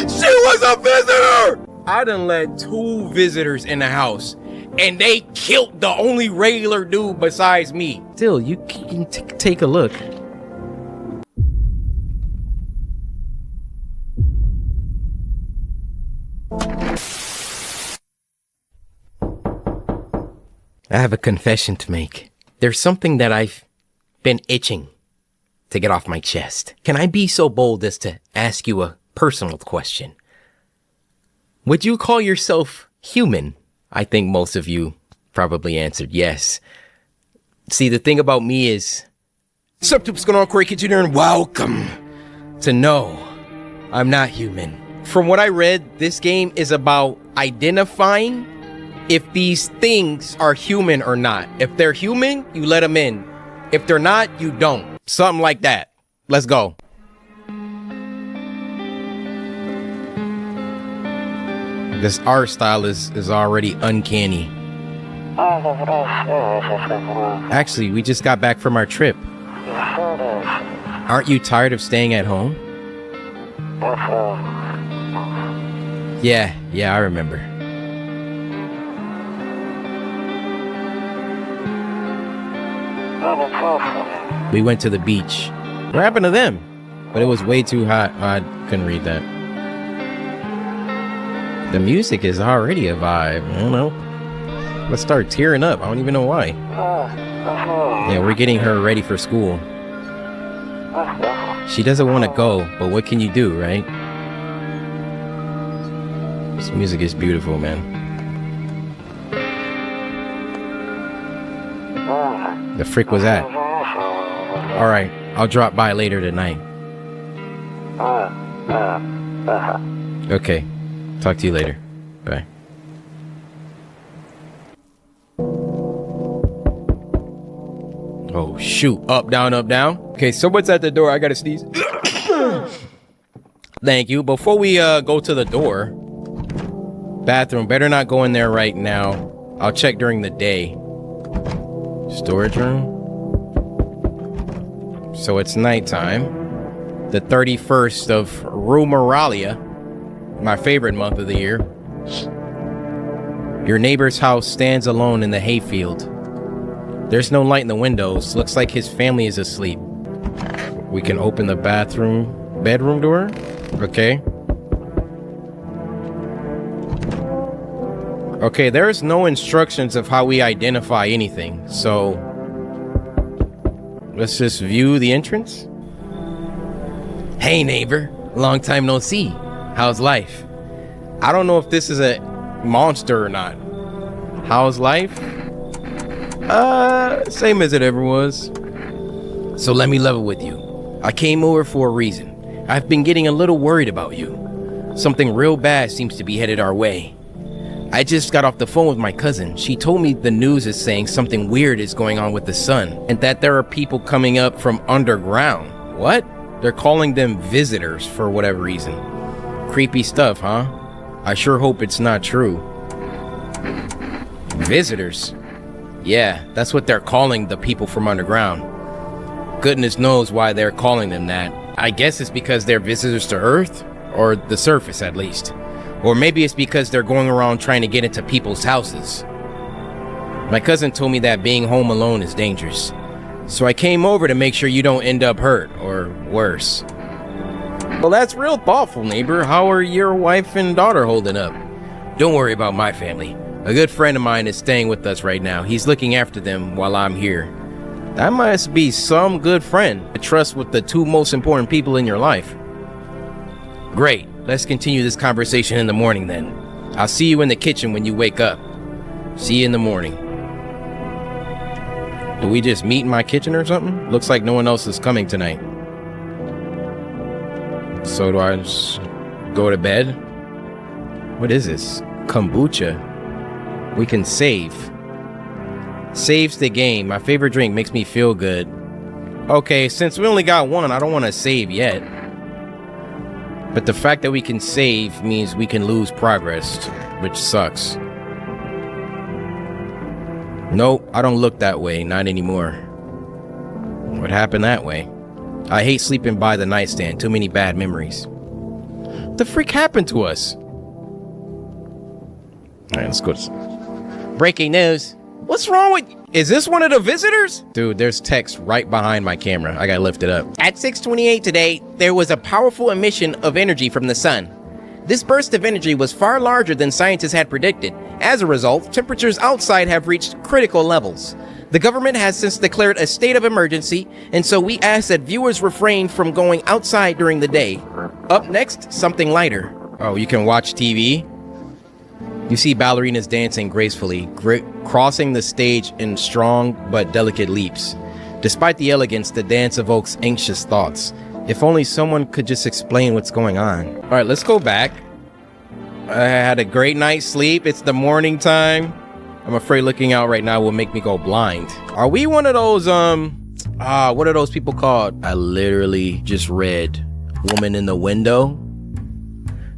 She was a visitor! I done let 2 visitors in the house, and they killed the only regular dude besides me. Still, you can take a look. I have a confession to make. There's something that I've been itching to get off my chest. Can I be so bold as to ask you a personal question? Would you call yourself human? I think most of you probably answered yes. See, the thing about me is, what's going on, CoryxKenshin, and welcome to No, I'm Not Human. From what I read, this game is about identifying if these things are human or not. If they're human, you let them in. If they're not, you don't. Something like that. Let's go. This art style is already uncanny. Actually, we just got back from our trip. Aren't you tired of staying at home? Yeah, I remember. We went to the beach. What happened to them? But it was way too hot. I couldn't read that. The music is already a vibe. I don't know. Let's start tearing up. I don't even know why. Yeah, we're getting her ready for school. She doesn't want to go, but what can you do, right? This music is beautiful, man. The frick was that? Alright, I'll drop by later tonight. Okay, talk to you later. Bye. Oh shoot, up, down, up, down. Okay, someone's at the door, I gotta sneeze. Thank you. Before we go to the door, bathroom, better not go in there right now. I'll check during the day. Storage room. So it's nighttime. The 31st of Rumeralia, my favorite month of the year. Your neighbor's house stands alone in the hayfield. There's no light in the windows. Looks like his family is asleep. We can open the bedroom door. Okay. Okay, there's no instructions of how we identify anything, so let's just view the entrance. Hey neighbor, long time no see. How's life? I don't know if this is a monster or not. How's life? Same as it ever was. So let me level with you. I came over for a reason. I've been getting a little worried about you. Something real bad seems to be headed our way. I just got off the phone with my cousin. She told me the news is saying something weird is going on with the sun, and that there are people coming up from underground. What? They're calling them visitors for whatever reason. Creepy stuff, huh? I sure hope it's not true. Visitors? Yeah, that's what they're calling the people from underground. Goodness knows why they're calling them that. I guess it's because they're visitors to Earth, or the surface at least. Or maybe it's because they're going around trying to get into people's houses. My cousin told me that being home alone is dangerous. So I came over to make sure you don't end up hurt, or worse. Well, that's real thoughtful, neighbor. How are your wife and daughter holding up? Don't worry about my family. A good friend of mine is staying with us right now. He's looking after them while I'm here. That must be some good friend to trust with the 2 most important people in your life. Great. Let's continue this conversation in the morning then. I'll see you in the kitchen when you wake up. See you in the morning. Do we just meet in my kitchen or something? Looks like no one else is coming tonight. So do I just go to bed? What is this? Kombucha. We can save. Saves the game. My favorite drink makes me feel good. Okay, since we only got one, I don't want to save yet. But the fact that we can save means we can lose progress, which sucks. Nope, I don't look that way, not anymore. What happened that way? I hate sleeping by the nightstand, too many bad memories. the freak happened to us? All right, let's go. Breaking news. What's wrong with... Is this one of the visitors? Dude, there's text right behind my camera. I gotta lift it up. At 6:28 today, there was a powerful emission of energy from the sun. This burst of energy was far larger than scientists had predicted. As a result, temperatures outside have reached critical levels. The government has since declared a state of emergency, and so we ask that viewers refrain from going outside during the day. Up next, something lighter. Oh, you can watch TV? You see ballerinas dancing gracefully, crossing the stage in strong but delicate leaps. Despite the elegance, the dance evokes anxious thoughts. If only someone could just explain what's going on. All right, let's go back. I had a great night's sleep. It's the morning time. I'm afraid looking out right now will make me go blind. Are we one of those, what are those people called? I literally just read Woman in the Window.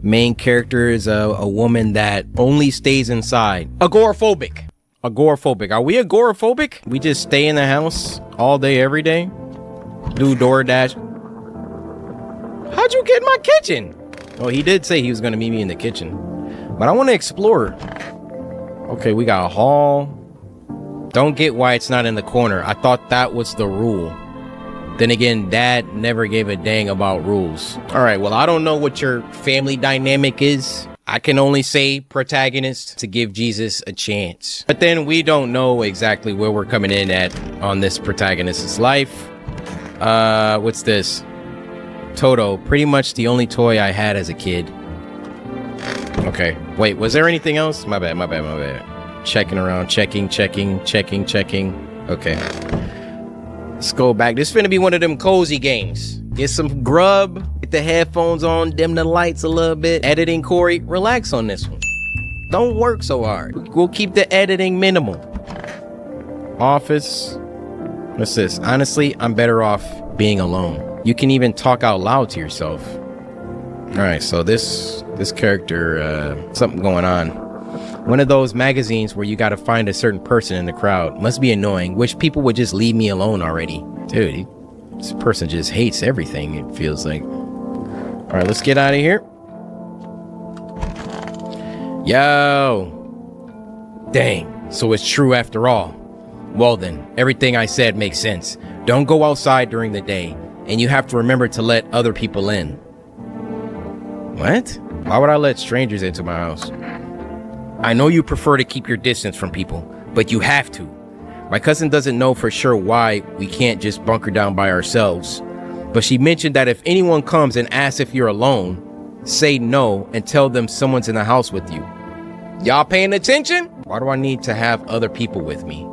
Main character is a woman that only stays inside. Agoraphobic. Agoraphobic. Are we agoraphobic? We just stay in the house all day, every day? Do DoorDash. How'd you get in my kitchen? Oh, he did say he was going to meet me in the kitchen. But I want to explore. Okay, we got a hall. Don't get why it's not in the corner. I thought that was the rule. Then again, Dad never gave a dang about rules. All right, well, I don't know what your family dynamic is. I can only say protagonist to give Jesus a chance. But then we don't know exactly where we're coming in at on this protagonist's life. What's this? Toto, pretty much the only toy I had as a kid. Okay, wait, was there anything else? My bad. Checking around, checking. Okay. Let's go back. This finna be one of them cozy games. Get some grub, get the headphones on, dim the lights a little bit. Editing, Cory, relax on this one. Don't work so hard. We'll keep the editing minimal. Office. What's this? Honestly, I'm better off being alone. You can even talk out loud to yourself. All right, so this character, something going on. One of those magazines where you got to find a certain person in the crowd. Must be annoying. Wish people would just leave me alone already. Dude, this person just hates everything, it feels like. All right, let's get out of here. Yo. Dang, so it's true after all. Well then, everything I said makes sense. Don't go outside during the day, and you have to remember to let other people in. What? Why would I let strangers into my house? I know you prefer to keep your distance from people, but you have to. My cousin doesn't know for sure why we can't just bunker down by ourselves, but she mentioned that if anyone comes and asks if you're alone, say no and tell them someone's in the house with you. Y'all paying attention? Why do I need to have other people with me?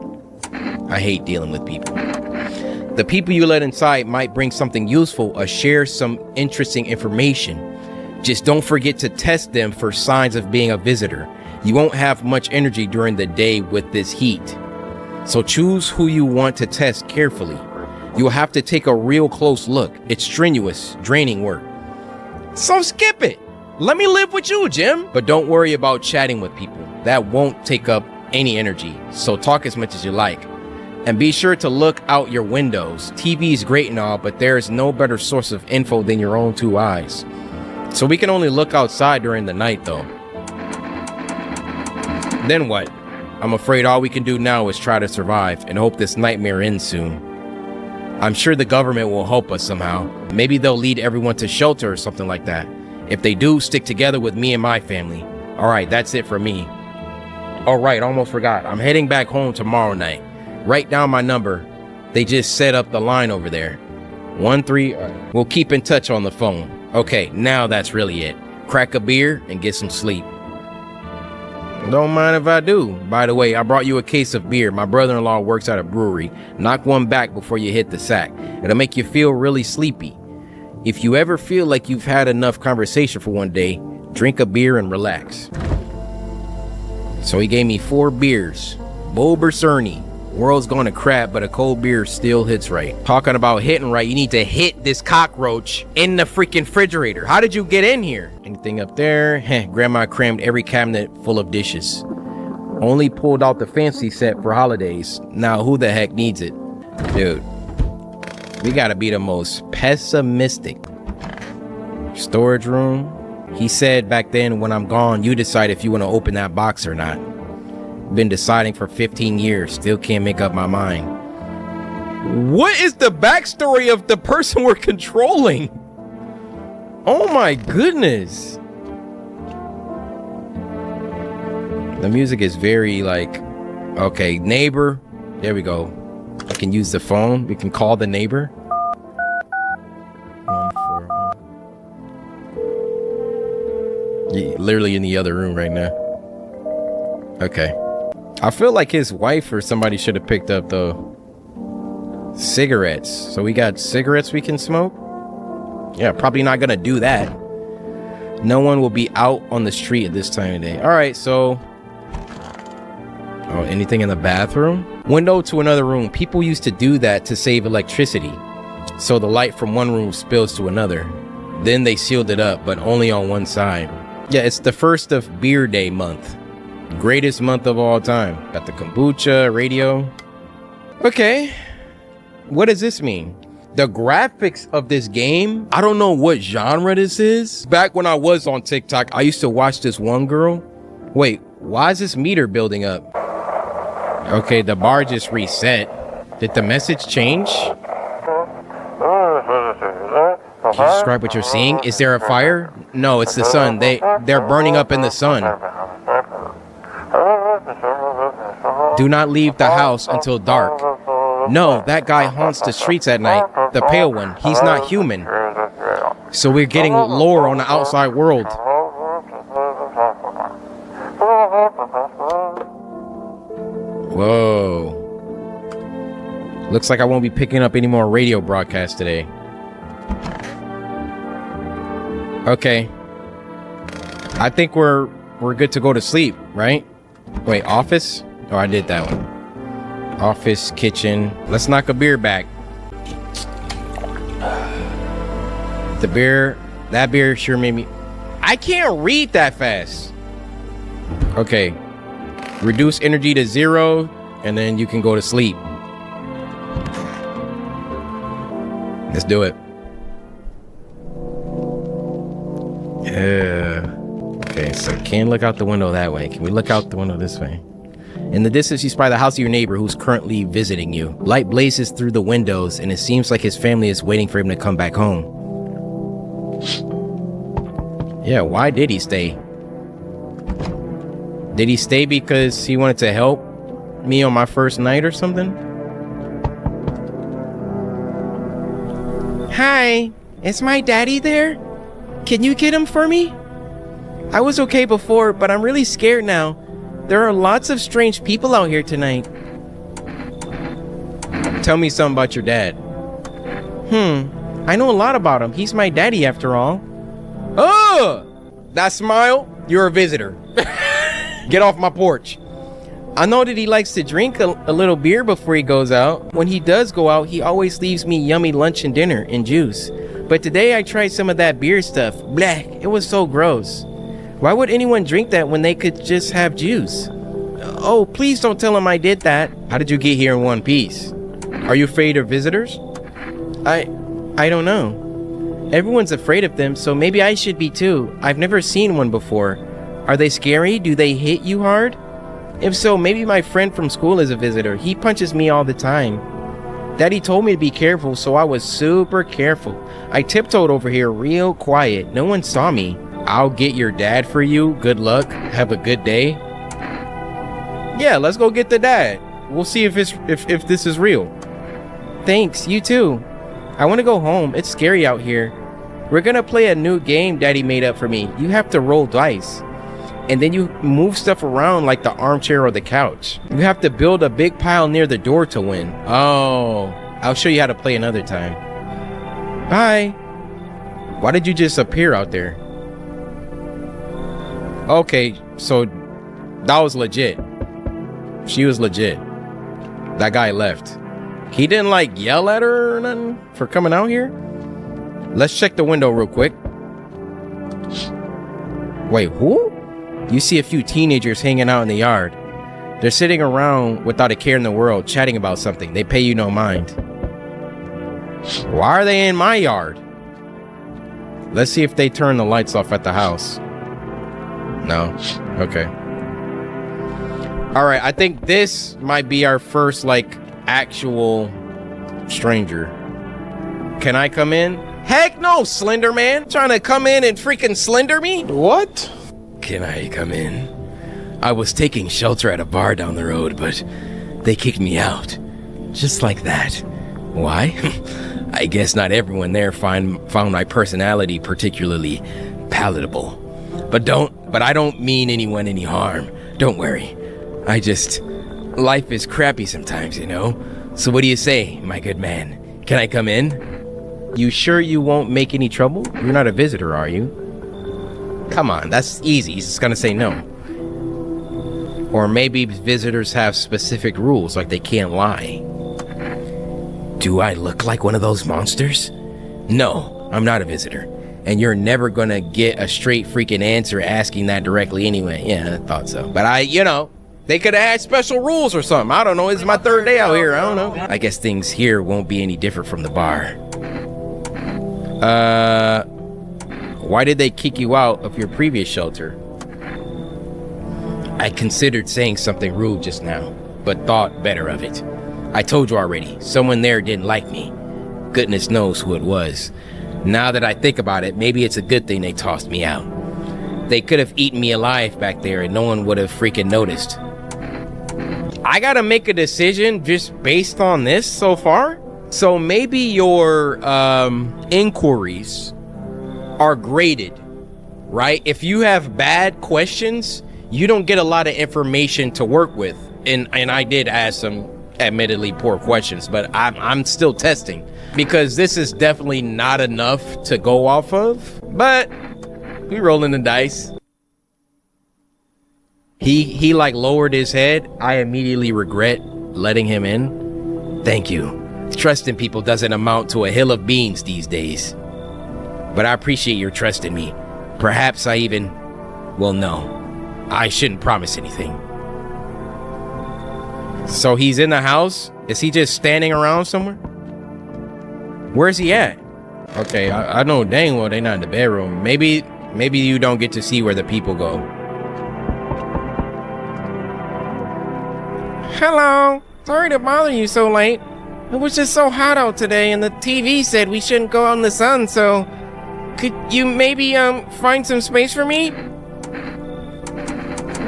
I hate dealing with people. The people you let inside might bring something useful or share some interesting information. Just don't forget to test them for signs of being a visitor. You won't have much energy during the day with this heat. So choose who you want to test carefully. You'll have to take a real close look. It's strenuous, draining work. So skip it. Let me live with you, Jim. But don't worry about chatting with people. That won't take up any energy. So talk as much as you like. And be sure to look out your windows. TV is great and all, but there is no better source of info than your own two eyes. So we can only look outside during the night though. Then what? I'm afraid all we can do now is try to survive and hope this nightmare ends soon. I'm sure the government will help us somehow. Maybe they'll lead everyone to shelter or something like that. If they do, stick together with me and my family. All right, that's it for me. All right, almost forgot. I'm heading back home tomorrow night. Write down my number. They just set up the line over there. 13. We'll keep in touch on the phone. Okay, now that's really it. Crack a beer and get some sleep. Don't mind if I do. By the way, I brought you a case of beer. My brother-in-law works at a brewery. Knock one back before you hit the sack. It'll make you feel really sleepy. If you ever feel like you've had enough conversation for one day, drink a beer and relax. So he gave me 4 beers. Bo Bercerni. World's going to crap, but a cold beer still hits right. Talking about hitting right, you need to hit this cockroach in the freaking refrigerator. How did you get in here? Anything up there? Grandma crammed every cabinet full of dishes. Only pulled out the fancy set for holidays. Now who the heck needs it? Dude, we gotta be the most pessimistic. Storage room. He said back then, when I'm gone, you decide if you want to open that box or not. Been deciding for 15 years, still can't make up my mind. What is the backstory of the person we're controlling? Oh my goodness. The music is very like, okay, neighbor. There we go. I can use the phone. We can call the neighbor. 141. Yeah, literally in the other room right now. Okay. I feel like his wife or somebody should have picked up the cigarettes. So we got cigarettes we can smoke? Yeah, probably not gonna do that. No one will be out on the street at this time of day. All right, so... Oh, anything in the bathroom? Window to another room. People used to do that to save electricity. So the light from one room spills to another. Then they sealed it up, but only on one side. Yeah, it's the first of Beer Day month. Greatest month of all time. Got the kombucha, radio. Okay. What does this mean? The graphics of this game, I don't know what genre this is. Back when I was on TikTok, I used to watch this one girl. Wait, why is this meter building up? Okay, the bar just reset. Did the message change? Can you describe what you're seeing? Is there a fire? No, it's the sun. They're burning up in the sun. Do not leave the house until dark. No, that guy haunts the streets at night. The pale one. He's not human. So we're getting lore on the outside world. Whoa. Looks like I won't be picking up any more radio broadcasts today. Okay. I think we're good to go to sleep, right? Wait, office? Oh, I did that one. Office, kitchen. Let's knock a beer back. The beer, that beer sure made me... I can't read that fast. Okay. Reduce energy to 0, and then you can go to sleep. Let's do it. Yeah. Okay, so can't look out the window that way. Can we look out the window this way? In the distance, you spy the house of your neighbor who's currently visiting you. Light blazes through the windows, and it seems like his family is waiting for him to come back home. Yeah, why did he stay? Did he stay because he wanted to help me on my first night or something? Hi, is my daddy there? Can you get him for me? I was okay before, but I'm really scared now. There are lots of strange people out here tonight. Tell me something about your dad. I know a lot about him. He's my daddy after all. Oh, that smile? You're a visitor. Get off my porch. I know that he likes to drink a little beer before he goes out. When he does go out, he always leaves me yummy lunch and dinner and juice. But today I tried some of that beer stuff. Blech, it was so gross. Why would anyone drink that when they could just have juice? Oh, please don't tell him I did that. How did you get here in one piece? Are you afraid of visitors? I don't know. Everyone's afraid of them, so maybe I should be too. I've never seen one before. Are they scary? Do they hit you hard? If so, maybe my friend from school is a visitor. He punches me all the time. Daddy told me to be careful, so I was super careful. I tiptoed over here real quiet. No one saw me. I'll get your dad for you. Good luck. Have a good day. Yeah, let's go get the dad. We'll see if this is real. Thanks, you too. I want to go home. It's scary out here. We're gonna play a new game Daddy made up for me. You have to roll dice. And then you move stuff around like the armchair or the couch. You have to build a big pile near the door to win. Oh, I'll show you how to play another time. Bye. Why did you just appear out there? Okay, so that was legit. She was legit. That guy left. He didn't like yell at her or nothing for coming out here? Let's check the window real quick. Wait, who? You see a few teenagers hanging out in the yard. They're sitting around without a care in the world, chatting about something. They pay you no mind. Why are they in my yard? Let's see if they turn the lights off at the house. No? Okay. Alright, I think this might be our first, like, actual stranger. Can I come in? Heck no, Slender Man! Trying to come in and freaking slender me? What? Can I come in? I was taking shelter at a bar down the road, but they kicked me out. Just like that. Why? I guess not everyone there found my personality particularly palatable. But I don't mean anyone any harm. Don't worry. Life is crappy sometimes, you know? So what do you say, my good man? Can I come in? You sure you won't make any trouble? You're not a visitor, are you? Come on, that's easy. He's just gonna say no. Or maybe visitors have specific rules, like they can't lie. Do I look like one of those monsters? No, I'm not a visitor. And you're never gonna get a straight freaking answer asking that directly anyway. Yeah, I thought so. But they could have had special rules or something. I don't know. It's my third day out here. I don't know. I guess things here won't be any different from the bar. Why did they kick you out of your previous shelter? I considered saying something rude just now, but thought better of it. I told you already, someone there didn't like me. Goodness knows who it was. Now that I think about it, maybe it's a good thing they tossed me out. They could have eaten me alive back there and no one would have freaking noticed. I gotta make a decision just based on this so far. So maybe your inquiries are graded, right? If you have bad questions, you don't get a lot of information to work with. And I did ask some admittedly poor questions, but I'm still testing because this is definitely not enough to go off of, but we rolling the dice. He like lowered his head. I immediately regret letting him in. Thank you. Trusting people doesn't amount to a hill of beans these days. But I appreciate your trust in me. Perhaps I even... Well, no. I shouldn't promise anything. So he's in the house? Is he just standing around somewhere? Where's he at? Okay, I know dang well they're not in the bedroom. Maybe you don't get to see where the people go. Hello. Sorry to bother you so late. It was just so hot out today and the TV said we shouldn't go out in the sun, so... Could you maybe, find some space for me?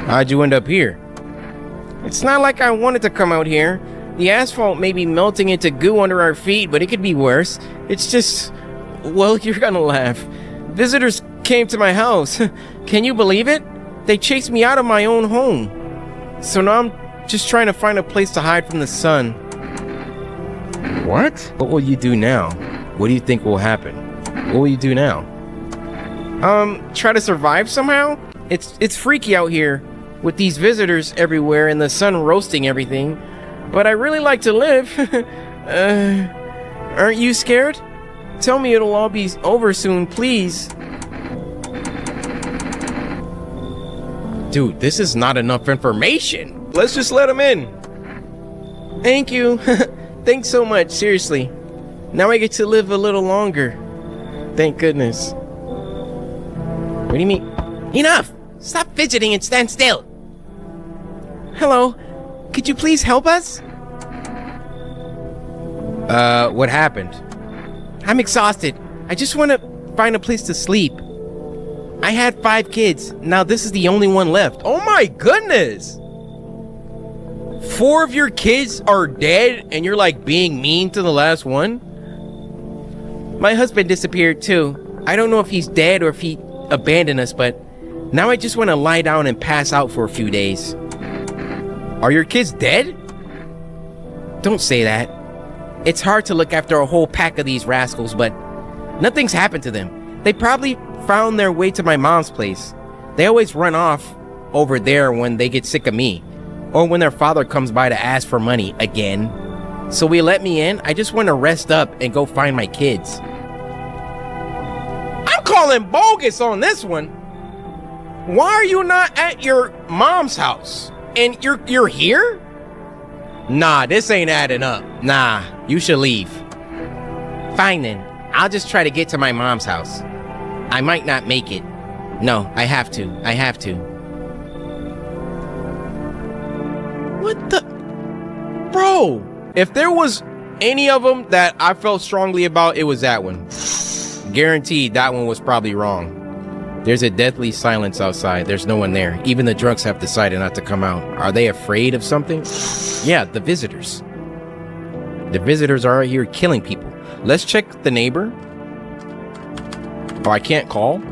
How'd you end up here? It's not like I wanted to come out here. The asphalt may be melting into goo under our feet, but it could be worse. It's just... Well, you're gonna laugh. Visitors came to my house. Can you believe it? They chased me out of my own home. So now I'm just trying to find a place to hide from the sun. What? What will you do now? What do you think will happen? What will you do now? Try to survive somehow? It's freaky out here with these visitors everywhere and the sun roasting everything. But I really like to live. Aren't you scared? Tell me it'll all be over soon, please. Dude, this is not enough information. Let's just let him in. Thank you. Thanks so much, seriously. Now I get to live a little longer. Thank goodness. What do you mean? Enough! Stop fidgeting and stand still. Hello. Could you please help us? What happened? I'm exhausted. I just want to find a place to sleep. I had 5 kids. Now this is the only one left. Oh my goodness! 4 of your kids are dead and you're like being mean to the last one? My husband disappeared too. I don't know if he's dead or if he abandoned us, but now I just want to lie down and pass out for a few days. Are your kids dead? Don't say that. It's hard to look after a whole pack of these rascals, but nothing's happened to them. They probably found their way to my mom's place. They always run off over there when they get sick of me, or when their father comes by to ask for money again. So we let me in. I just want to rest up and go find my kids. I'm calling bogus on this one. Why are you not at your mom's house? And you're here? Nah, this ain't adding up. Nah, you should leave. Fine then. I'll just try to get to my mom's house. I might not make it. No, I have to. I have to. What the? Bro, if there was any of them that I felt strongly about, it was that one. Guaranteed that one was probably wrong. There's a deathly silence outside. There's no one there. Even the drunks have decided not to come out. Are they afraid of something? Yeah, the visitors. The visitors are out here killing people. Let's check the neighbor. Oh, I can't call?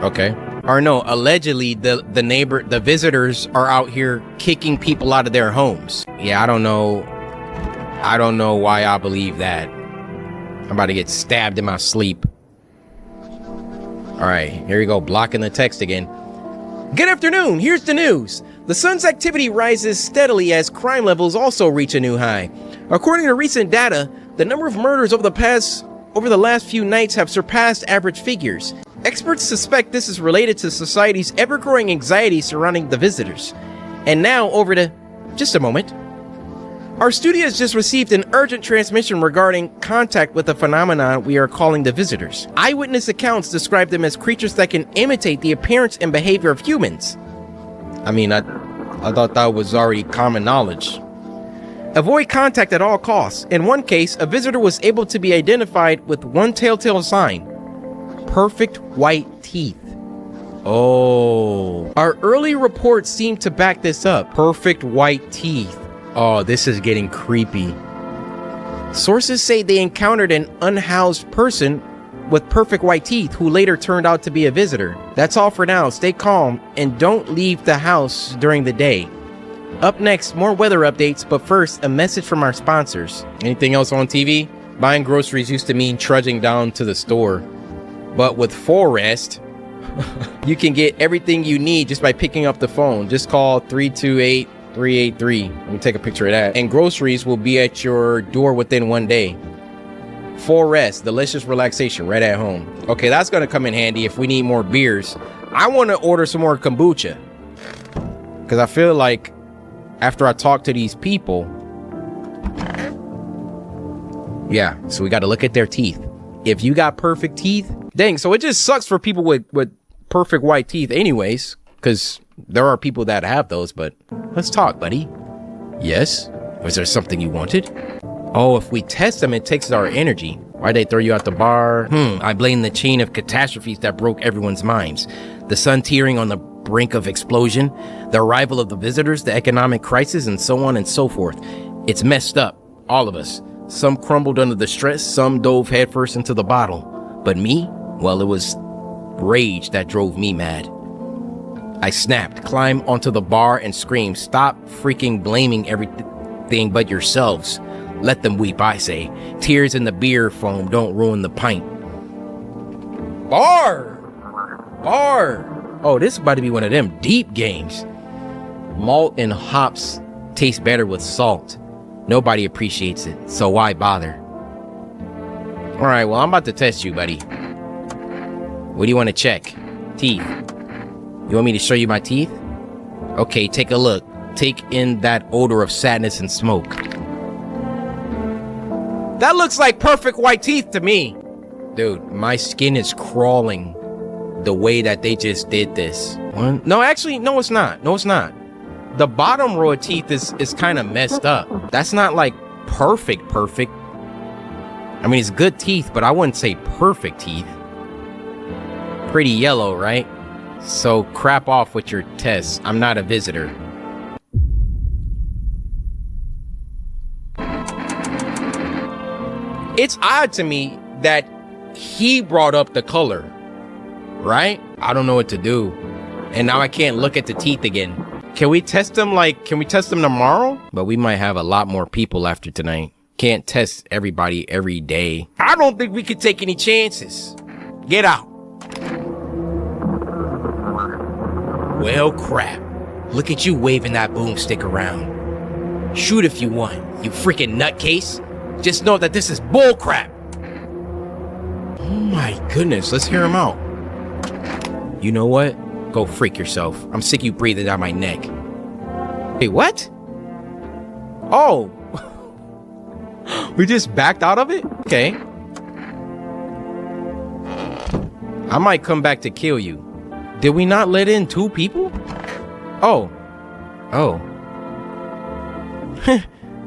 Okay. Or no, allegedly the visitors are out here kicking people out of their homes. Yeah, I don't know why I believe that. I'm about to get stabbed in my sleep. All right, here we go, blocking the text again. Good afternoon, here's the news. The sun's activity rises steadily as crime levels also reach a new high. According to recent data, the number of murders over the last few nights have surpassed average figures. Experts suspect this is related to society's ever-growing anxiety surrounding the visitors. And now over to just a moment. Our studio has just received an urgent transmission regarding contact with a phenomenon we are calling the visitors. Eyewitness accounts describe them as creatures that can imitate the appearance and behavior of humans. I mean, I thought that was already common knowledge. Avoid contact at all costs. In one case, a visitor was able to be identified with one telltale sign: perfect white teeth. Oh, our early reports seem to back this up. Perfect white teeth. Oh, this is getting creepy. Sources say they encountered an unhoused person with perfect white teeth who later turned out to be a visitor. That's all for now. Stay calm and don't leave the house during the day. Up next, more weather updates, but first, a message from our sponsors. Anything else on TV? Buying groceries used to mean trudging down to the store. But with Forest, you can get everything you need just by picking up the phone. Just call 328-383. Let me take a picture of that. And groceries will be at your door within one day. Forest, delicious relaxation right at home. Okay, that's gonna come in handy if we need more beers. I want to order some more kombucha, because I feel like after I talk to these people, yeah, so we got to look at their teeth. If you got perfect teeth, dang, so it just sucks for people with perfect white teeth anyways, because there are people that have those. But let's talk, buddy. Yes? Was there something you wanted? Oh, if we test them, it takes our energy. Why'd they throw you out the bar? I blame the chain of catastrophes that broke everyone's minds. The sun teetering on the brink of explosion, the arrival of the visitors, the economic crisis, and so on and so forth. It's messed up, all of us. Some crumbled under the stress, some dove headfirst into the bottle. But me? Well, it was rage that drove me mad. I snapped, climbed onto the bar, and screamed, "Stop freaking blaming everything but yourselves. Let them weep, I say. Tears in the beer foam don't ruin the pint." Bar! Oh, this is about to be one of them deep games. Malt and hops taste better with salt. Nobody appreciates it, so why bother? All right, well, I'm about to test you, buddy. What do you want to check? Teeth. You want me to show you my teeth? Okay, take a look. Take in that odor of sadness and smoke. That looks like perfect white teeth to me. Dude, my skin is crawling the way that they just did this. No, actually, no, it's not. No, it's not. The bottom row of teeth is kind of messed up. That's not like perfect. I mean, it's good teeth, but I wouldn't say perfect teeth. Pretty yellow, right? So crap off with your tests. I'm not a visitor. It's odd to me that he brought up the color, right? I don't know what to do. And now I can't look at the teeth again. Can we test them tomorrow? But we might have a lot more people after tonight. Can't test everybody every day. I don't think we could take any chances. Get out. Well, crap. Look at you waving that boomstick around. Shoot if you want, you freaking nutcase. Just know that this is bull crap. Oh my goodness, let's hear him out. You know what? Go freak yourself. I'm sick of you breathing down my neck. Hey, what? Oh. We just backed out of it? Okay. I might come back to kill you. Did we not let in 2 people? Oh.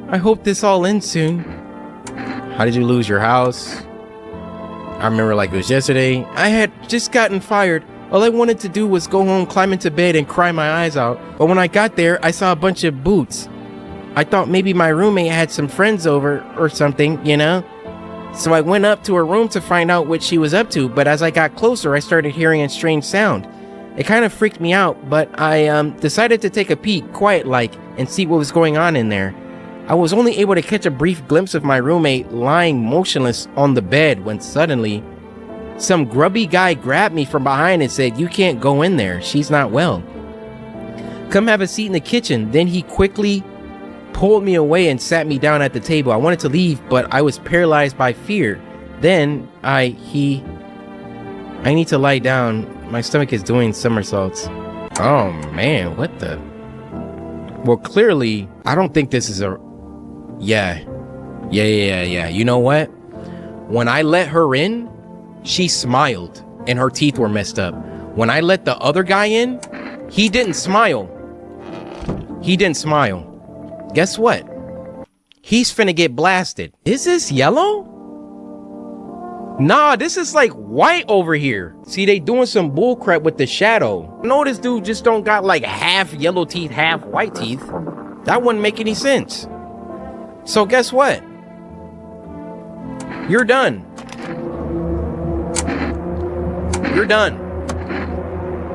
I hope this all ends soon. How did you lose your house? I remember like it was yesterday. I had just gotten fired. All I wanted to do was go home, climb into bed, and cry my eyes out. But when I got there, I saw a bunch of boots. I thought maybe my roommate had some friends over or something, you know? So I went up to her room to find out what she was up to, but as I got closer, I started hearing a strange sound. It kind of freaked me out, but I decided to take a peek, quiet-like, and see what was going on in there. I was only able to catch a brief glimpse of my roommate lying motionless on the bed when suddenly, some grubby guy grabbed me from behind and said, "You can't go in there, she's not well. Come have a seat in the kitchen." Then he quickly pulled me away and sat me down at the table. I wanted to leave, but I was paralyzed by fear. Then I need to lie down. My stomach is doing somersaults. Oh man, what the? Well, clearly, I don't think this is a... Yeah. You know what? When I let her in, she smiled and her teeth were messed up. When I let the other guy in, he didn't smile. Guess what? He's finna get blasted. Is this yellow? Nah, this is like white over here. See, they doing some bullcrap with the shadow. No, this dude just don't got like half yellow teeth, half white teeth. That wouldn't make any sense. So guess what? You're done. You're done.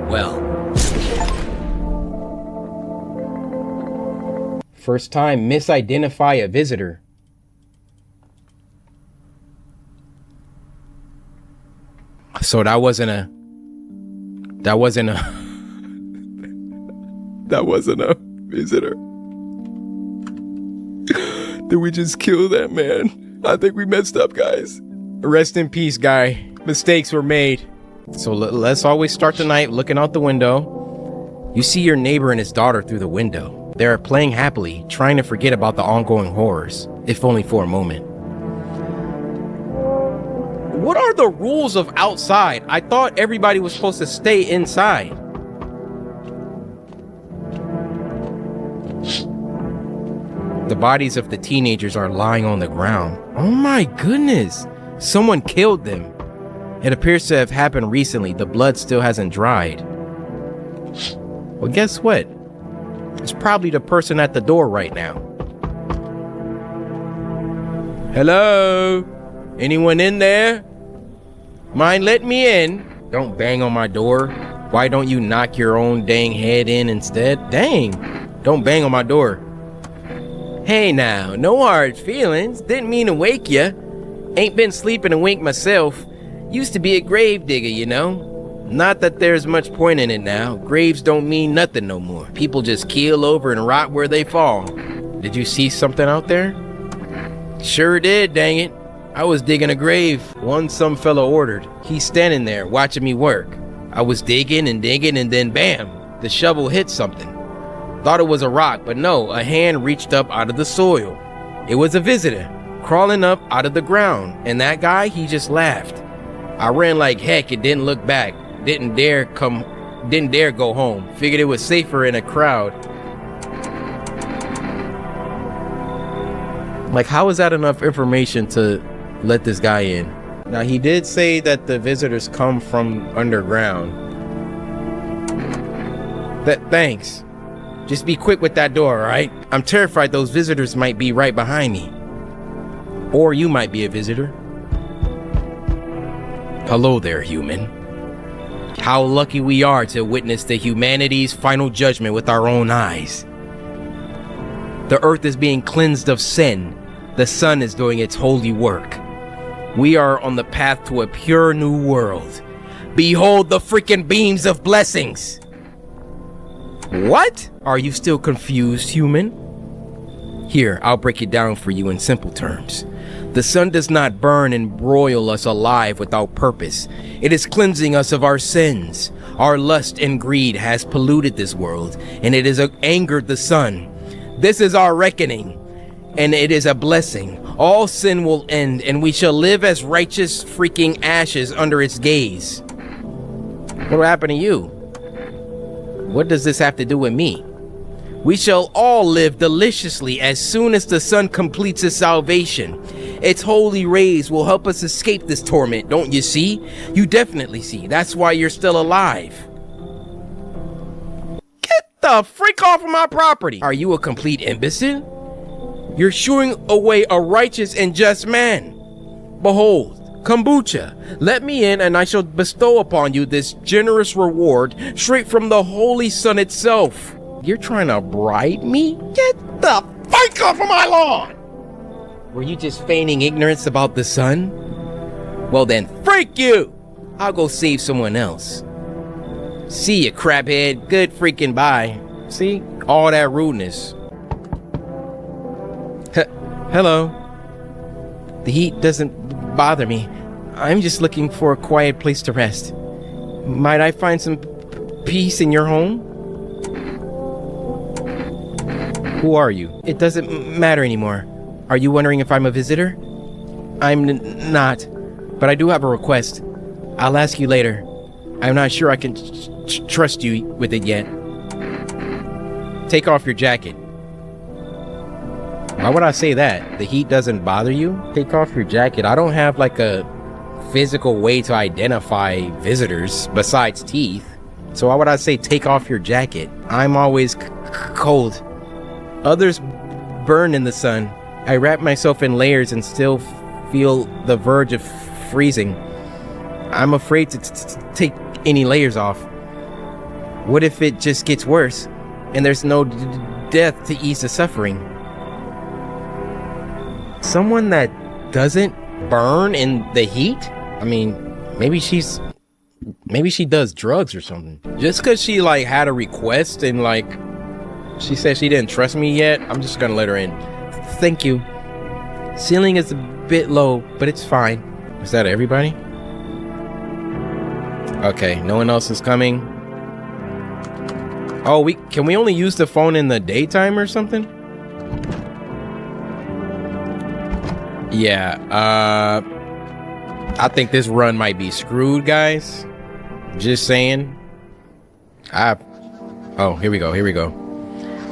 Well. First time misidentify a visitor. So that wasn't a visitor. Did we just kill that man? I think we messed up, guys. Rest in peace, guy. Mistakes were made. So let's always start the night looking out the window. You see your neighbor and his daughter through the window. They are playing happily, trying to forget about the ongoing horrors, if only for a moment. What are the rules of outside? I thought everybody was supposed to stay inside. The bodies of the teenagers are lying on the ground. Oh my goodness. Someone killed them. It appears to have happened recently. The blood still hasn't dried. Well, guess what? It's probably the person at the door right now. Hello? Anyone in there? Mind letting me in? Don't bang on my door. Why don't you knock your own dang head in instead? Dang. Don't bang on my door. Hey now, no hard feelings. Didn't mean to wake ya. Ain't been sleeping a wink myself. Used to be a grave digger, you know. Not that there's much point in it now. Graves don't mean nothing no more. People just keel over and rot where they fall. Did you see something out there? Sure did, dang it. I was digging a grave. One some fella ordered. He's standing there watching me work. I was digging and then bam, the shovel hit something. Thought it was a rock, but no, a hand reached up out of the soil. It was a visitor, crawling up out of the ground, and that guy, he just laughed. I ran like heck and didn't look back. Didn't dare go home. Figured it was safer in a crowd. Like, how is that enough information to let this guy in? Now, he did say that the visitors come from underground. Thanks. Just be quick with that door, alright? I'm terrified those visitors might be right behind me. Or you might be a visitor. Hello there, human. How lucky we are to witness the humanity's final judgment with our own eyes. The earth is being cleansed of sin. The sun is doing its holy work. We are on the path to a pure new world. Behold the freaking beams of blessings. What? Are you still confused, human? Here, I'll break it down for you in simple terms. The sun does not burn and broil us alive without purpose. It is cleansing us of our sins. Our lust and greed has polluted this world, and it has angered the sun. This is our reckoning, and it is a blessing. All sin will end, and we shall live as righteous freaking ashes under its gaze. What will happen to you? What does this have to do with me? We shall all live deliciously as soon as the sun completes its salvation. Its holy rays will help us escape this torment, don't you see? You definitely see. That's why you're still alive. Get the freak off of my property! Are you a complete imbecile? You're shooing away a righteous and just man. Behold, kombucha, let me in and I shall bestow upon you this generous reward straight from the holy sun itself. You're trying to bribe me? Get the fuck off of my lawn! Were you just feigning ignorance about the sun? Well then, freak you! I'll go save someone else. See ya, craphead. Good freaking bye. See? All that rudeness. Hello. The heat doesn't bother me. I'm just looking for a quiet place to rest. Might I find some peace in your home? Who are you? It doesn't matter anymore. Are you wondering if I'm a visitor? I'm not, but I do have a request. I'll ask you later. I'm not sure I can trust you with it yet. Take off your jacket. Why would I say that? The heat doesn't bother you? Take off your jacket. I don't have like a physical way to identify visitors besides teeth. So why would I say take off your jacket? I'm always cold. Others burn in the sun. I wrap myself in layers and still feel the verge of freezing. I'm afraid to take any layers off. What if it just gets worse and there's no death to ease the suffering? Someone that doesn't burn in the heat? I mean, maybe she does drugs or something. Just because she like had a request and like she said she didn't trust me yet, I'm just gonna let her in. Thank you. Ceiling is a bit low, but it's fine. Is that everybody? Okay, no one else is coming. Oh, can we only use the phone in the daytime or something? Yeah, I think this run might be screwed, guys. Just saying. Oh, here we go.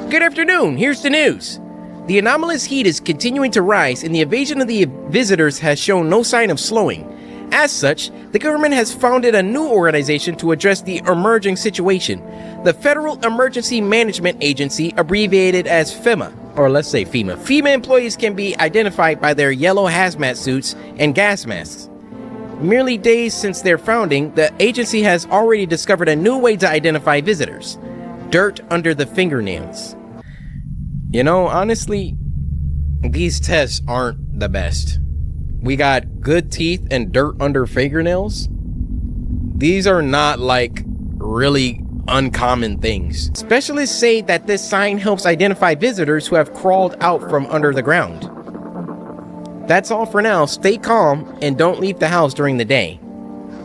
Good afternoon, here's the news. The anomalous heat is continuing to rise and the invasion of the visitors has shown no sign of slowing. As such, the government has founded a new organization to address the emerging situation, the Federal Emergency Management Agency, abbreviated as FEMA, or let's say FEMA. FEMA employees can be identified by their yellow hazmat suits and gas masks. Merely days since their founding, the agency has already discovered a new way to identify visitors: dirt under the fingernails. You know, honestly, these tests aren't the best. We got good teeth and dirt under fingernails. These are not like really uncommon things. Specialists say that this sign helps identify visitors who have crawled out from under the ground. That's all for now. Stay calm and don't leave the house during the day.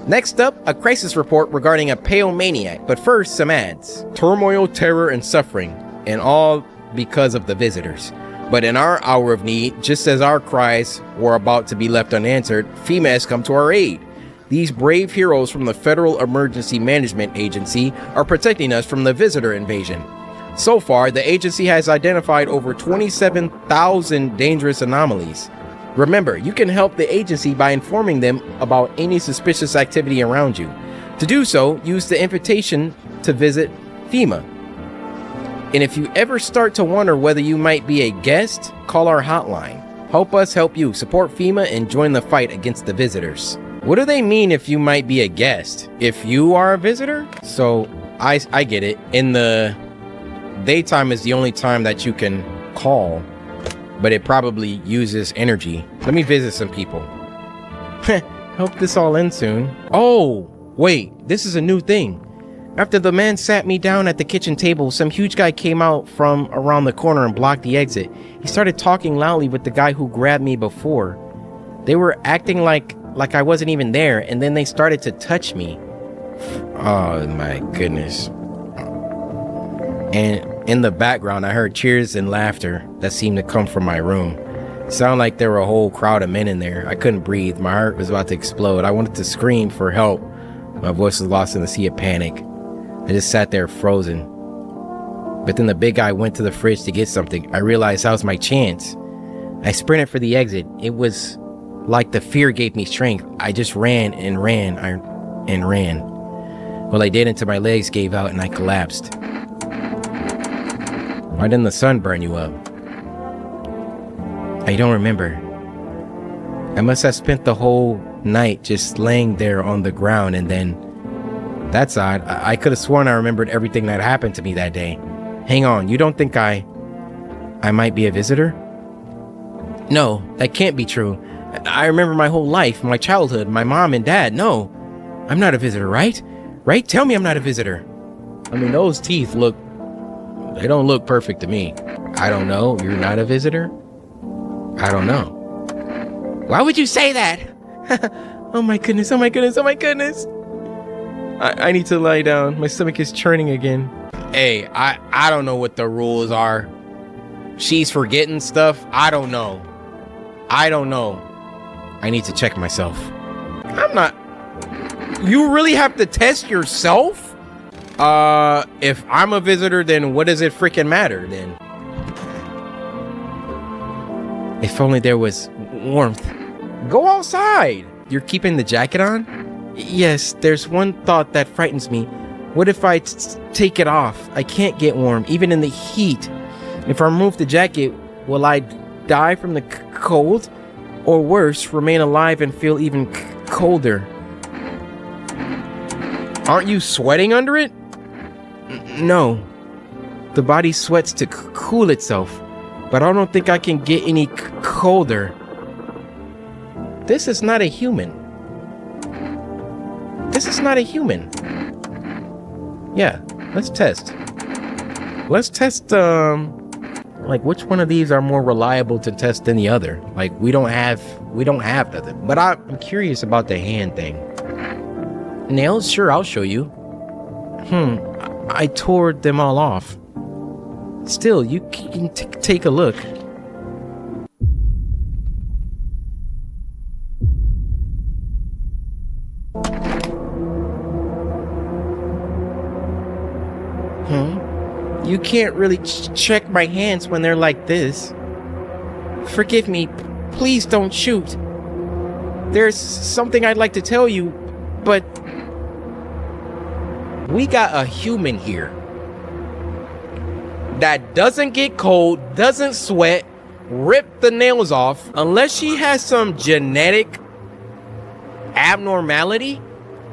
Next up, a crisis report regarding a pale maniac. But first, some ads. Turmoil, terror, and suffering, and all because of the visitors. But in our hour of need, just as our cries were about to be left unanswered, FEMA has come to our aid. These brave heroes from the Federal Emergency Management Agency are protecting us from the visitor invasion. So far, the agency has identified over 27,000 dangerous anomalies. Remember, you can help the agency by informing them about any suspicious activity around you. To do so, use the invitation to visit FEMA. And if you ever start to wonder whether you might be a guest, call our hotline. Help us help you. Support FEMA and join the fight against the visitors. What do they mean if you might be a guest? If you are a visitor? So I get it. In the daytime is the only time that you can call, but it probably uses energy. Let me visit some people. Hope this all ends soon. Oh, wait, this is a new thing. After the man sat me down at the kitchen table, some huge guy came out from around the corner and blocked the exit. He started talking loudly with the guy who grabbed me before. They were acting like I wasn't even there, and then they started to touch me. Oh my goodness. And in the background, I heard cheers and laughter that seemed to come from my room. It sounded like there were a whole crowd of men in there. I couldn't breathe. My heart was about to explode. I wanted to scream for help, My voice was lost in the sea of panic. I just sat there frozen. But then the big guy went to the fridge to get something. I realized that was my chance. I sprinted for the exit. It was like the fear gave me strength. I just ran and ran and ran. Well, I did until my legs gave out and I collapsed. Why didn't the sun burn you up? I don't remember. I must have spent the whole night just laying there on the ground, and then... That's odd. I could have sworn I remembered everything that happened to me that day. Hang on, you don't think I might be a visitor? No, that can't be true. I remember my whole life, my childhood, my mom and dad. No, I'm not a visitor, right? Right? Tell me I'm not a visitor. I mean, those teeth look... They don't look perfect to me. I don't know. You're not a visitor? I don't know. Why would you say that? Oh my goodness, oh my goodness, oh my goodness. I need to lie down. My stomach is churning again. Hey, I don't know what the rules are. She's forgetting stuff. I don't know. I need to check myself. I'm not... You really have to test yourself? If I'm a visitor, then what does it freaking matter then? If only there was warmth. Go outside. You're keeping the jacket on? Yes, there's one thought that frightens me. What if I take it off? I can't get warm, even in the heat. If I remove the jacket, will I die from the cold? Or worse, remain alive and feel even colder? Aren't you sweating under it? No. The body sweats to cool itself, but I don't think I can get any colder. This is not a human. This is not a human. Yeah, let's test. Let's test, like, which one of these are more reliable to test than the other? Like, we don't have nothing. But I'm curious about the hand thing. Nails? Sure, I'll show you. I tore them all off. Still, you can take a look. You can't really check my hands when they're like this. Forgive me. Please don't shoot. There's something I'd like to tell you, but... We got a human here that doesn't get cold, doesn't sweat, rip the nails off, unless she has some genetic abnormality.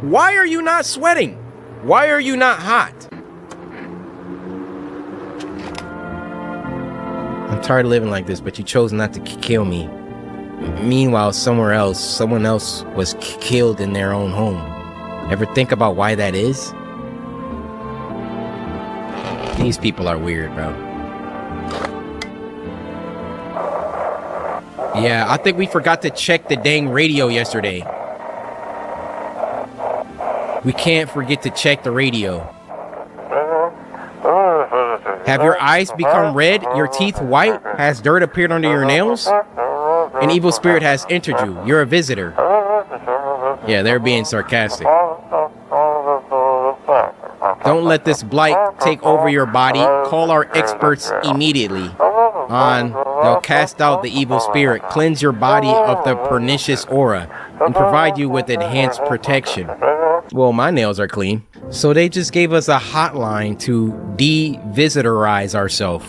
Why are you not sweating? Why are you not hot? I'm tired of living like this, but you chose not to kill me. Meanwhile, someone else was killed in their own home. Ever think about why that is? These people are weird, bro. Yeah, I think we forgot to check the dang radio yesterday. We can't forget to check the radio. Have your eyes become red? Your teeth white? Has dirt appeared under your nails? An evil spirit has entered you. You're a visitor. Yeah, they're being sarcastic. Don't let this blight take over your body. Call our experts immediately. They'll cast out the evil spirit, cleanse your body of the pernicious aura, and provide you with enhanced protection. Well, my nails are clean. So they just gave us a hotline to de-visitorize ourselves.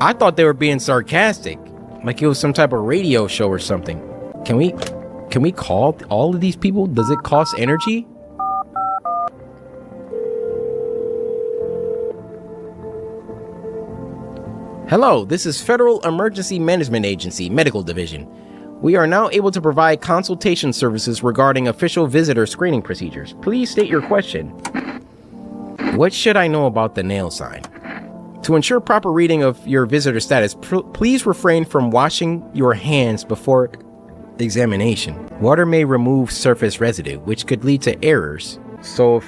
I thought they were being sarcastic, like it was some type of radio show or something. Can we call all of these people? Does it cost energy? Hello, this is Federal Emergency Management Agency, Medical Division. We are now able to provide consultation services regarding official visitor screening procedures. Please state your question. What should I know about the nail sign? To ensure proper reading of your visitor status, please refrain from washing your hands before examination. Water may remove surface residue, which could lead to errors. So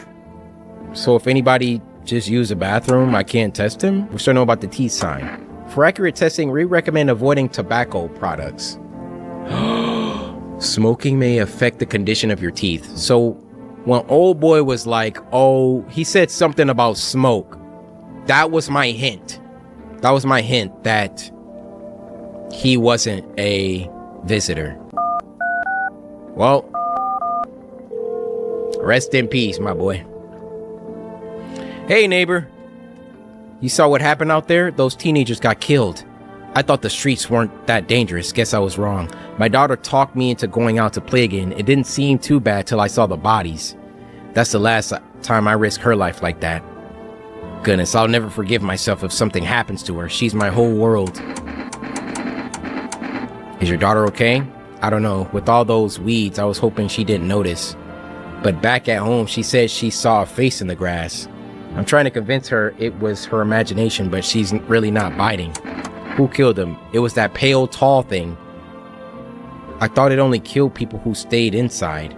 if anybody just used a bathroom, I can't test him? We should know about the teeth sign. For accurate testing, we recommend avoiding tobacco products. Smoking may affect the condition of your teeth. So When old boy was like, oh, he said something about smoke. That was my hint. That was my hint that he wasn't a visitor. Well, rest in peace, my boy. Hey, neighbor. You saw what happened out there? Those teenagers got killed. I thought the streets weren't that dangerous. Guess I was wrong. My daughter talked me into going out to play again. It didn't seem too bad till I saw the bodies. That's the last time I risked her life like that. Goodness, I'll never forgive myself if something happens to her. She's my whole world. Is your daughter okay? I don't know. With all those weeds, I was hoping she didn't notice. But back at home, she said she saw a face in the grass. I'm trying to convince her it was her imagination, but she's really not biting. Who killed him? It was that pale, tall thing. I thought it only killed people who stayed inside.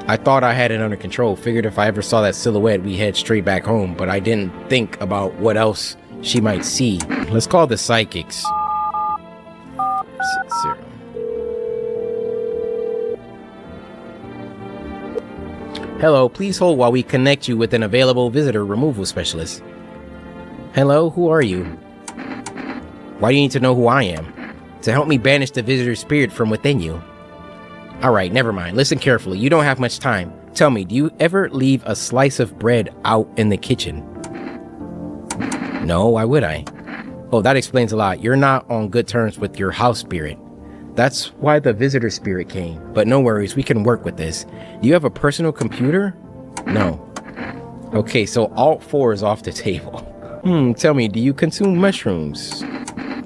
I thought I had it under control. Figured if I ever saw that silhouette, we'd head straight back home, but I didn't think about what else she might see. Let's call the psychics. Hello, please hold while we connect you with an available visitor removal specialist. Hello, who are you? Why do you need to know who I am? To help me banish the visitor spirit from within you. Alright, never mind. Listen carefully. You don't have much time. Tell me, do you ever leave a slice of bread out in the kitchen? No, why would I? Oh, that explains a lot. You're not on good terms with your house spirit. That's why the visitor spirit came. But no worries, we can work with this. Do you have a personal computer? No. Okay, so Alt 4 is off the table. Tell me, do you consume mushrooms?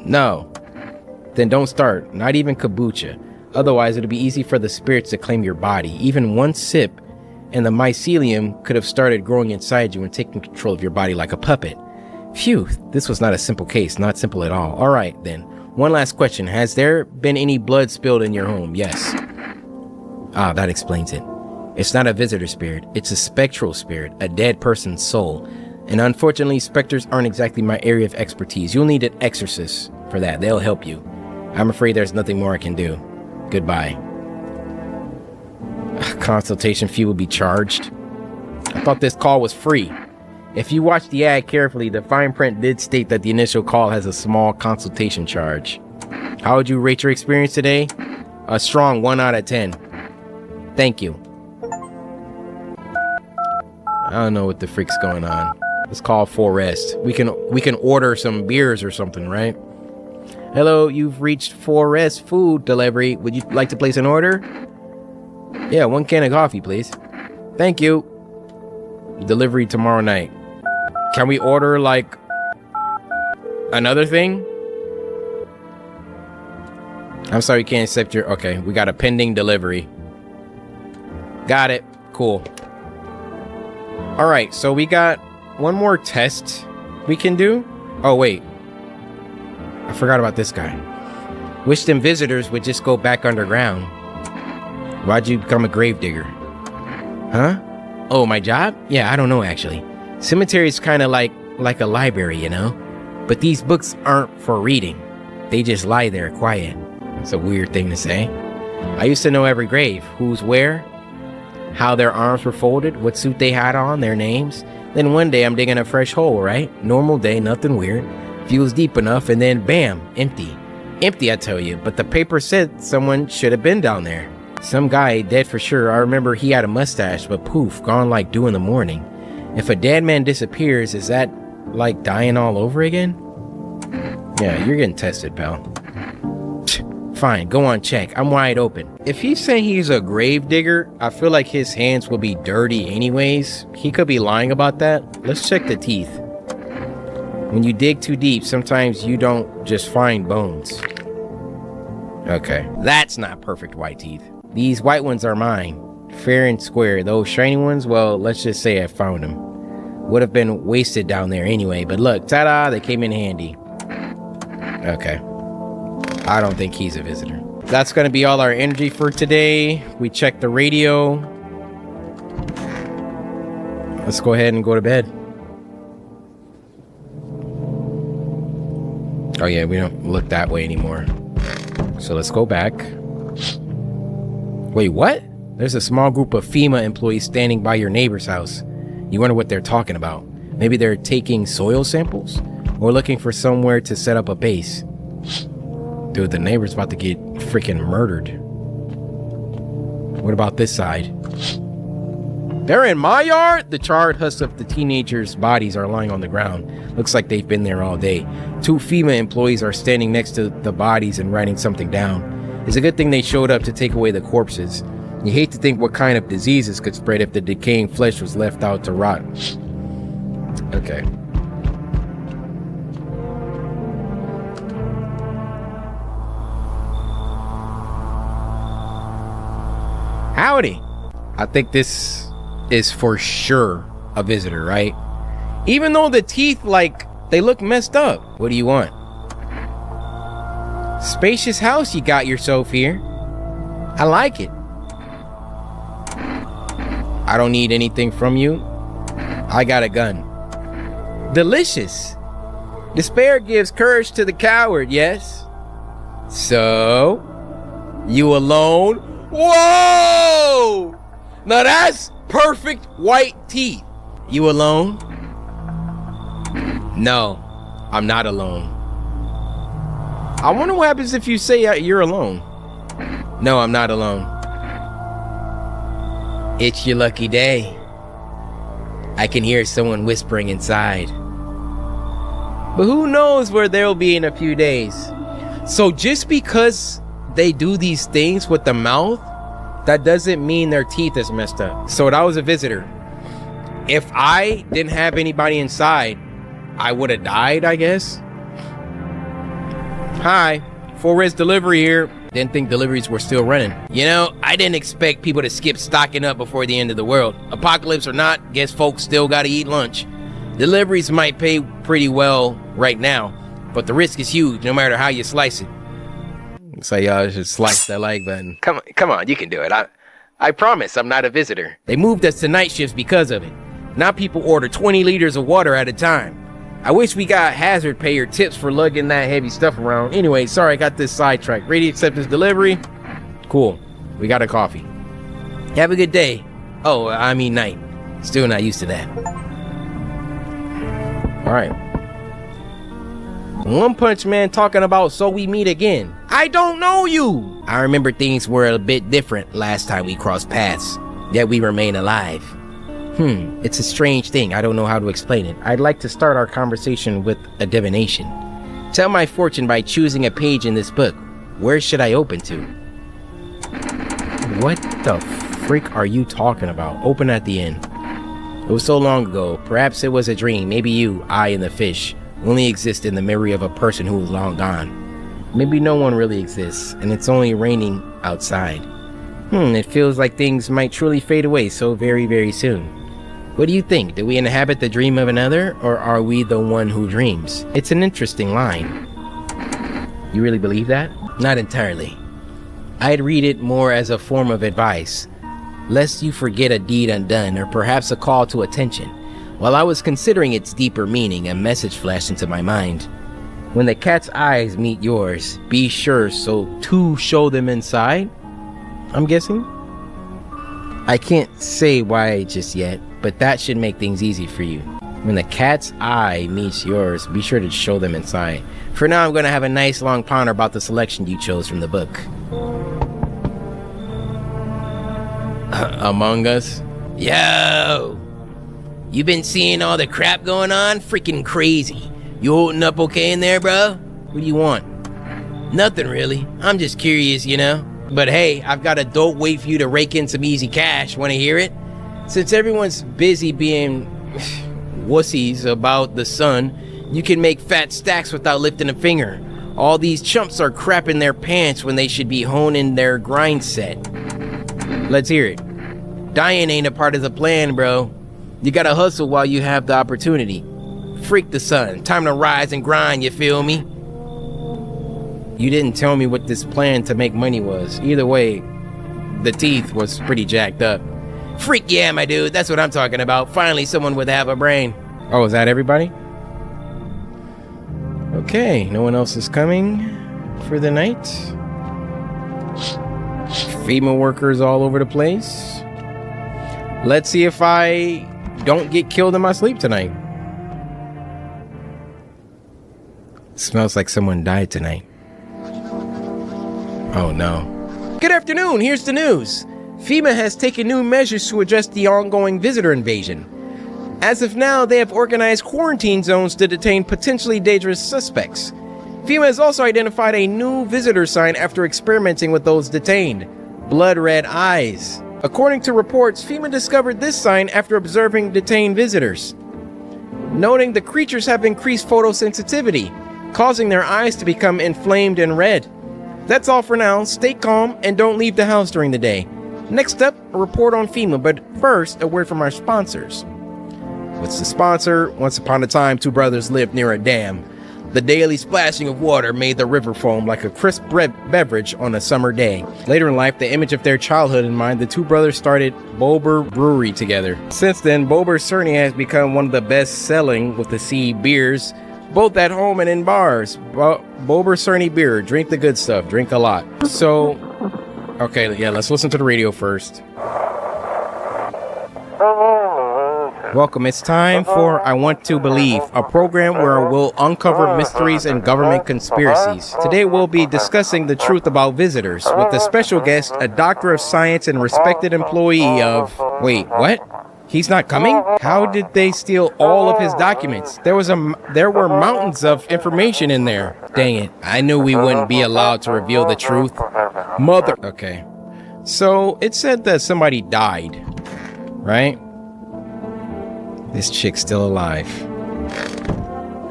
No. Then don't start, not even kombucha. Otherwise, it'll be easy for the spirits to claim your body. Even one sip, and the mycelium could have started growing inside you and taking control of your body like a puppet. Phew, this was not a simple case, not simple at all. All right, then. One last question. Has there been any blood spilled in your home? Yes. Ah, that explains it. It's not a visitor spirit. It's a spectral spirit, a dead person's soul. And unfortunately, specters aren't exactly my area of expertise. You'll need an exorcist for that. They'll help you. I'm afraid there's nothing more I can do. Goodbye. Consultation fee will be charged. I thought this call was free. If you watch the ad carefully, the fine print did state that the initial call has a small consultation charge. How would you rate your experience today? A strong 1 out of 10. Thank you. I don't know what the freak's going on. Let's call Forrest. We can order some beers or something, right? Hello, you've reached Forrest Food Delivery. Would you like to place an order? Yeah, 1 can of coffee, please. Thank you. Delivery tomorrow night. Can we order, like, another thing? I'm sorry, you can't accept your... Okay, we got a pending delivery. Got it. Cool. Alright, so we got one more test we can do. Oh, wait. I forgot about this guy. Wish them visitors would just go back underground. Why'd you become a gravedigger? Huh? Oh, my job? Yeah, I don't know, actually. Cemetery is kind of like a library, you know? But these books aren't for reading. They just lie there quiet. It's a weird thing to say. I used to know every grave. Who's where, how their arms were folded, what suit they had on, their names. Then one day I'm digging a fresh hole, right? Normal day, nothing weird. Feels deep enough, and then bam, empty. Empty, I tell you, but the paper said someone should have been down there. Some guy, dead for sure. I remember he had a mustache, but poof, gone like dew in the morning. If a dead man disappears, is that like dying all over again? Yeah, you're getting tested, pal. Fine, go on, check. I'm wide open. If he's saying he's a grave digger, I feel like his hands will be dirty anyways. He could be lying about that. Let's check the teeth. When you dig too deep, sometimes you don't just find bones. Okay, that's not perfect white teeth. These white ones are mine. Fair and square. Those shiny ones, well, let's just say I found them. Would have been wasted down there anyway, but look, ta-da, they came in handy. Okay. I don't think he's a visitor. That's going to be all our energy for today. We checked the radio. Let's go ahead and go to bed. Oh yeah, we don't look that way anymore. So let's go back. Wait, what? There's a small group of FEMA employees standing by your neighbor's house. You wonder what they're talking about. Maybe they're taking soil samples or looking for somewhere to set up a base. Dude, the neighbor's about to get freaking murdered. What about this side? They're in my yard? The charred husks of the teenagers' bodies are lying on the ground. Looks like they've been there all day. 2 FEMA employees are standing next to the bodies and writing something down. It's a good thing they showed up to take away the corpses. You hate to think what kind of diseases could spread if the decaying flesh was left out to rot. Okay. Howdy. I think this is for sure a visitor, right? Even though the teeth, like, they look messed up. What do you want? Spacious house you got yourself here. I like it. I don't need anything from you. I got a gun. Delicious. Despair gives courage to the coward, yes? So, you alone? Whoa! Now that's perfect white teeth. You alone? No, I'm not alone. I wonder what happens if you say you're alone. No, I'm not alone. It's your lucky day. I can hear someone whispering inside. But who knows where they'll be in a few days. So just because they do these things with the mouth, that doesn't mean their teeth is messed up. So that was a visitor. If I didn't have anybody inside, I would have died, I guess. Hi, full res delivery here. Didn't think deliveries were still running. You know, I didn't expect people to skip stocking up before the end of the world. Apocalypse or not, guess folks still gotta eat lunch. Deliveries might pay pretty well right now, but the risk is huge no matter how you slice it. So y'all should slice that like button. Come on, you can do it. I promise I'm not a visitor. They moved us to night shifts because of it. Now people order 20 liters of water at a time. I wish we got hazard pay or tips for lugging that heavy stuff around. Anyway, sorry I got this sidetracked. Ready to accept this delivery? Cool. We got a coffee. Have a good day. Oh, I mean night. Still not used to that. Alright. One Punch Man talking about so we meet again. I don't know you! I remember things were a bit different last time we crossed paths. Yet we remain alive. It's a strange thing. I don't know how to explain it. I'd like to start our conversation with a divination. Tell my fortune by choosing a page in this book. Where should I open to? What the freak are you talking about? Open at the end. It was so long ago. Perhaps it was a dream. Maybe you, I, and the fish only exist in the memory of a person who is long gone. Maybe no one really exists, and it's only raining outside. It feels like things might truly fade away so very, very soon. What do you think? Do we inhabit the dream of another, or are we the one who dreams? It's an interesting line. You really believe that? Not entirely. I'd read it more as a form of advice, lest you forget a deed undone, or perhaps a call to attention. While I was considering its deeper meaning, a message flashed into my mind. When the cat's eyes meet yours, be sure to show them inside, I'm guessing? I can't say why just yet, but that should make things easy for you. When the cat's eye meets yours, be sure to show them inside. For now, I'm going to have a nice long ponder about the selection you chose from the book. Among Us? Yo! You been seeing all the crap going on? Freaking crazy. You holding up okay in there, bro? What do you want? Nothing really. I'm just curious, you know? But hey, I've got a dope way for you to rake in some easy cash. Want to hear it? Since everyone's busy being wussies about the sun, you can make fat stacks without lifting a finger. All these chumps are crapping their pants when they should be honing their grind set. Let's hear it. Dying ain't a part of the plan, bro. You gotta hustle while you have the opportunity. Freak the sun. Time to rise and grind, you feel me? You didn't tell me what this plan to make money was. Either way, the teeth was pretty jacked up. Freak yeah, my dude. That's what I'm talking about. Finally, someone would have a brain. Oh, is that everybody? Okay, no one else is coming for the night. FEMA workers all over the place. Let's see if I don't get killed in my sleep tonight. Smells like someone died tonight. Oh no. Good afternoon, here's the news. FEMA has taken new measures to address the ongoing visitor invasion. As of now, they have organized quarantine zones to detain potentially dangerous suspects. FEMA has also identified a new visitor sign after experimenting with those detained. Blood red eyes. According to reports, FEMA discovered this sign after observing detained visitors, noting the creatures have increased photosensitivity, causing their eyes to become inflamed and red. That's all for now. Stay calm and don't leave the house during the day. Next up, a report on FEMA, but first, a word from our sponsors. What's the sponsor? Once upon a time, two brothers lived near a dam. The daily splashing of water made the river foam like a crisp beverage on a summer day. Later in life, the image of their childhood in mind, the two brothers started Bober Brewery together. Since then, Bober certainly has become one of the best-selling, with the C, beers, both at home and in bars. Bober Cerny beer. Drink the good stuff. Drink a lot. So, okay, yeah, let's listen to the radio first. Welcome. It's time for I Want to Believe, a program where we'll uncover mysteries and government conspiracies. Today we'll be discussing the truth about visitors with a special guest, a doctor of science and respected employee of... Wait, what? He's not coming? How did they steal all of his documents? There were mountains of information in there. Dang it. I knew we wouldn't be allowed to reveal the truth. Mother... Okay. So, it said that somebody died, right? This chick's still alive.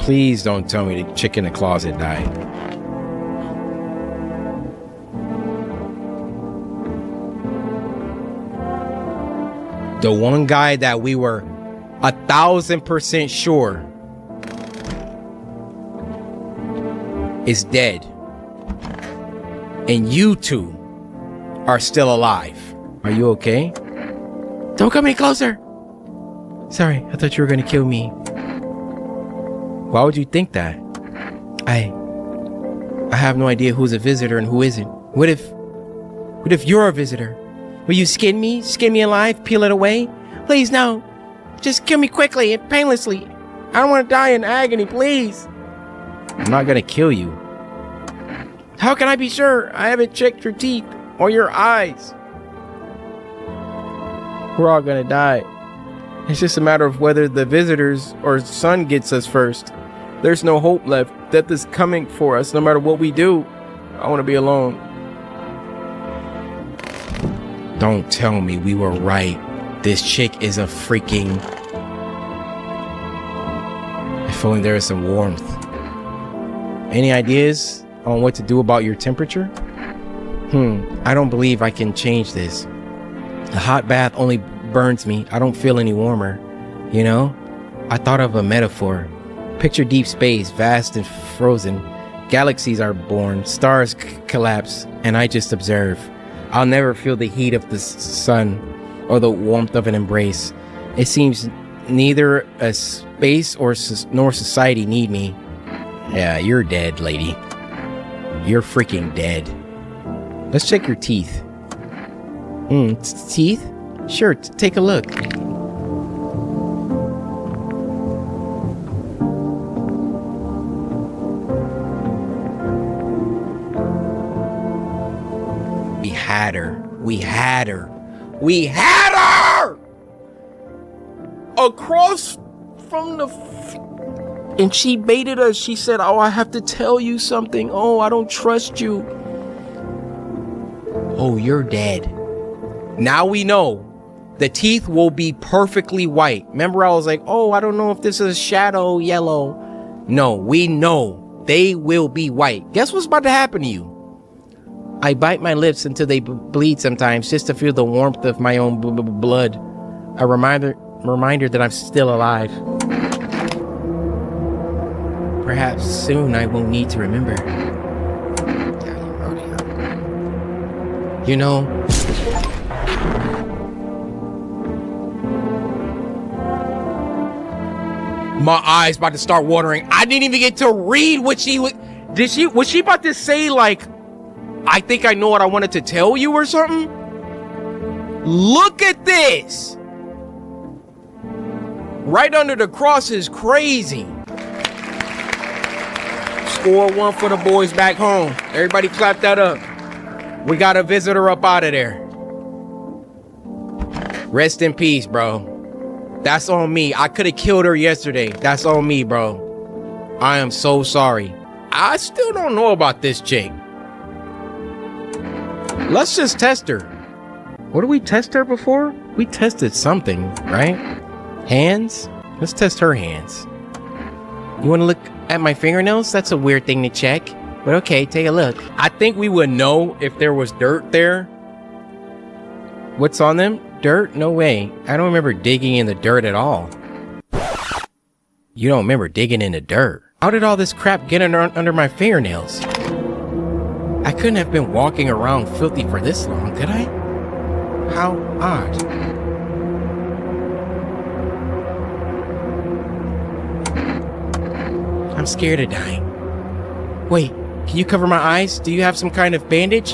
Please don't tell me the chick in the closet died. The one guy that we were 1,000% sure is dead. And you two are still alive. Are you okay? Don't come any closer. Sorry, I thought you were gonna kill me. Why would you think that? I have no idea who's a visitor and who isn't. What if you're a visitor? Will you skin me? Skin me alive? Peel it away? Please, no. Just kill me quickly and painlessly. I don't want to die in agony, please. I'm not gonna kill you. How can I be sure? I haven't checked your teeth or your eyes. We're all gonna die. It's just a matter of whether the visitors or sun gets us first. There's no hope left. Death is coming for us no matter what we do. I want to be alone. Don't tell me we were right. This chick is a freaking... If only there is some warmth. Any ideas on what to do about your temperature? I don't believe I can change this. A hot bath only burns me. I don't feel any warmer. You know? I thought of a metaphor. Picture deep space, vast and frozen. Galaxies are born, stars collapse, and I just observe. I'll never feel the heat of the sun or the warmth of an embrace. It seems neither a space nor society need me. Yeah, you're dead, lady. You're freaking dead. Let's check your teeth. Teeth? Sure, take a look. We had her. We had her. We had her! Across from the... And she baited us. She said, oh, I have to tell you something. Oh, I don't trust you. Oh, you're dead. Now we know. The teeth will be perfectly white. Remember, I was like, oh, I don't know if this is shadow yellow. No, we know they will be white. Guess what's about to happen to you? I bite my lips until they bleed sometimes just to feel the warmth of my own blood. A reminder that I'm still alive. Perhaps soon I won't need to remember. You know, my eyes about to start watering. I didn't even get to read what she was. Was she about to say, like, I think I know what I wanted to tell you or something. Look at this. Right under the cross is crazy. Score one for the boys back home. Everybody clap that up. We got a visitor up out of there. Rest in peace, bro. That's on me. I could have killed her yesterday. That's on me, bro. I am so sorry. I still don't know about this chick. Let's just test her. What did we test her before? We tested something, right? Hands? Let's test her hands. You want to look at my fingernails? That's a weird thing to check. But okay, take a look. I think we would know if there was dirt there. What's on them? Dirt? No way. I don't remember digging in the dirt at all. You don't remember digging in the dirt. How did all this crap get under my fingernails? I couldn't have been walking around filthy for this long, could I? How odd. I'm scared of dying. Wait, can you cover my eyes? Do you have some kind of bandage?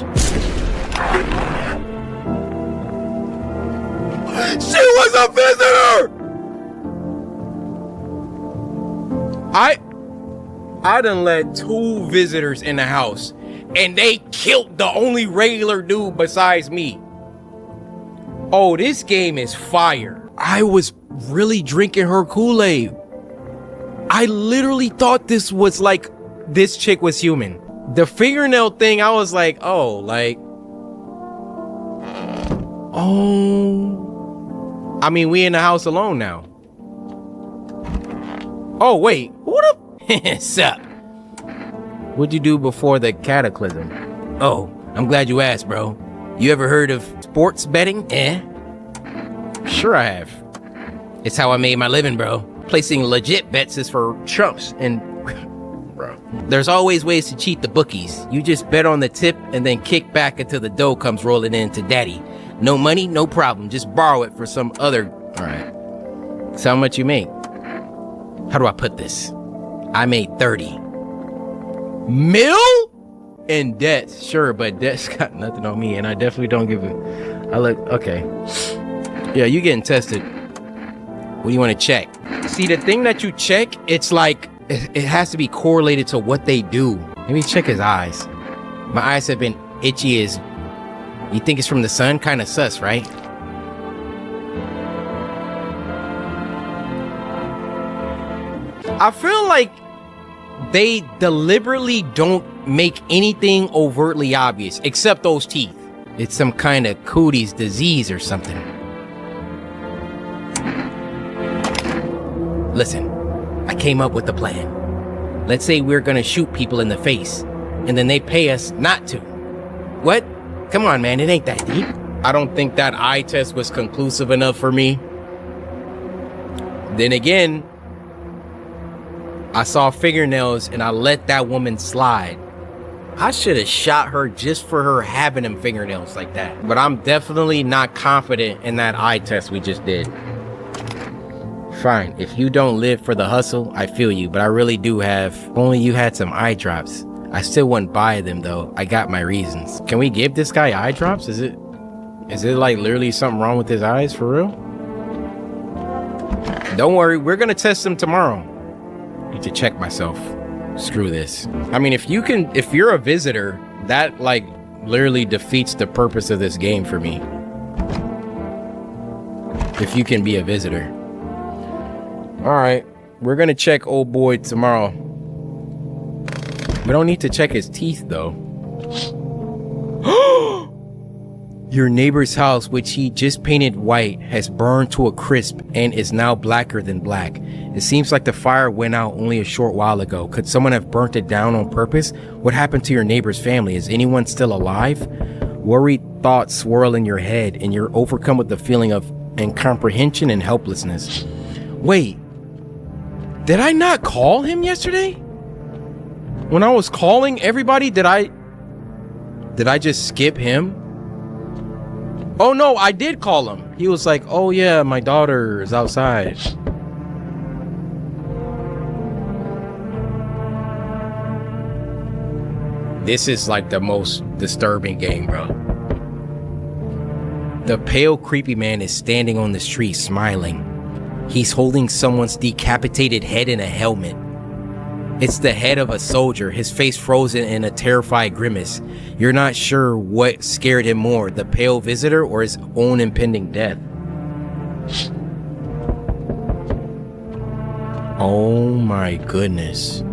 She was a visitor! I done let 2 visitors in the house, and they killed the only regular dude besides me. Oh, this game is fire. I was really drinking her Kool-Aid. I literally thought this was like, this chick was human. The fingernail thing, I was like, oh, like, oh. I mean, we in the house alone now. Oh, wait, who the sup? What'd you do before the cataclysm? Oh, I'm glad you asked, bro. You ever heard of sports betting? Sure I have. It's how I made my living, bro. Placing legit bets is for chumps, and bro, there's always ways to cheat the bookies. You just bet on the tip and then kick back until the dough comes rolling in to daddy. No money, no problem. Just borrow it for some other. All right. So how much you make? How do I put this? I made 30 mil in debt. Sure, but debt's got nothing on me, and I definitely don't give a. I look okay. Yeah, you getting tested. What do you want to check? See, the thing that you check, it's like it has to be correlated to what they do. Let me check his eyes. My eyes have been itchy as. You think it's from the sun? Kind of sus, right? I feel like they deliberately don't make anything overtly obvious, except those teeth. It's some kind of cooties disease or something. Listen, I came up with the plan. Let's say we're gonna shoot people in the face, and then they pay us not to. What? Come on, man, it ain't that deep. I don't think that eye test was conclusive enough for me. Then again, I saw fingernails and I let that woman slide. I should have shot her just for her having them fingernails like that. But I'm definitely not confident in that eye test we just did. Fine, if you don't live for the hustle, I feel you, but I really do have. If only you had some eye drops. I still wouldn't buy them though. I got my reasons. Can we give this guy eye drops? Is it like literally something wrong with his eyes for real? Don't worry, we're gonna test them tomorrow. Need to check myself. Screw this. I mean, if you're a visitor, that like literally defeats the purpose of this game for me. If you can be a visitor. All right, we're gonna check old boy tomorrow. We don't need to check his teeth though. Your neighbor's house, which he just painted white, has burned to a crisp and is now blacker than black. It seems like the fire went out only a short while ago. Could someone have burnt it down on purpose? What happened to your neighbor's family? Is anyone still alive? Worried thoughts swirl in your head and you're overcome with the feeling of incomprehension and helplessness. Wait, did I not call him yesterday? When I was calling everybody, did I just skip him? Oh no, I did call him. He was like, oh yeah, my daughter is outside. This is like the most disturbing game, bro. The pale, creepy man is standing on the street smiling. He's holding someone's decapitated head in a helmet. It's the head of a soldier, his face frozen in a terrified grimace. You're not sure what scared him more, the pale visitor or his own impending death. Oh my goodness.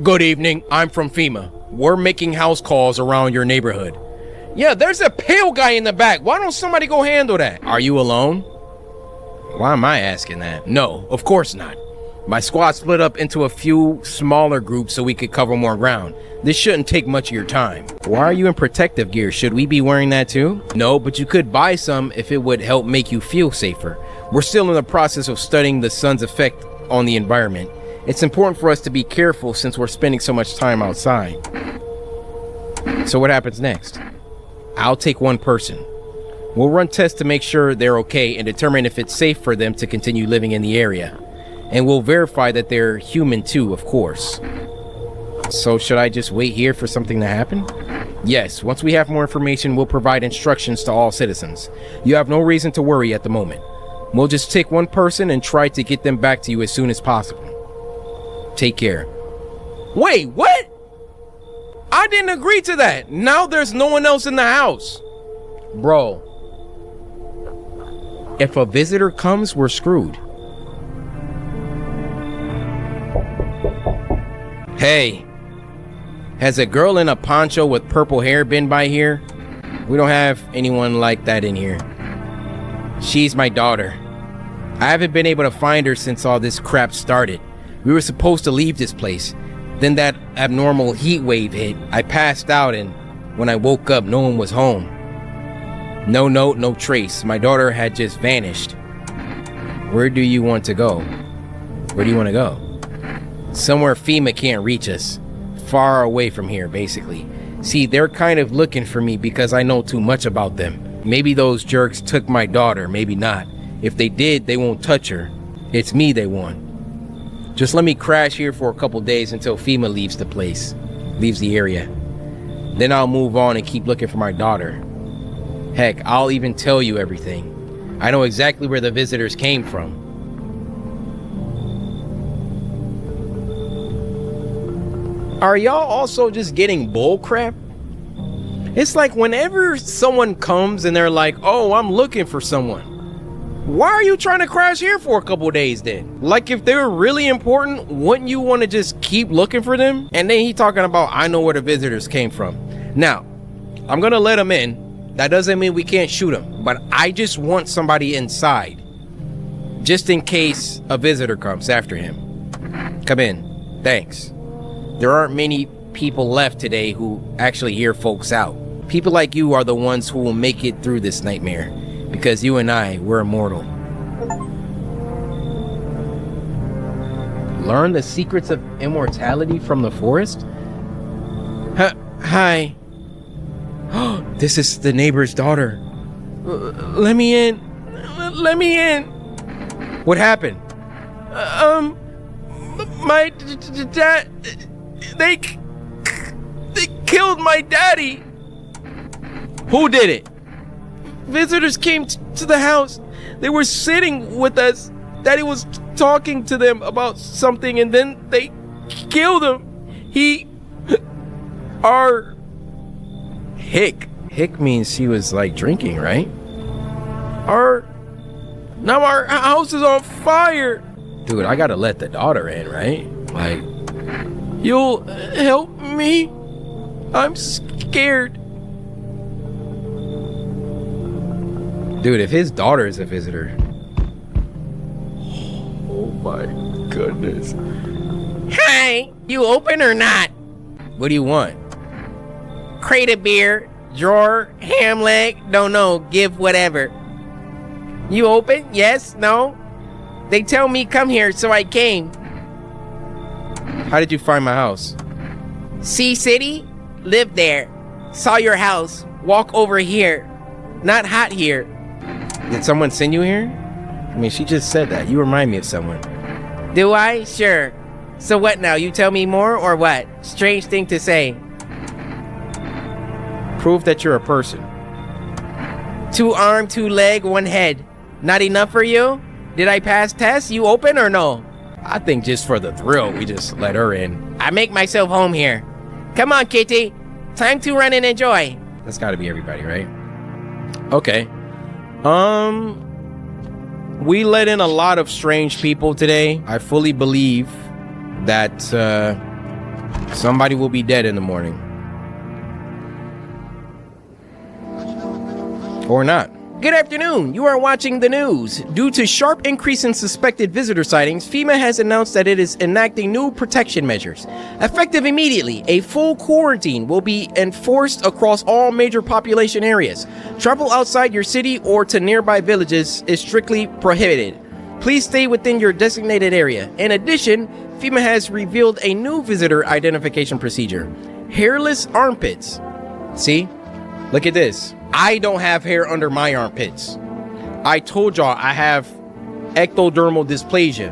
Good evening, I'm from FEMA. We're making house calls around your neighborhood. Yeah, there's a pale guy in the back. Why don't somebody go handle that? Are you alone? Why am I asking that? No, of course not. My squad split up into a few smaller groups so we could cover more ground. This shouldn't take much of your time. Why are you in protective gear? Should we be wearing that too? No, but you could buy some if it would help make you feel safer. We're still in the process of studying the sun's effect on the environment. It's important for us to be careful since we're spending so much time outside. So what happens next? I'll take one person. We'll run tests to make sure they're okay and determine if it's safe for them to continue living in the area. And we'll verify that they're human too, of course. So should I just wait here for something to happen? Yes, once we have more information, we'll provide instructions to all citizens. You have no reason to worry at the moment. We'll just take one person and try to get them back to you as soon as possible. Take care. Wait, what? I didn't agree to that. Now there's no one else in the house. Bro, if a visitor comes, we're screwed. Hey, has a girl in a poncho with purple hair been by here? We don't have anyone like that in here. She's my daughter. I haven't been able to find her since all this crap started. We were supposed to leave this place. Then that abnormal heat wave hit. I passed out, and when I woke up, no one was home. No note, no trace. My daughter had just vanished. Where do you want to go? Where do you want to go? Somewhere FEMA can't reach us. Far away from here, basically. See, they're kind of looking for me because I know too much about them. Maybe those jerks took my daughter, maybe not. If they did, they won't touch her. It's me they want. Just let me crash here for a couple days until FEMA leaves the area. Then I'll move on and keep looking for my daughter. Heck, I'll even tell you everything. I know exactly where the visitors came from. Are y'all also just getting bull crap? It's like whenever someone comes and they're like, oh, I'm looking for someone. Why are you trying to crash here for a couple days then? Like if they're really important, wouldn't you want to just keep looking for them? And then he talking about, I know where the visitors came from. Now, I'm going to let them in. That doesn't mean we can't shoot them, but I just want somebody inside. Just in case a visitor comes after him. Come in. Thanks. There aren't many people left today who actually hear folks out. People like you are the ones who will make it through this nightmare. Because you and I, we're immortal. Learn the secrets of immortality from the forest? Hi. This is the neighbor's daughter. Let me in. Let me in. What happened? My dad... They killed my daddy. Who did it? Visitors came to the house. They were sitting with us. Daddy was talking to them about something and then they killed him. Hick means he was like drinking, right? Now our house is on fire. Dude, I gotta let the daughter in, right? Like, you'll help me? I'm scared. Dude, if his daughter is a visitor. Oh my goodness. Hey, you open or not? What do you want? Crate of beer, drawer, ham leg, don't know, give whatever. You open? Yes? No? They tell me come here, so I came. How did you find my house? Sea City? Lived there. Saw your house. Walk over here. Not hot here. Did someone send you here? I mean, she just said that. You remind me of someone. Do I? Sure. So what now? You tell me more or what? Strange thing to say. Prove that you're a person. 2 arm, 2 leg, 1 head. Not enough for you? Did I pass test? You open or no? I think just for the thrill, we just let her in. I make myself home here. Come on, kitty. Time to run and enjoy. That's gotta be everybody, right? Okay. We let in a lot of strange people today. I fully believe that somebody will be dead in the morning. Or not. Good afternoon. You are watching the news. Due to sharp increase in suspected visitor sightings, FEMA has announced that it is enacting new protection measures. Effective immediately, a full quarantine will be enforced across all major population areas. Travel outside your city or to nearby villages is strictly prohibited. Please stay within your designated area. In addition, FEMA has revealed a new visitor identification procedure. Hairless armpits. See? Look at this. I don't have hair under my armpits. I told y'all I have ectodermal dysplasia.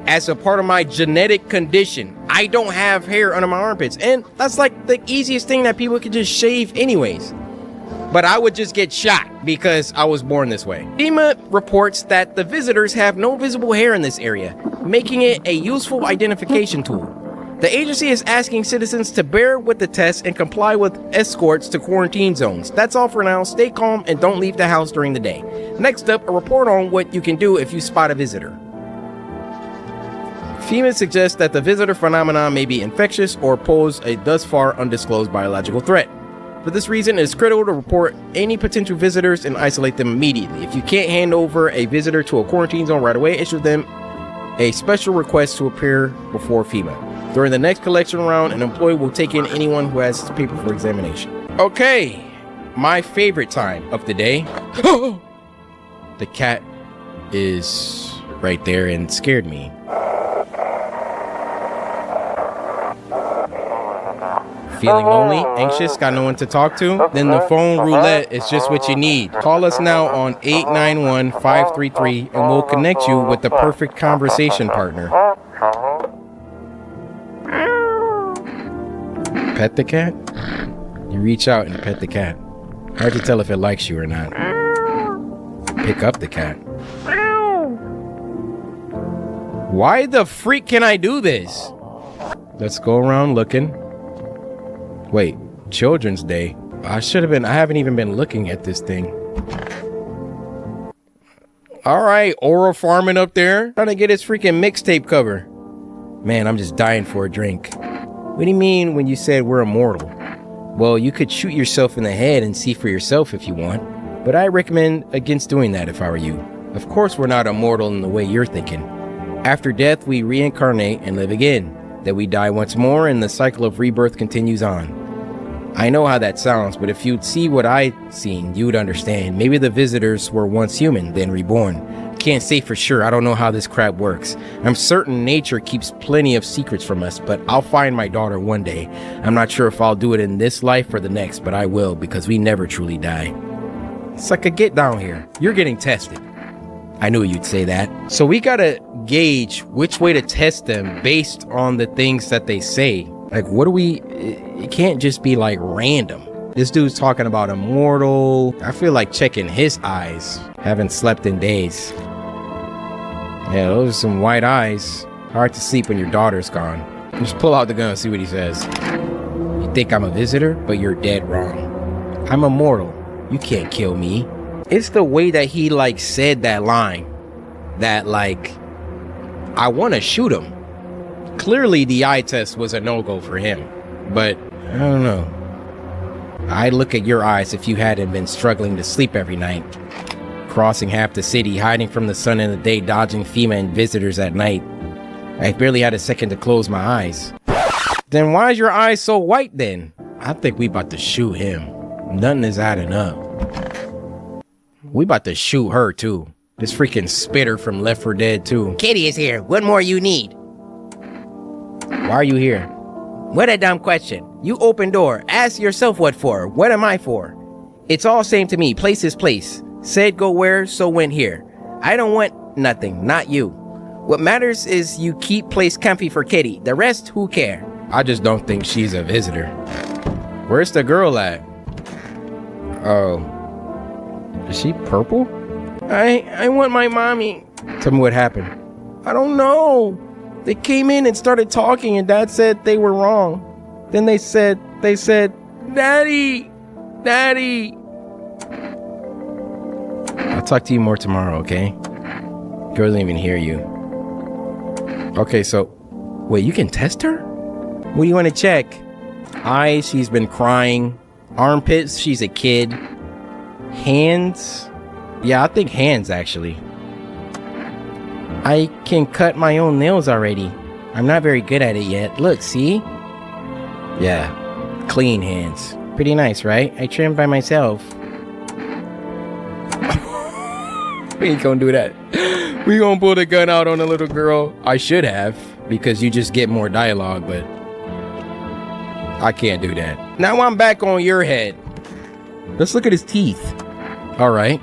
As a part of my genetic condition, I don't have hair under my armpits. And that's like the easiest thing that people could just shave anyways. But I would just get shot because I was born this way. FEMA reports that the visitors have no visible hair in this area, making it a useful identification tool. The agency is asking citizens to bear with the test and comply with escorts to quarantine zones. That's all for now. Stay calm and don't leave the house during the day. Next up, a report on what you can do if you spot a visitor. FEMA suggests that the visitor phenomenon may be infectious or pose a thus far undisclosed biological threat. For this reason, it is critical to report any potential visitors and isolate them immediately. If you can't hand over a visitor to a quarantine zone right away, issue them a special request to appear before FEMA. During the next collection round, an employee will take in anyone who has paper for examination. Okay, my favorite time of the day. The cat is right there and scared me. Feeling lonely, anxious, got no one to talk to? Then the phone roulette is just what you need. Call us now on 891-533 and we'll connect you with the perfect conversation partner. Pet the cat? You reach out and pet the cat. Hard to tell if it likes you or not. Pick up the cat. Why the freak can I do this? Let's go around looking. Wait, Children's Day. I haven't even been looking at this thing. Alright, Aura farming up there. Trying to get his freaking mixtape cover. Man, I'm just dying for a drink. What do you mean when you said we're immortal? Well, you could shoot yourself in the head and see for yourself if you want, but I recommend against doing that if I were you. Of course we're not immortal in the way you're thinking. After death, we reincarnate and live again. Then we die once more and the cycle of rebirth continues on. I know how that sounds, but if you'd see what I've seen, you'd understand. Maybe the visitors were once human, then reborn. Can't say for sure. I don't know how this crap works. I'm certain nature keeps plenty of secrets from us, but I'll find my daughter one day. I'm not sure if I'll do it in this life or the next, but I will because we never truly die. Sucker, get down here. You're getting tested. I knew you'd say that. So we gotta gauge which way to test them based on the things that they say. Like, what do we... It can't just be like random. This dude's talking about immortal. I feel like checking his eyes. Haven't slept in days. Yeah, those are some white eyes. Hard to sleep when your daughter's gone. Just pull out the gun and see what he says. You think I'm a visitor, but you're dead wrong. I'm immortal. You can't kill me. It's the way that he like said that line that like I want to shoot him. Clearly the eye test was a no-go for him, but I don't know. I'd look at your eyes if you hadn't been struggling to sleep every night. Crossing half the city, hiding from the sun in the day, dodging FEMA and visitors at night. I barely had a second to close my eyes. Then why is your eyes so white then? I think we about to shoot him. Nothing is adding up. We about to shoot her too. This freaking spitter from Left 4 Dead 2. Kitty is here. What more you need? Why are you here? What a dumb question. You open door. Ask yourself what for. What am I for? It's all same to me. Place is place. Said go where, so went here. I don't want nothing. Not you. What matters is you keep place comfy for Kitty. The rest, who care? I just don't think she's a visitor. Where's the girl at? Oh. Is she purple? I want my mommy. Tell me what happened. I don't know. They came in and started talking and Dad said they were wrong. Then they said, Daddy, Daddy. I'll talk to you more tomorrow, okay? Girl didn't even hear you. Okay, so, wait, you can test her? What do you want to check? Eyes, she's been crying. Armpits, she's a kid. Hands? Yeah, I think hands, actually. I can cut my own nails already. I'm not very good at it yet. Look, see? Yeah, clean hands. Pretty nice, right? I trimmed by myself. We ain't gonna do that. We gonna pull the gun out on a little girl. I should have, because you just get more dialogue, but I can't do that. Now I'm back on your head. Let's look at his teeth. All right.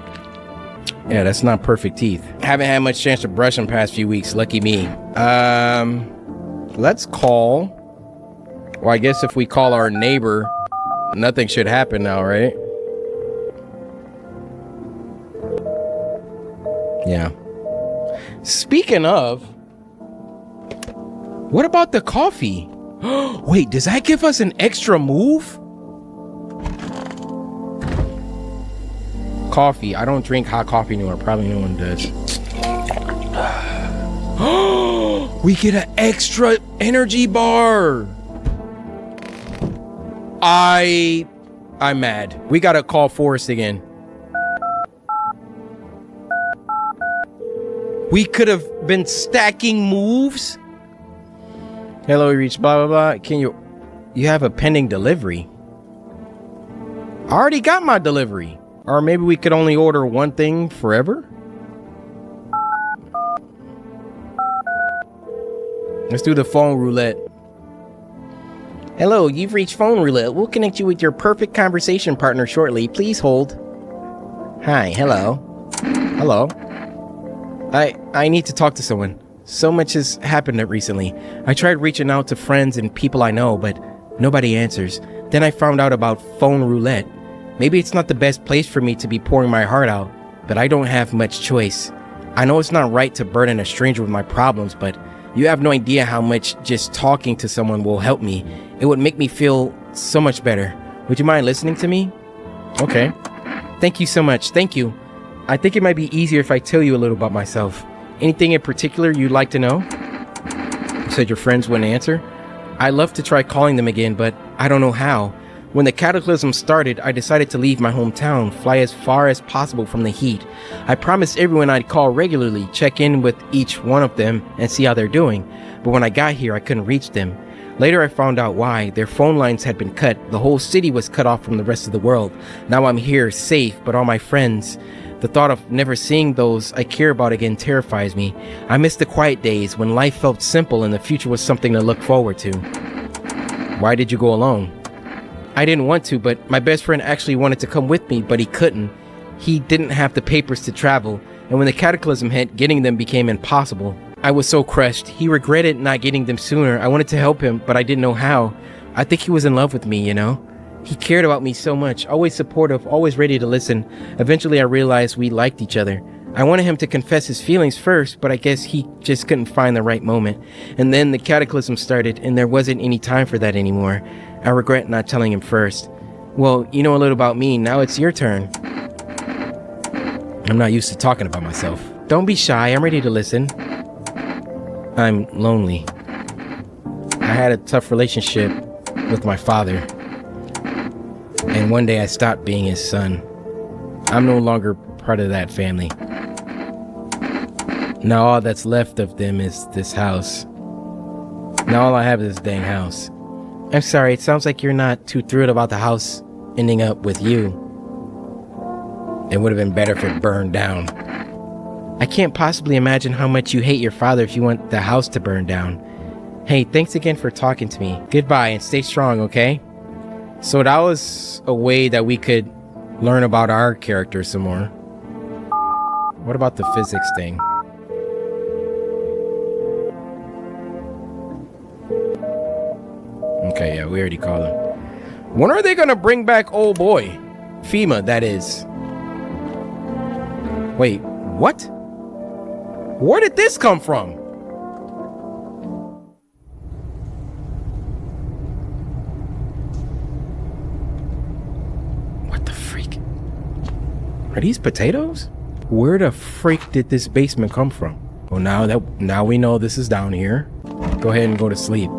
Yeah, that's not perfect teeth. Haven't had much chance to brush them past few weeks. Lucky me. Let's call. Well, I guess if we call our neighbor, nothing should happen now, right? Yeah. Speaking of, what about the coffee? Wait, does that give us an extra move? Coffee. I don't drink hot coffee anymore. Probably no one does. We get an extra energy bar. I'm mad. We gotta call Forrest again. We could have been stacking moves. Hello, we reached blah, blah, blah. You have a pending delivery. I already got my delivery. Or maybe we could only order one thing forever? Let's do the phone roulette. Hello, you've reached phone roulette. We'll connect you with your perfect conversation partner shortly. Please hold. Hi, hello. Hello. I need to talk to someone. So much has happened recently. I tried reaching out to friends and people I know, but nobody answers. Then I found out about phone roulette. Maybe it's not the best place for me to be pouring my heart out, but I don't have much choice. I know it's not right to burden a stranger with my problems, but you have no idea how much just talking to someone will help me. It would make me feel so much better. Would you mind listening to me? Okay. Thank you so much. Thank you. I think it might be easier if I tell you a little about myself. Anything in particular you'd like to know? You said your friends wouldn't answer? I love to try calling them again, but I don't know how. When the cataclysm started, I decided to leave my hometown, fly as far as possible from the heat. I promised everyone I'd call regularly, check in with each one of them, and see how they're doing. But when I got here, I couldn't reach them. Later, I found out why. Their phone lines had been cut. The whole city was cut off from the rest of the world. Now I'm here, safe, but all my friends... The thought of never seeing those I care about again terrifies me. I miss the quiet days when life felt simple and the future was something to look forward to. Why did you go alone? I didn't want to, but my best friend actually wanted to come with me, but he couldn't. He didn't have the papers to travel, and when the cataclysm hit, getting them became impossible. I was so crushed. He regretted not getting them sooner. I wanted to help him, but I didn't know how. I think he was in love with me, you know? He cared about me so much, always supportive, always ready to listen. Eventually, I realized we liked each other. I wanted him to confess his feelings first, but I guess he just couldn't find the right moment. And then the cataclysm started, and there wasn't any time for that anymore. I regret not telling him first. Well, you know a little about me, now it's your turn. I'm not used to talking about myself. Don't be shy, I'm ready to listen. I'm lonely. I had a tough relationship with my father. And one day I stopped being his son. I'm no longer part of that family. Now all that's left of them is this house. Now all I have is this dang house. I'm sorry, it sounds like you're not too thrilled about the house ending up with you. It would have been better if it burned down. I can't possibly imagine how much you hate your father if you want the house to burn down. Hey, thanks again for talking to me. Goodbye and stay strong, okay? So that was a way that we could learn about our character some more. What about the physics thing? Okay, yeah, we already called him. When are they gonna bring back old boy? FEMA, that is. Wait, what? Where did this come from? What the freak? Are these potatoes? Where the freak did this basement come from? Well, now we know this is down here. Go ahead and go to sleep.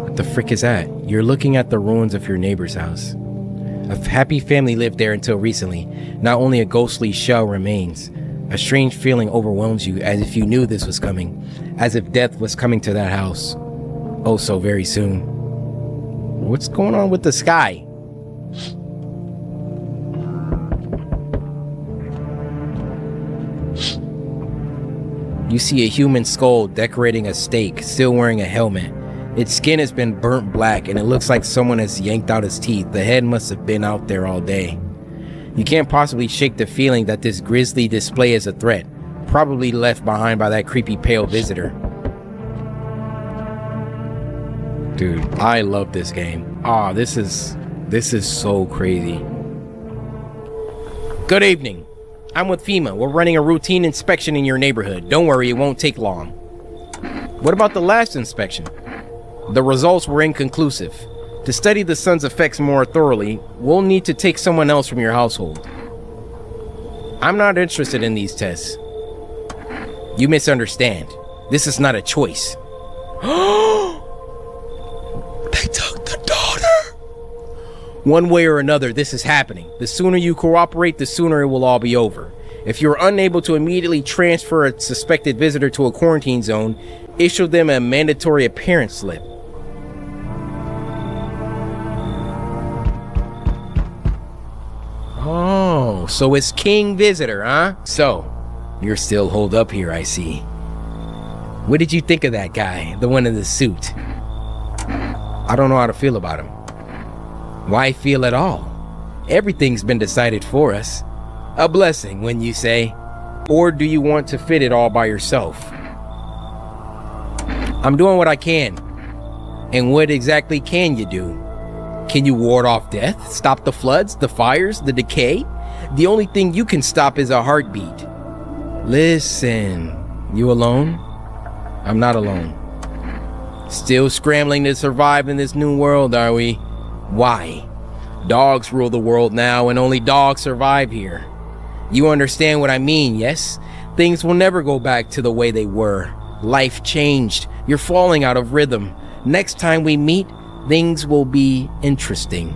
What the frick is that? You're looking at the ruins of your neighbor's house. A happy family lived there until recently. Not only a ghostly shell remains. A strange feeling overwhelms you, as if you knew this was coming. As if death was coming to that house. Oh, so very soon. What's going on with the sky? You see a human skull decorating a stake, still wearing a helmet. Its skin has been burnt black and it looks like someone has yanked out his teeth. The head must have been out there all day. You can't possibly shake the feeling that this grisly display is a threat, probably left behind by that creepy pale visitor. Dude, I love this game. Ah, this is so crazy. Good evening. I'm with FEMA. We're running a routine inspection in your neighborhood. Don't worry, it won't take long. What about the last inspection? The results were inconclusive. To study the sun's effects more thoroughly, we'll need to take someone else from your household. I'm not interested in these tests. You misunderstand. This is not a choice. They took the daughter! One way or another, this is happening. The sooner you cooperate, the sooner it will all be over. If you're unable to immediately transfer a suspected visitor to a quarantine zone, issue them a mandatory appearance slip. Oh, so it's King Visitor, huh? So, you're still holed up here, I see. What did you think of that guy, the one in the suit? I don't know how to feel about him. Why feel at all? Everything's been decided for us. A blessing, wouldn't you say? Or do you want to fit it all by yourself? I'm doing what I can. And what exactly can you do? Can you ward off death? Stop the floods, the fires, the decay? The only thing you can stop is a heartbeat. Listen, you alone? I'm not alone. Still scrambling to survive in this new world, are we? Why? Dogs rule the world now, and only dogs survive here. You understand what I mean, yes? Things will never go back to the way they were. Life changed. You're falling out of rhythm. Next time we meet, things will be interesting.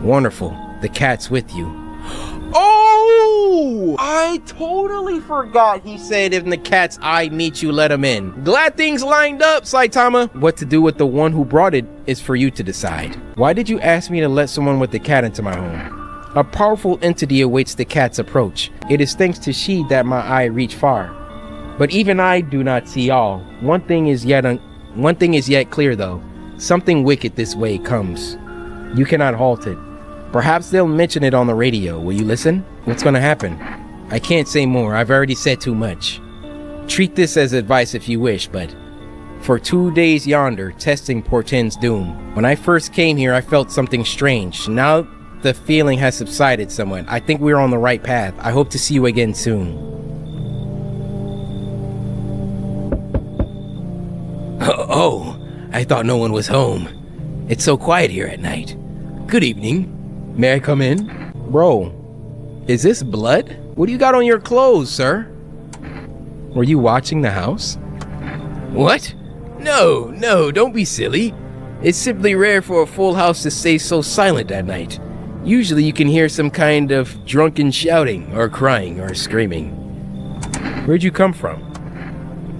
Wonderful. The cat's with you. Oh! I totally forgot he said if the cat's eye meets you, let him in. Glad things lined up, Saitama. What to do with the one who brought it is for you to decide. Why did you ask me to let someone with the cat into my home? A powerful entity awaits the cat's approach. It is thanks to she that my eye reach far. But even I do not see all. One thing is yet clear though. Something wicked this way comes. You cannot halt it. Perhaps they'll mention it on the radio. Will you listen? What's gonna happen? I can't say more. I've already said too much. Treat this as advice if you wish, but for 2 days yonder, testing portends doom. When I first came here, I felt something strange. Now the feeling has subsided somewhat. I think we're on the right path. I hope to see you again soon. Oh, I thought no one was home. It's so quiet here at night. Good evening. May I come in? Bro, is this blood? What do you got on your clothes, sir? Were you watching the house? What? No, don't be silly. It's simply rare for a full house to stay so silent at night. Usually you can hear some kind of drunken shouting or crying or screaming. Where'd you come from?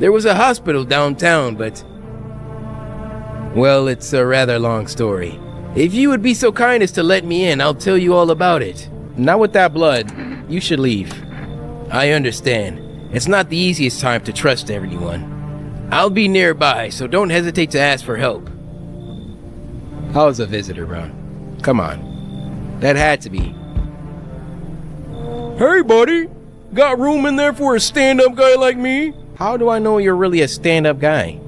There was a hospital downtown, but... well, it's a rather long story. If you would be so kind as to let me in, I'll tell you all about it. Not with that blood. You should leave. I understand. It's not the easiest time to trust everyone. I'll be nearby, so don't hesitate to ask for help. How's a visitor, bro? Come on. That had to be. Hey, buddy. Got room in there for a stand-up guy like me? How do I know you're really a stand-up guy?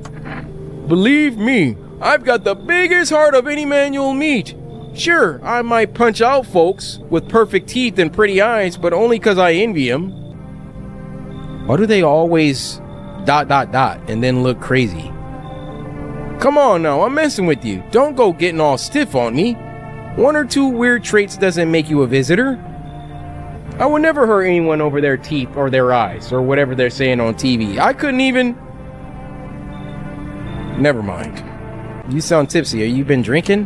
Believe me, I've got the biggest heart of any man you'll meet. Sure, I might punch out folks with perfect teeth and pretty eyes, but only because I envy them. Why do they always ... and then look crazy? Come on now, I'm messing with you. Don't go getting all stiff on me. 1 or 2 weird traits doesn't make you a visitor. I would never hurt anyone over their teeth or their eyes or whatever they're saying on TV. I couldn't even... Never mind. You sound tipsy. Have you been drinking?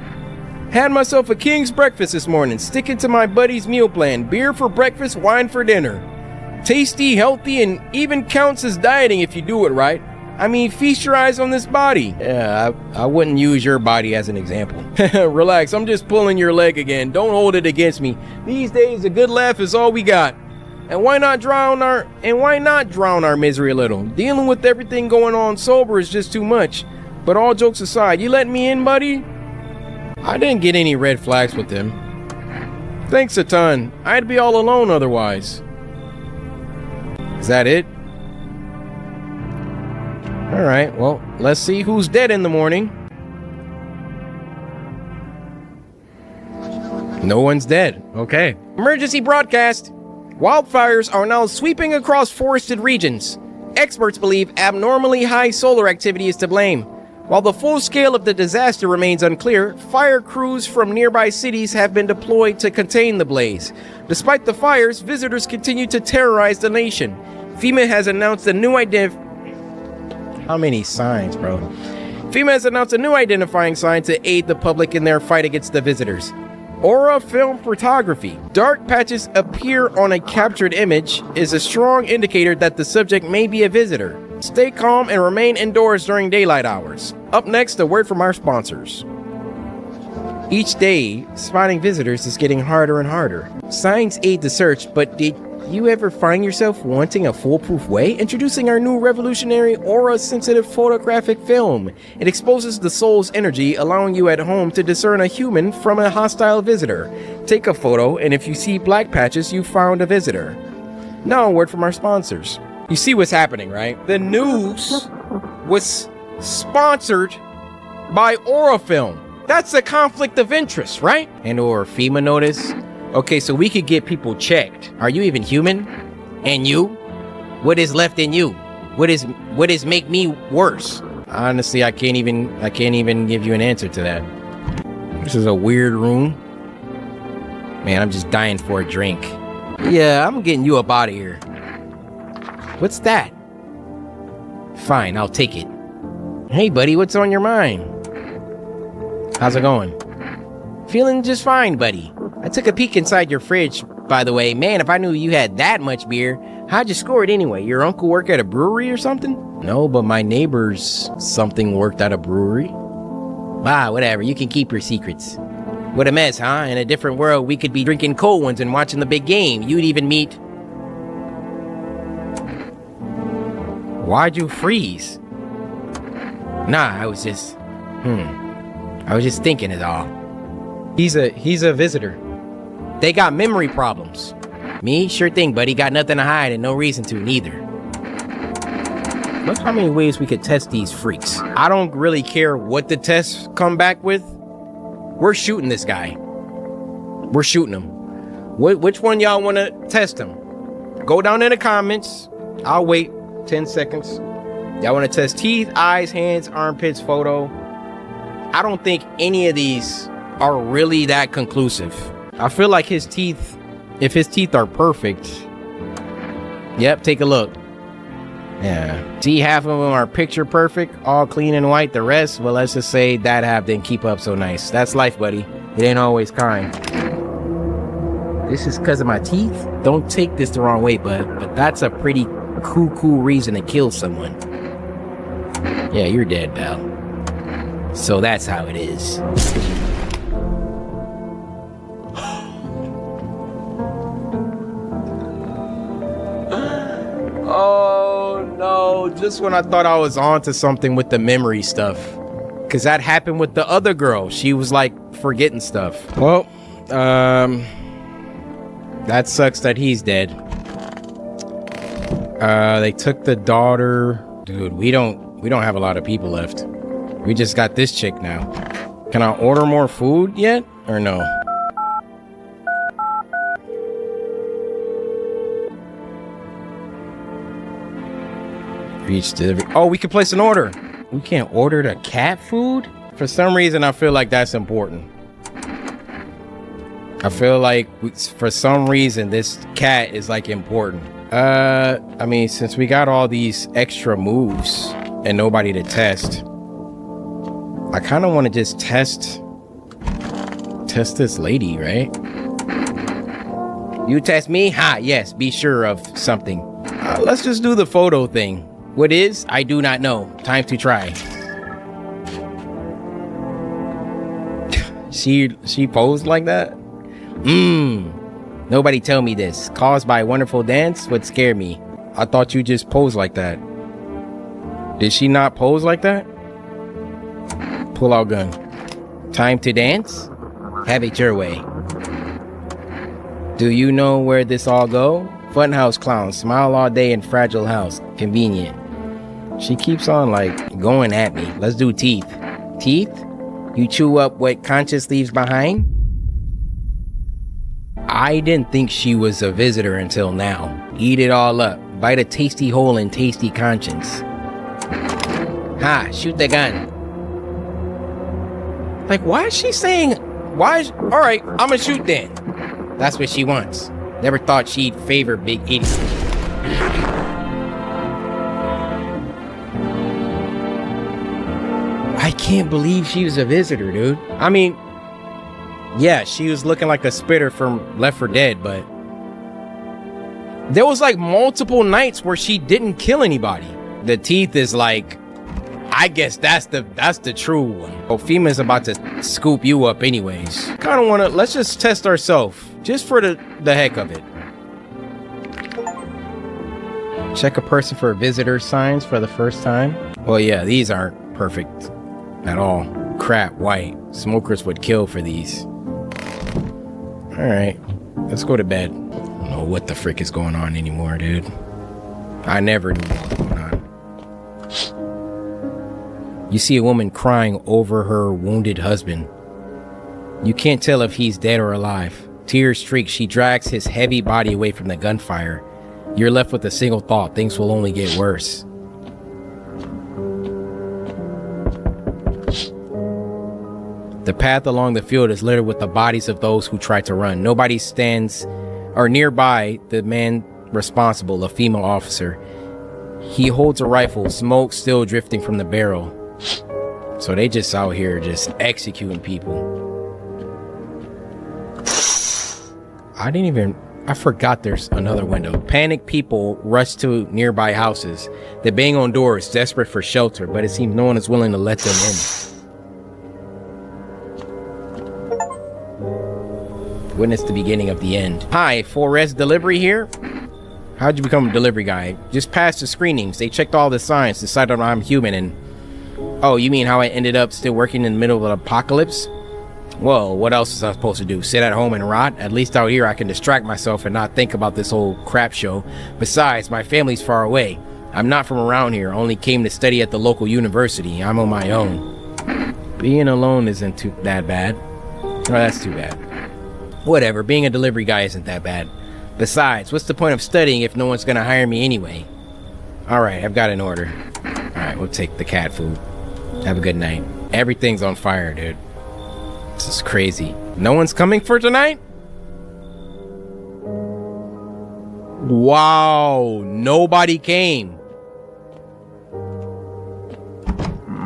Had myself a king's breakfast this morning, sticking to my buddy's meal plan. Beer for breakfast, wine for dinner. Tasty, healthy, and even counts as dieting if you do it right. I mean, feast your eyes on this body. Yeah, I wouldn't use your body as an example. Relax, I'm just pulling your leg again. Don't hold it against me. These days, a good laugh is all we got. And why not drown our misery a little? Dealing with everything going on sober is just too much. But all jokes aside, you letting me in, buddy? I didn't get any red flags with him. Thanks a ton. I'd be all alone otherwise. Is that it? Alright, well, let's see who's dead in the morning. No one's dead. Okay. Emergency broadcast. Wildfires are now sweeping across forested regions. Experts believe abnormally high solar activity is to blame. While the full scale of the disaster remains unclear, fire crews from nearby cities have been deployed to contain the blaze. Despite the fires, visitors continue to terrorize the nation. FEMA has announced a new How many signs, bro? FEMA has announced a new identifying sign to aid the public in their fight against the visitors. Aura film photography. Dark patches appear on a captured image is a strong indicator that the subject may be a visitor. Stay calm and remain indoors during daylight hours. Up next, a word from our sponsors. Each day, spotting visitors is getting harder and harder. Signs aid the search, but did you ever find yourself wanting a foolproof way? Introducing our new revolutionary aura-sensitive photographic film. It exposes the soul's energy, allowing you at home to discern a human from a hostile visitor. Take a photo, and if you see black patches, you found a visitor. Now, a word from our sponsors. You see what's happening, right? The news was sponsored by Aura Film. That's a conflict of interest, right? And or FEMA notice. Okay, so we could get people checked. Are you even human? And you? What is left in you? What is make me worse? Honestly, I can't even give you an answer to that. This is a weird room. Man, I'm just dying for a drink. Yeah, I'm getting you up out of here. What's that? Fine, I'll take it. Hey, buddy, what's on your mind? How's it going? Feeling just fine, buddy. I took a peek inside your fridge, by the way. Man, if I knew you had that much beer, how'd you score it anyway? Your uncle work at a brewery or something? No, but my neighbor's something worked at a brewery. Ah, whatever. You can keep your secrets. What a mess, huh? In a different world, we could be drinking cold ones and watching the big game. You'd even meet... Why'd you freeze? Nah, I was just... I was just thinking it all. He's a visitor. They got memory problems. Me? Sure thing, buddy. Got nothing to hide and no reason to, neither. Look how many ways we could test these freaks. I don't really care what the tests come back with. We're shooting this guy. We're shooting him. Which one y'all want to test him? Go down in the comments. I'll wait 10 seconds. Y'all want to test teeth, eyes, hands, armpits, photo. I don't think any of these are really that conclusive. I feel like his teeth, if his teeth are perfect. Yep, take a look. Yeah. See, half of them are picture perfect, all clean and white. The rest, well, let's just say that half didn't keep up so nice. That's life, buddy. It ain't always kind. This is because of my teeth? Don't take this the wrong way, but that's a pretty cool reason to kill someone. Yeah, you're dead, pal. So that's how it is. Oh no, just when I thought I was onto something with the memory stuff. Cause that happened with the other girl. She was like forgetting stuff. Well, That sucks that he's dead. They took the daughter. Dude, we don't have a lot of people left. We just got this chick now. Can I order more food yet or no? Reach delivery. Oh, we can place an order. We can't order the cat food? For some reason, I feel like that's important. I feel like for some reason, this cat is like important. I mean, since we got all these extra moves and nobody to test, I kind of want to just test this lady, right? You test me? Ha, yes, be sure of something. Let's just do the photo thing. What is? I do not know. Time to try. She posed like that? Nobody tell me this. Caused by a wonderful dance would scare me. I thought you just posed like that. Did she not pose like that? Pull out gun. Time to dance? Have it your way. Do you know where this all go? Funhouse clown, smile all day in fragile house. Convenient. She keeps on like going at me. Let's do teeth. Teeth? You chew up what conscience leaves behind? I didn't think she was a visitor until now. Eat it all up. Bite a tasty hole in tasty conscience. Ha, shoot the gun. Like, why is she saying, alright, I'ma shoot then. That's what she wants. Never thought she'd favor big idiot. I can't believe she was a visitor, dude. I mean, yeah, she was looking like a spitter from Left 4 Dead, but there was like multiple nights where she didn't kill anybody. The teeth is like, I guess that's the true one. Oh, FEMA's about to scoop you up anyways. Kind of want to, let's just test ourselves just for the heck of it. Check a person for visitor signs for the first time. Well, yeah, these aren't perfect at all. Crap, white. Smokers would kill for these. All right, let's go to bed. I don't know what the frick is going on anymore, dude. I never knew what was going on. You see a woman crying over her wounded husband. You can't tell if he's dead or alive. Tears streak. She drags his heavy body away from the gunfire. You're left with a single thought. Things will only get worse. The path along the field is littered with the bodies of those who tried to run. Nobody stands or nearby the man responsible, a female officer. He holds a rifle, smoke still drifting from the barrel. So they just out here just executing people. I forgot there's another window. Panicked people rush to nearby houses. They bang on doors, desperate for shelter, but it seems no one is willing to let them in. Witness the beginning of the end. Hi, 4S delivery here. How'd you become a delivery guy? Just passed the screenings. They checked all the signs, decided I'm human, and... Oh, you mean how I ended up still working in the middle of an apocalypse? Well, what else is I supposed to do? Sit at home and rot? At least out here I can distract myself and not think about this whole crap show. Besides, my family's far away. I'm not from around here. Only came to study at the local university. I'm on my own. Being alone isn't that bad. Oh, that's too bad. Whatever, being a delivery guy isn't that bad. Besides, what's the point of studying if no one's gonna hire me anyway? Alright, I've got an order. Alright, we'll take the cat food. Have a good night. Everything's on fire, dude. This is crazy. No one's coming for tonight? Wow, nobody came.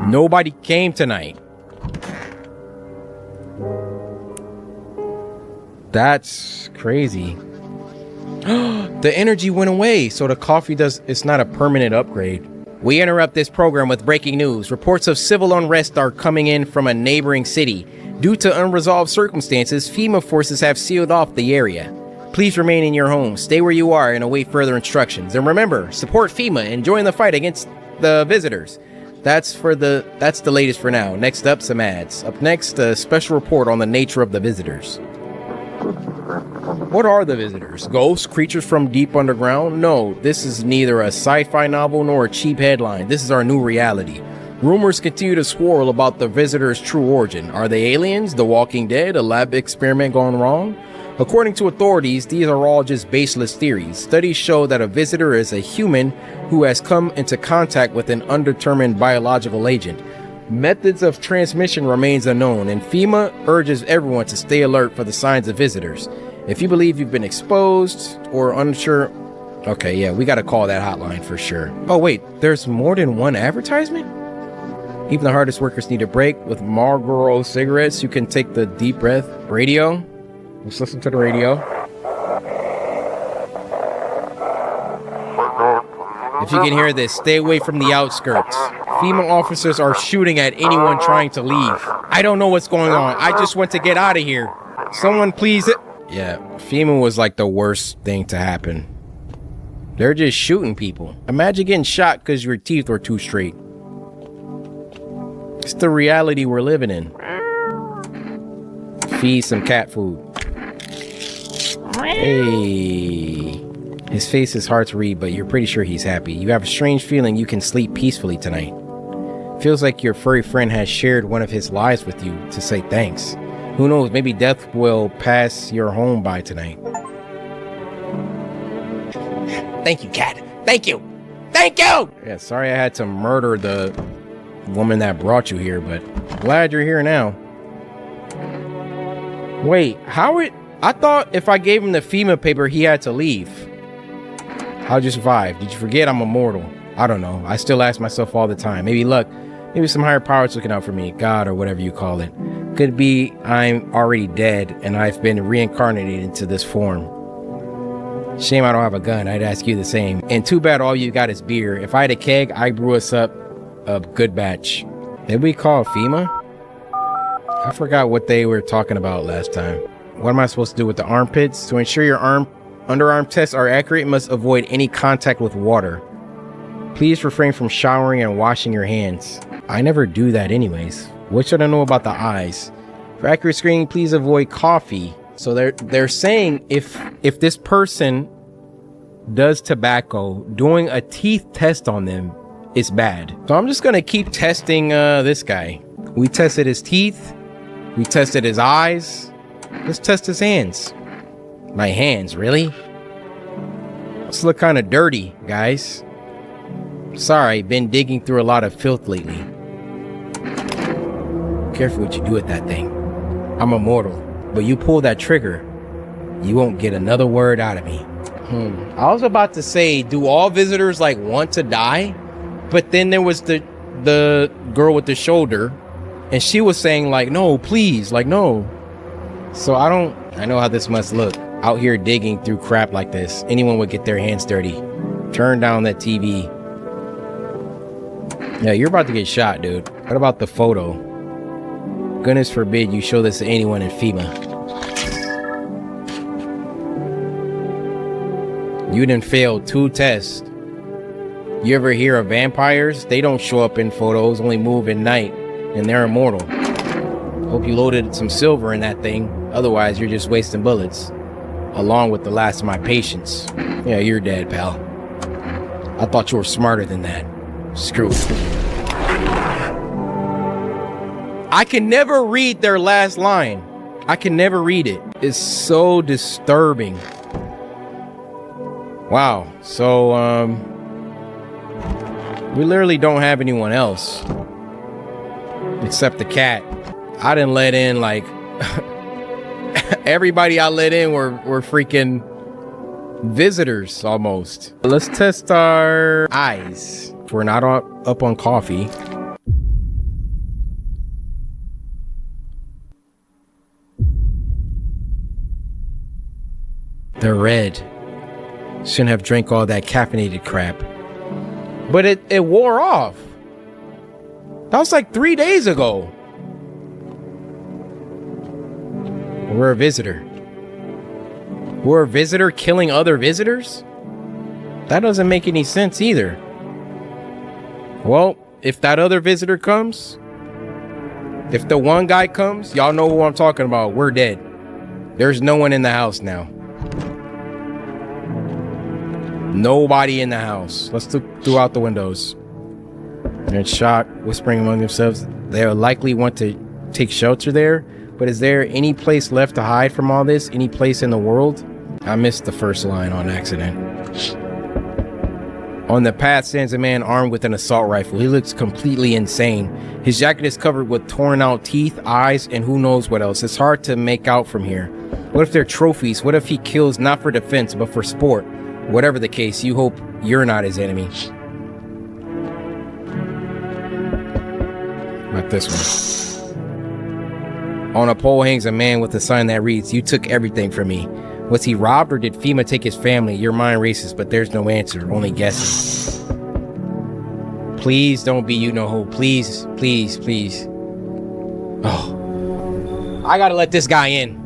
Nobody came tonight. That's crazy. The energy went away, so the coffee it's not a permanent upgrade. We interrupt this program with breaking news. Reports of civil unrest are coming in from a neighboring city. Due to unresolved circumstances, FEMA forces have sealed off the area. Please remain in your home, stay where you are, and await further instructions. And remember, support FEMA and join the fight against the visitors. That's the latest for now. Next up, some ads. Up next, a special report on the nature of the visitors. What are the visitors? Ghosts? Creatures from deep underground? No, this is neither a sci-fi novel nor a cheap headline. This is our new reality. Rumors continue to swirl about the visitors' true origin. Are they aliens? The Walking Dead? A lab experiment gone wrong? According to authorities, these are all just baseless theories. Studies show that a visitor is a human who has come into contact with an undetermined biological agent. Methods of transmission remains unknown, and FEMA urges everyone to stay alert for the signs of visitors. If you believe you've been exposed or unsure... Okay, yeah, we gotta call that hotline for sure. Oh wait, there's more than one advertisement? Even the hardest workers need a break. With Marlboro cigarettes, you can take the deep breath. Radio? Let's listen to the radio. If you can hear this, stay away from the outskirts. FEMA officers are shooting at anyone trying to leave. I don't know what's going on. I just want to get out of here. Someone please... Yeah, FEMA was like the worst thing to happen. They're just shooting people. Imagine getting shot because your teeth were too straight. It's the reality we're living in. Feed some cat food. Hey. His face is hard to read, but you're pretty sure he's happy. You have a strange feeling you can sleep peacefully tonight. Feels like your furry friend has shared one of his lives with you to say thanks. Who knows, maybe death will pass your home by tonight. Thank you, cat. Thank you. Thank you! Yeah, sorry I had to murder the woman that brought you here, but glad you're here now. Wait, I thought if I gave him the FEMA paper, he had to leave. How'd you survive? Did you forget I'm immortal? I don't know. I still ask myself all the time. Maybe luck. Maybe some higher powers looking out for me. God or whatever you call it. Could be I'm already dead and I've been reincarnated into this form. Shame I don't have a gun. I'd ask you the same. And too bad all you got is beer. If I had a keg, I'd brew us up a good batch. Did we call FEMA? I forgot what they were talking about last time. What am I supposed to do with the armpits? To ensure your underarm tests are accurate, you must avoid any contact with water. Please refrain from showering and washing your hands. I never do that anyways. What should I know about the eyes? For accurate screening, please avoid coffee. So they're saying if this person does tobacco, doing a teeth test on them is bad. So I'm just gonna keep testing this guy. We tested his teeth. We tested his eyes. Let's test his hands. My hands, really? This look kind of dirty, guys. Sorry, been digging through a lot of filth lately. Careful what you do with that thing. I'm immortal, but you pull that trigger, you won't get another word out of me. I was about to say, do all visitors like want to die? But then there was the girl with the shoulder, and she was saying like, no, please, like, no. So I know how this must look. Out here digging through crap like this. Anyone would get their hands dirty. Turn down that TV. Yeah, you're about to get shot, dude. What about the photo? Goodness forbid you show this to anyone in FEMA. You done failed 2 tests. You ever hear of vampires? They don't show up in photos, only move at night, and they're immortal. Hope you loaded some silver in that thing. Otherwise, you're just wasting bullets. Along with the last of my patience. Yeah, you're dead, pal. I thought you were smarter than that. Screw it. I can never read their last line. I can never read it. It's so disturbing. Wow. So, we literally don't have anyone else. Except the cat. I didn't let in, like... everybody I let in were freaking visitors, almost. Let's test our eyes. If we're not up on coffee. They're red. Shouldn't have drank all that caffeinated crap. But it wore off. That was like 3 days ago. We're a visitor. We're a visitor killing other visitors? That doesn't make any sense either. Well, if that other visitor comes, if the one guy comes, y'all know who I'm talking about. We're dead. There's no one in the house now. Nobody in the house. Let's look throughout the windows. They're in shock, whispering among themselves. They'll likely want to take shelter there. But is there any place left to hide from all this? Any place in the world? I missed the first line on accident. On the path stands a man armed with an assault rifle. He looks completely insane. His jacket is covered with torn out teeth, eyes, and who knows what else. It's hard to make out from here. What if they're trophies? What if he kills not for defense, but for sport? Whatever the case, you hope you're not his enemy. Not this one. On a pole hangs a man with a sign that reads, "You took everything from me." Was he robbed or did FEMA take his family? Your mind races, but there's no answer, only guessing. Please don't be you know who. Please, please, please. Oh. I gotta let this guy in.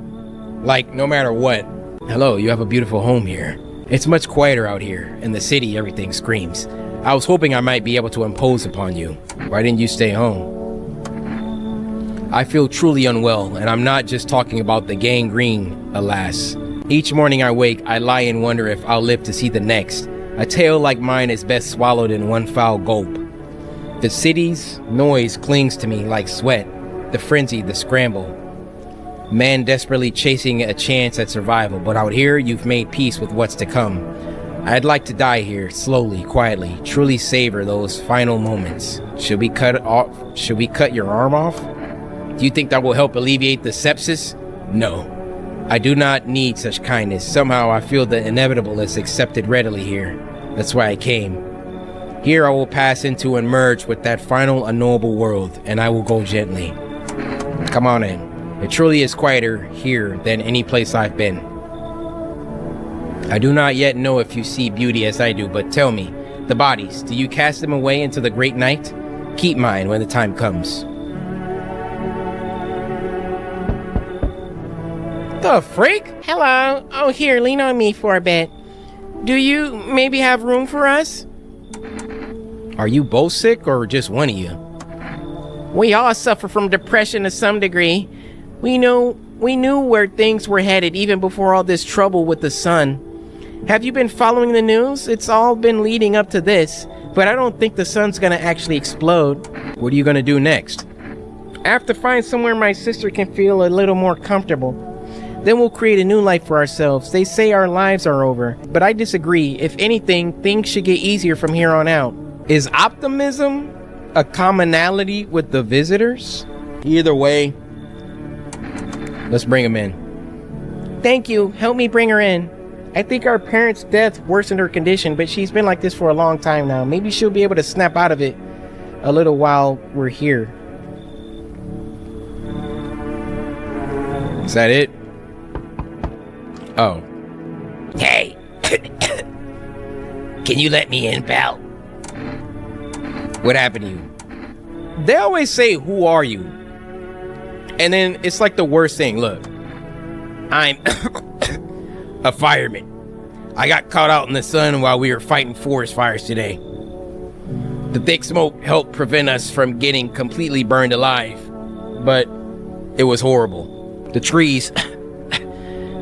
Like, no matter what. Hello, you have a beautiful home here. It's much quieter out here. In the city, everything screams. I was hoping I might be able to impose upon you. Why didn't you stay home? I feel truly unwell, and I'm not just talking about the gangrene, alas. Each morning I wake, I lie and wonder if I'll live to see the next. A tale like mine is best swallowed in one foul gulp. The city's noise clings to me like sweat, the frenzy, the scramble. Man desperately chasing a chance at survival, but out here you've made peace with what's to come. I'd like to die here, slowly, quietly, truly savor those final moments. Should we cut your arm off? Do you think that will help alleviate the sepsis? No. I do not need such kindness. Somehow I feel the inevitable is accepted readily here. That's why I came. Here I will pass into and merge with that final unknowable world, and I will go gently. Come on in. It truly is quieter here than any place I've been. I do not yet know if you see beauty as I do, but tell me, the bodies, do you cast them away into the great night? Keep mine when the time comes. The freak? Hello. Oh, here, lean on me for a bit. Do you maybe have room for us? Are you both sick or just one of you? We all suffer from depression to some degree. We knew where things were headed even before all this trouble with the sun. Have you been following the news? It's all been leading up to this, but I don't think the sun's gonna actually explode. What are you gonna do next? I have to find somewhere my sister can feel a little more comfortable. Then we'll create a new life for ourselves. They say our lives are over, but I disagree. If anything, things should get easier from here on out. Is optimism a commonality with the visitors? Either way, let's bring them in. Thank you. Help me bring her in. I think our parents' death worsened her condition, but she's been like this for a long time now. Maybe she'll be able to snap out of it a little while we're here. Is that it? Oh. Hey! Can you let me in, pal? What happened to you? They always say, "Who are you?" And then it's like the worst thing. Look. I'm a fireman. I got caught out in the sun while we were fighting forest fires today. The thick smoke helped prevent us from getting completely burned alive. But it was horrible. The trees...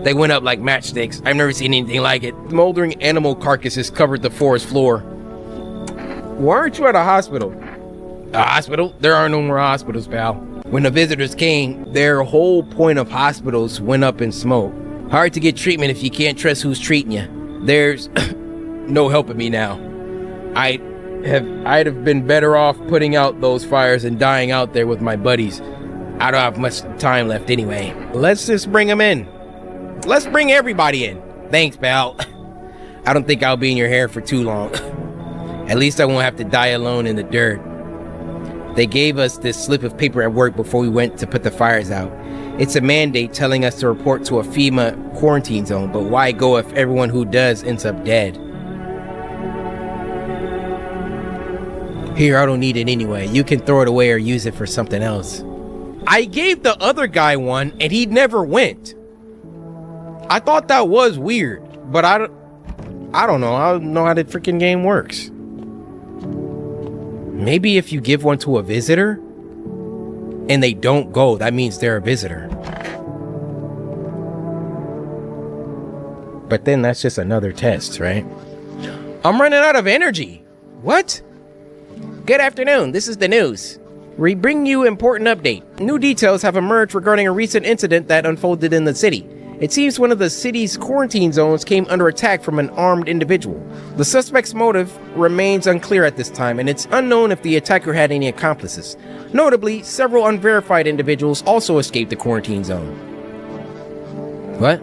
They went up like matchsticks. I've never seen anything like it. Smoldering animal carcasses covered the forest floor. Why aren't you at a hospital? A hospital? There are no more hospitals, pal. When the visitors came, their whole point of hospitals went up in smoke. Hard to get treatment if you can't trust who's treating you. There's no helping me now. I'd have been better off putting out those fires and dying out there with my buddies. I don't have much time left anyway. Let's just bring them in. Let's bring everybody in. Thanks, pal. I don't think I'll be in your hair for too long. At least I won't have to die alone in the dirt. They gave us this slip of paper at work before we went to put the fires out. It's a mandate telling us to report to a FEMA quarantine zone, but why go if everyone who does ends up dead? Here, I don't need it anyway. You can throw it away or use it for something else. I gave the other guy one and he never went. I thought that was weird, but I don't know. I don't know how the freaking game works. Maybe if you give one to a visitor and they don't go, that means they're a visitor. But then that's just another test, right? I'm running out of energy. What? Good afternoon. This is the news. We bring you important update. New details have emerged regarding a recent incident that unfolded in the city. It seems one of the city's quarantine zones came under attack from an armed individual. The suspect's motive remains unclear at this time, and it's unknown if the attacker had any accomplices. Notably, several unverified individuals also escaped the quarantine zone. What?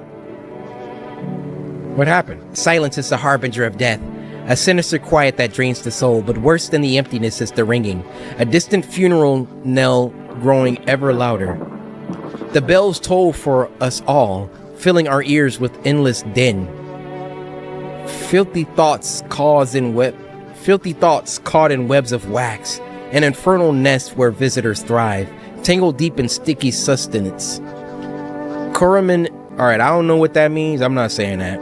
What happened? Silence is the harbinger of death. A sinister quiet that drains the soul, but worse than the emptiness is the ringing. A distant funeral knell growing ever louder. The bells toll for us all, filling our ears with endless din. Filthy thoughts caught in webs of wax, an infernal nest where visitors thrive, tangled deep in sticky sustenance. Coryman, alright, I don't know what that means, I'm not saying that.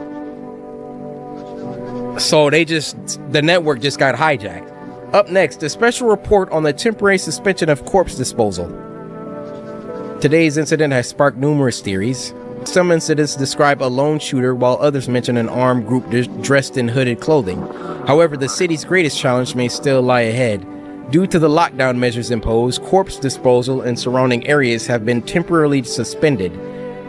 So the network just got hijacked. Up next, a special report on the temporary suspension of corpse disposal. Today's incident has sparked numerous theories. Some incidents describe a lone shooter, while others mention an armed group dressed in hooded clothing. However, the city's greatest challenge may still lie ahead. Due to the lockdown measures imposed, corpse disposal in surrounding areas have been temporarily suspended.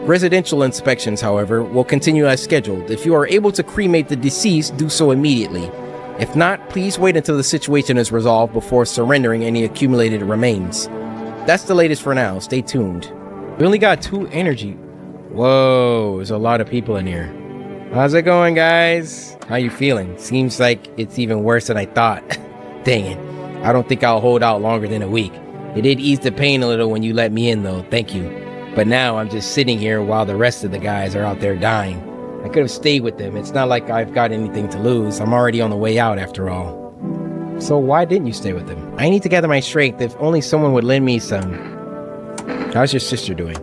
Residential inspections, however, will continue as scheduled. If you are able to cremate the deceased, do so immediately. If not, please wait until the situation is resolved before surrendering any accumulated remains. That's the latest for now. Stay tuned. We only got 2 energy. Whoa, there's a lot of people in here. How's it going, guys? How you feeling? Seems like it's even worse than I thought. Dang it. I don't think I'll hold out longer than a week. It did ease the pain a little when you let me in, though. Thank you. But now I'm just sitting here while the rest of the guys are out there dying. I could have stayed with them. It's not like I've got anything to lose. I'm already on the way out after all. So why didn't you stay with them? I need to gather my strength. If only someone would lend me some. How's your sister doing?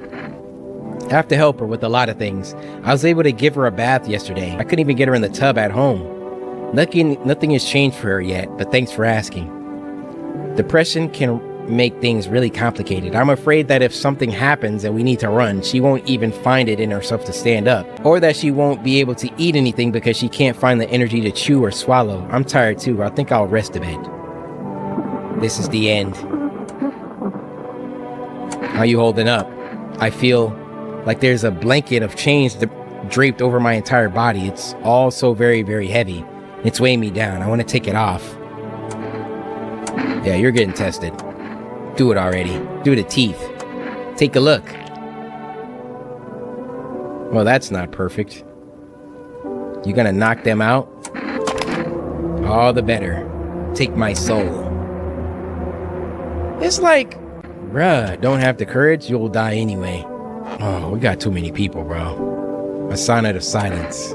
I have to help her with a lot of things. I was able to give her a bath yesterday. I couldn't even get her in the tub at home. Nothing has changed for her yet, but thanks for asking. Depression can make things really complicated. I'm afraid that if something happens and we need to run, she won't even find it in herself to stand up, or that she won't be able to eat anything because she can't find the energy to chew or swallow. I'm tired too. I think I'll rest a bit. This is the end. How you holding up? I feel like there's a blanket of chains draped over my entire body. It's all so very, very heavy. It's weighing me down. I want to take it off. Yeah, you're getting tested. Do it already. Do the teeth. Take a look. Well, that's not perfect. You gonna knock them out? All the better. Take my soul. It's like, bruh, don't have the courage, you'll die anyway. Oh, we got too many people, bro. A sonnet of silence.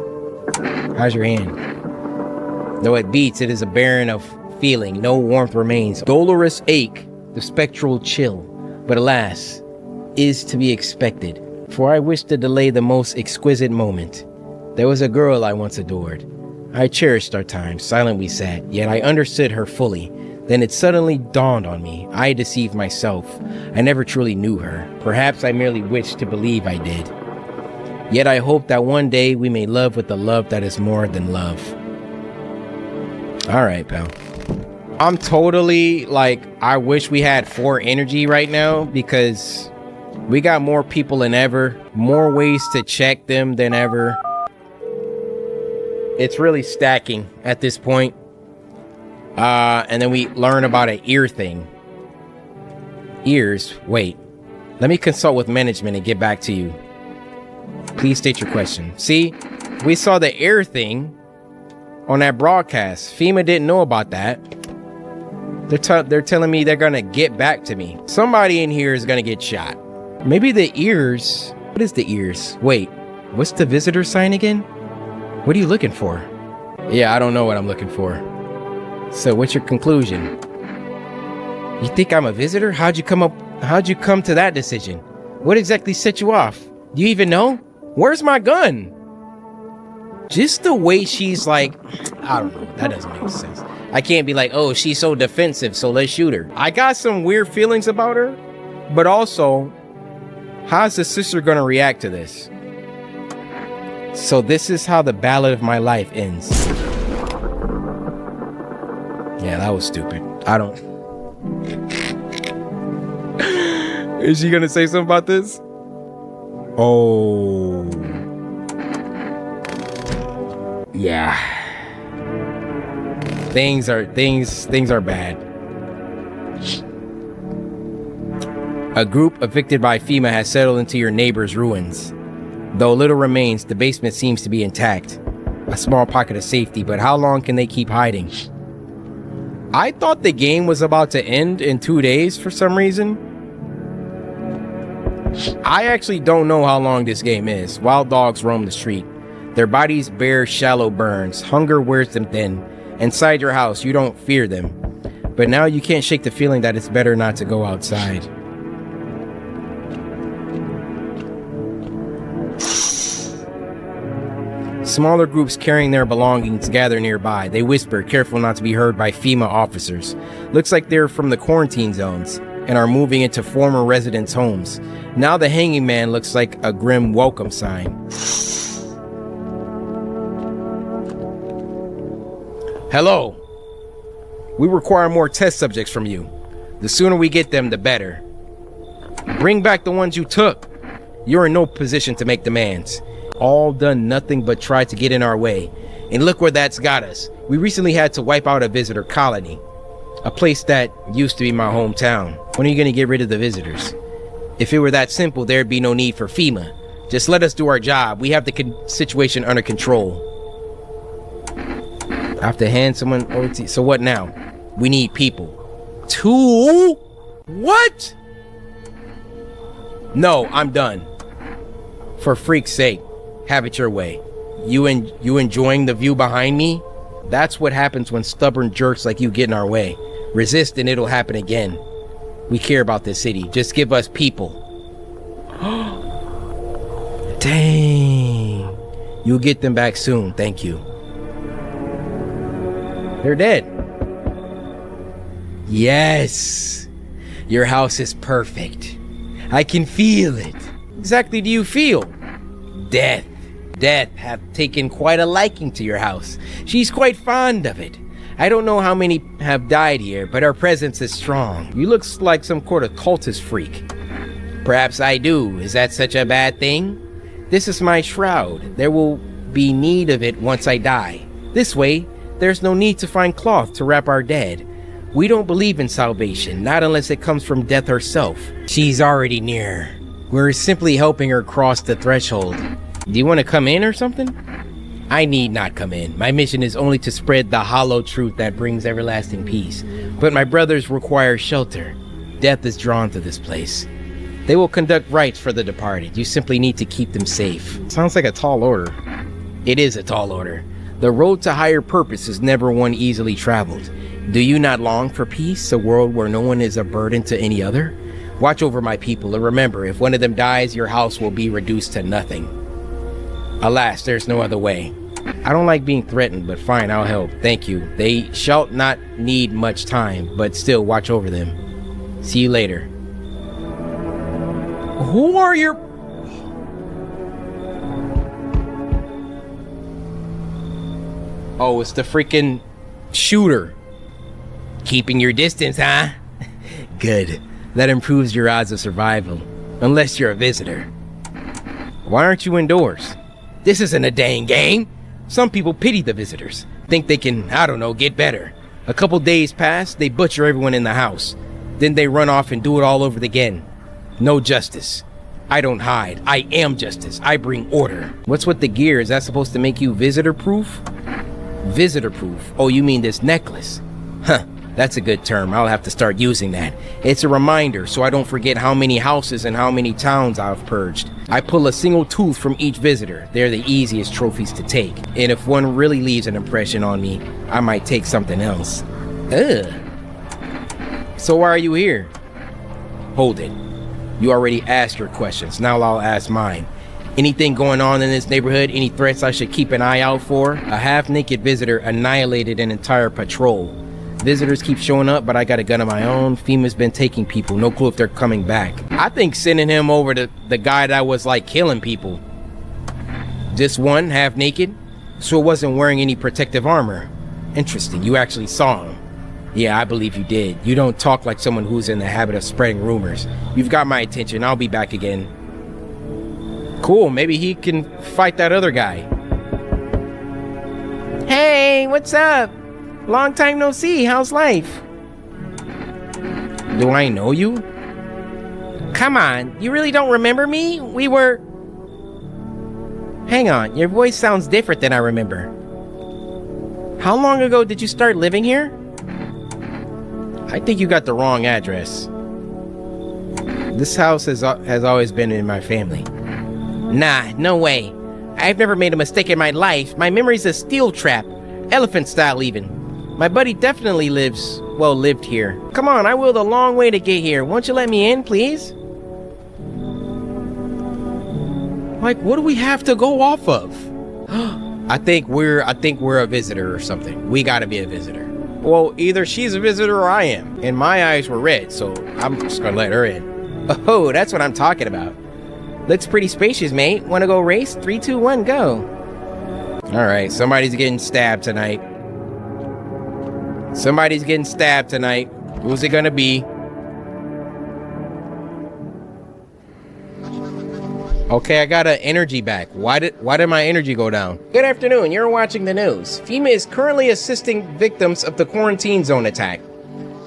How's your hand? Though it beats, it is a barren of feeling. No warmth remains. Dolorous ache. The spectral chill, but alas, is to be expected, for I wish to delay the most exquisite moment. There was a girl I once adored. I cherished our time, silent we sat, yet I understood her fully. Then it suddenly dawned on me, I deceived myself. I never truly knew her. Perhaps I merely wished to believe I did. Yet I hope that one day we may love with a love that is more than love. All right, pal. I'm totally like, I wish we had 4 energy right now because we got more people than ever, more ways to check them than ever. It's really stacking at this point. And then we learn about an ear thing. Ears, wait. Let me consult with management and get back to you. Please state your question. See, we saw the ear thing on that broadcast. FEMA didn't know about that. They're telling me they're gonna get back to me. Somebody in here is gonna get shot. Maybe the ears. What is the ears? Wait, what's the visitor sign again? What are you looking for? Yeah, I don't know what I'm looking for. So what's your conclusion? You think I'm a visitor? How'd you come to that decision? What exactly set you off? Do you even know? Where's my gun? Just the way she's like, I don't know, that doesn't make sense. I can't be like, oh, she's so defensive, so let's shoot her. I got some weird feelings about her, but also, how's the sister gonna react to this? So this is how the ballad of my life ends. Yeah, that was stupid. I don't... Is she gonna say something about this? Oh. Yeah. Things are bad. A group evicted by FEMA has settled into your neighbor's ruins. Though little remains, the basement seems to be intact. A small pocket of safety, but how long can they keep hiding? I thought the game was about to end in 2 days for some reason. I actually don't know how long this game is. Wild dogs roam the street. Their bodies bear shallow burns. Hunger wears them thin. Inside your house, you don't fear them. But now you can't shake the feeling that it's better not to go outside. Smaller groups carrying their belongings gather nearby. They whisper, careful not to be heard by FEMA officers. Looks like they're from the quarantine zones and are moving into former residents' homes. Now the hanging man looks like a grim welcome sign. Hello. We require more test subjects from you. The sooner we get them, the better. Bring back the ones you took. You're in no position to make demands. All done nothing but try to get in our way. And look where that's got us. We recently had to wipe out a visitor colony. A place that used to be my hometown. When are you going to get rid of the visitors? If it were that simple, there'd be no need for FEMA. Just let us do our job. We have the situation under control. I have to hand someone OT. So what now? We need people. 2? What? No, I'm done. For freak's sake, have it your way. You enjoying the view behind me? That's what happens when stubborn jerks like you get in our way. Resist and it'll happen again. We care about this city. Just give us people. Dang. You'll get them back soon. Thank you. They're dead. Yes. Your house is perfect. I can feel it. Exactly do you feel? Death. Death hath taken quite a liking to your house. She's quite fond of it. I don't know how many have died here, but her presence is strong. You look like some sort of cultist freak. Perhaps I do. Is that such a bad thing? This is my shroud. There will be need of it once I die. This way, there's no need to find cloth to wrap our dead. We don't believe in salvation, not unless it comes from death herself. She's already near. We're simply helping her cross the threshold. Do you want to come in or something? I need not come in. My mission is only to spread the hollow truth that brings everlasting peace. But my brothers require shelter. Death is drawn to this place. They will conduct rites for the departed. You simply need to keep them safe. Sounds like a tall order. It is a tall order. The road to higher purpose is never one easily traveled. Do you not long for peace, a world where no one is a burden to any other? Watch over my people, and remember, if one of them dies, your house will be reduced to nothing. Alas, there's no other way. I don't like being threatened, but fine, I'll help. Thank you. They shall not need much time, but still watch over them. See you later. Who are your... Oh, it's the freaking shooter. Keeping your distance, huh? Good. That improves your odds of survival. Unless you're a visitor. Why aren't you indoors? This isn't a dang game. Some people pity the visitors. Think they can, I don't know, get better. A couple days pass, they butcher everyone in the house. Then they run off and do it all over again. No justice. I don't hide. I am justice. I bring order. What's with the gear? Is that supposed to make you visitor-proof? Visitor-proof? Oh, you mean this necklace? Huh. That's a good term. I'll have to start using that. It's a reminder so I don't forget how many houses and how many towns I've purged. I pull a single tooth from each visitor. They're the easiest trophies to take. And if one really leaves an impression on me, I might take something else. Ugh. So why are you here? Hold it. You already asked your questions. Now I'll ask mine. Anything going on in this neighborhood? Any threats I should keep an eye out for? A half-naked visitor annihilated an entire patrol. Visitors keep showing up, but I got a gun of my own. FEMA's been taking people. No clue if they're coming back. I think sending him over to the guy that was like killing people. This one, half naked, so it wasn't wearing any protective armor. Interesting, you actually saw him. Yeah, I believe you did. You don't talk like someone who's in the habit of spreading rumors. You've got my attention. I'll be back again. Cool, maybe he can fight that other guy. Hey, what's up? Long time no see. How's life? Do I know you? Come on, you really don't remember me? We were... Hang on, your voice sounds different than I remember. How long ago did you start living here? I think you got the wrong address. This house has always been in my family. Nah, no way. I've never made a mistake in my life. My memory's a steel trap. Elephant style even. My buddy definitely lived here. Come on, I wheeled a long way to get here. Won't you let me in, please? Like, what do we have to go off of? I think we're a visitor or something. We gotta be a visitor. Well, either she's a visitor or I am. And my eyes were red, so I'm just gonna let her in. Oh, that's what I'm talking about. Looks pretty spacious, mate. Wanna go race? 3, 2, 1, go. Alright, somebody's getting stabbed tonight. Somebody's getting stabbed tonight. Who's it gonna be? Okay, I got an energy back. Why did my energy go down? Good afternoon, you're watching the news. FEMA is currently assisting victims of the quarantine zone attack.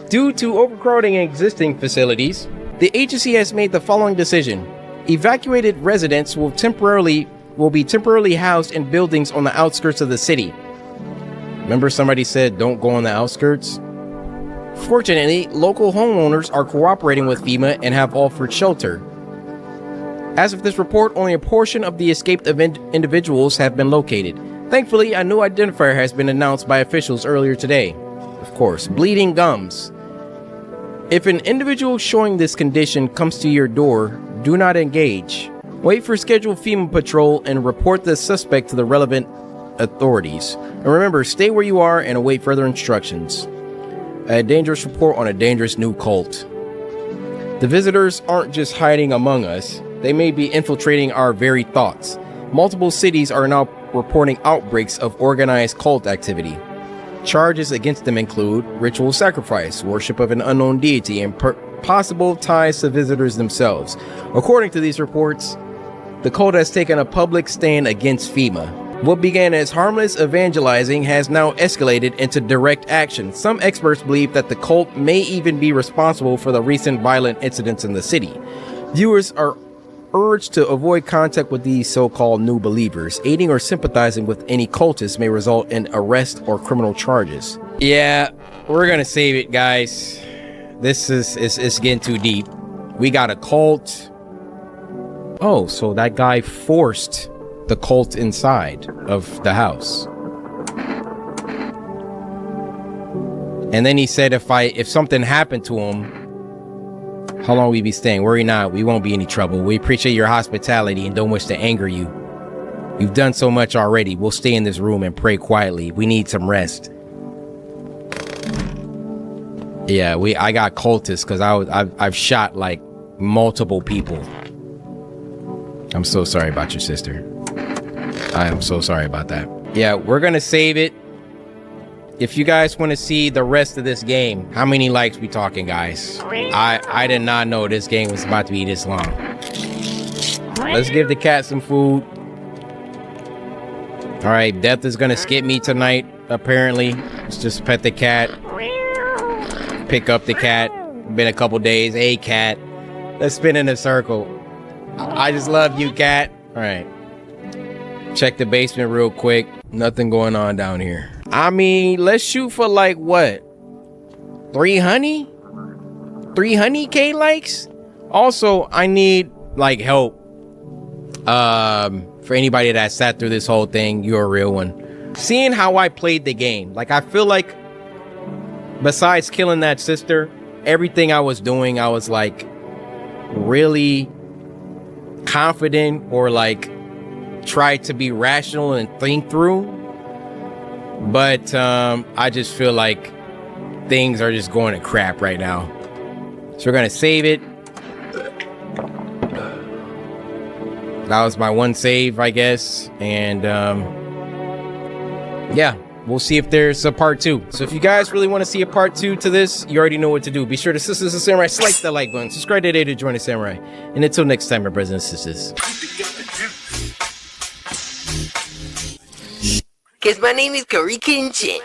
Due to overcrowding in existing facilities, the agency has made the following decision. Evacuated residents will be temporarily housed in buildings on the outskirts of the city. Remember somebody said don't go on the outskirts? Fortunately, local homeowners are cooperating with FEMA and have offered shelter. As of this report, only a portion of the escaped individuals have been located. Thankfully, a new identifier has been announced by officials earlier today. Of course, bleeding gums. If an individual showing this condition comes to your door, do not engage. Wait for scheduled FEMA patrol and report the suspect to the relevant authorities. And remember, stay where you are and await further instructions. A dangerous report on a dangerous new cult. The visitors aren't just hiding among us. They may be infiltrating our very thoughts. Multiple cities are now reporting outbreaks of organized cult activity. Charges against them include ritual sacrifice, worship of an unknown deity, and possible ties to visitors themselves. According to these reports, the cult has taken a public stand against FEMA. What began as harmless evangelizing has now escalated into direct action. Some experts believe that the cult may even be responsible for the recent violent incidents in the city. Viewers are urged to avoid contact with these so-called new believers. Aiding or sympathizing with any cultists may result in arrest or criminal charges. Yeah, we're gonna save it, guys. This is getting too deep. We got a cult. Oh, so that guy forced the cult inside of the house. And then he said if something happened to him, how long we be staying? Worry not, we won't be any trouble. We appreciate your hospitality and don't wish to anger you. You've done so much already. We'll stay in this room and pray quietly. We need some rest. Yeah, I got cultists because I've shot like multiple people. I'm so sorry about your sister. I am so sorry about that. Yeah, we're gonna save it. If you guys want to see the rest of this game, how many likes we talking, guys? I did not know this game was about to be this long. Let's give the cat some food. All right, Death is gonna skip me tonight, apparently. Let's just pet the cat. Pick up the cat. Been a couple days. Hey, cat. Let's spin in a circle. I just love you, cat. All right. Check the basement real quick. Nothing going on down here. I mean, let's shoot for like what? 300? 300k likes? Also, I need like help. For anybody that sat through this whole thing, you're a real one. Seeing how I played the game, like I feel like besides killing that sister, everything I was doing, I was like really confident or like try to be rational and think through. But I just feel like things are just going to crap right now. So we're gonna save it. That was my one save, I guess. And yeah, we'll see if there's a part 2. So if you guys really want to see a part 2 to this, you already know what to do. Be sure to Sisters of Samurai, slice that like button, subscribe today to join the Samurai. And until next time, my brothers and sisters. Cause my name is CoryxKenshin.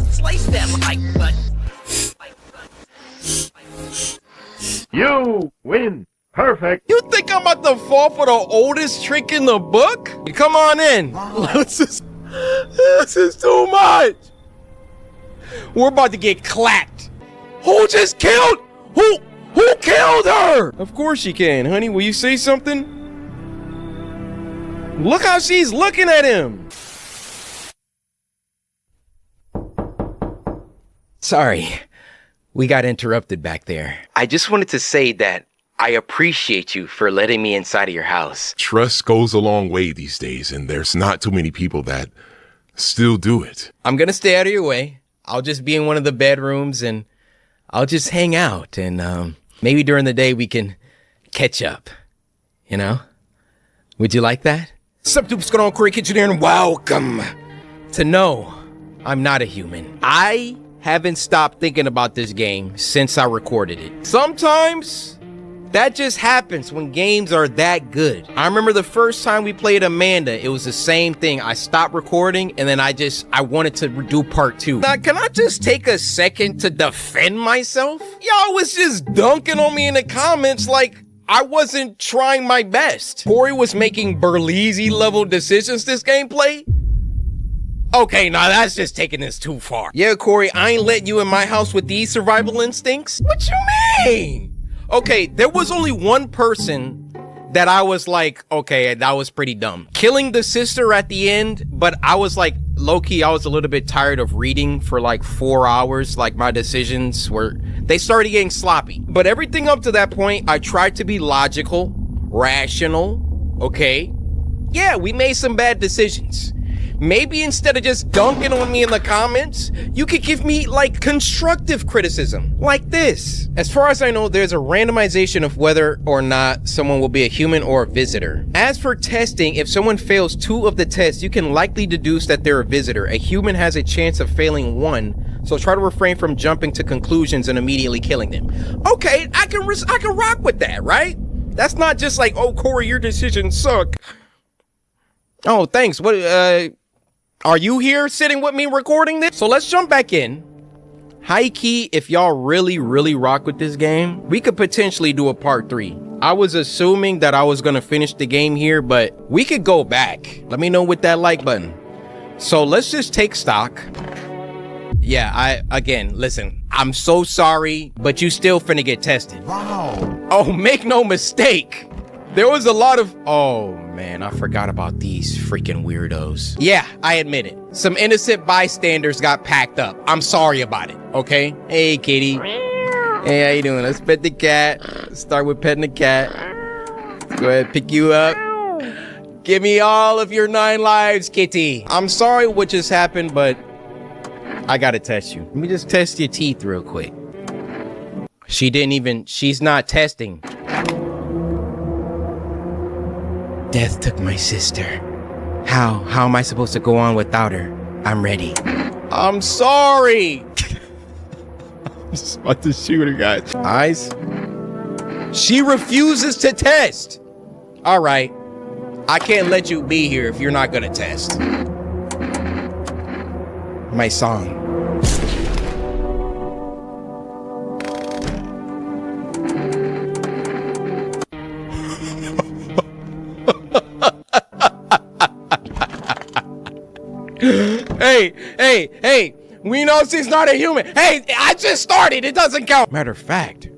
Slice that like button. You win. Perfect. You think I'm about to fall for the oldest trick in the book? Come on in. This is too much. We're about to get clapped. Who just killed? Who killed her? Of course she can, honey. Will you say something? Look how she's looking at him. Sorry, we got interrupted back there. I just wanted to say that I appreciate you for letting me inside of your house. Trust goes a long way these days, and there's not too many people that still do it. I'm gonna stay out of your way. I'll just be in one of the bedrooms and I'll just hang out, and maybe during the day we can catch up, you know? Would you like that? Sup, what's going on, CoryxKenshin here, and welcome to No, I'm Not a Human. I haven't stopped thinking about this game since I recorded it. Sometimes that just happens when games are that good. I remember the first time we played Amanda, it was the same thing. I stopped recording and then I wanted to do part 2. Now, can I just take a second to defend myself? Y'all was just dunking on me in the comments like I wasn't trying my best. Cory was making Berleezy level decisions this gameplay. Okay, now that's just taking this too far. Yeah, Cory, I ain't letting you in my house with these survival instincts. What you mean? Okay, there was only one person that I was like, okay, that was pretty dumb. Killing the sister at the end, but I was like, low-key, I was a little bit tired of reading for like 4 hours. Like my decisions they started getting sloppy. But everything up to that point, I tried to be logical, rational, okay? Yeah, we made some bad decisions. Maybe instead of just dunking on me in the comments, you could give me like constructive criticism, like this. As far as I know, there's a randomization of whether or not someone will be a human or a visitor. As for testing, if someone fails 2 of the tests, you can likely deduce that they're a visitor. A human has a chance of failing 1, so try to refrain from jumping to conclusions and immediately killing them. Okay, I can rock with that, right? That's not just like, oh, Cory, your decisions suck. Oh, thanks. What, are you here sitting with me recording this? So let's jump back in. High key, if y'all really rock with this game, we could potentially do a part 3. I was assuming that I was gonna finish the game here, but we could go back. Let me know with that like button. So let's just take stock. Yeah, again, listen, I'm so sorry, but you still finna get tested. Wow. Oh, make no mistake. There was a lot of, oh man, I forgot about these freaking weirdos. Yeah, I admit it. Some innocent bystanders got packed up. I'm sorry about it, okay? Hey, kitty. Hey, how you doing? Let's pet the cat. Let's start with petting the cat. Let's go ahead, pick you up. Give me all of your 9 lives, kitty. I'm sorry what just happened, but I gotta test you. Let me just test your teeth real quick. She's not testing. Death took my sister. How am I supposed to go on without her? I'm ready. I'm sorry. I'm just about to shoot her, guys. Eyes. She refuses to test. All right. I can't let you be here if you're not gonna test. My song. Hey, we know she's not a human. Hey, I just started. It doesn't count. Matter of fact,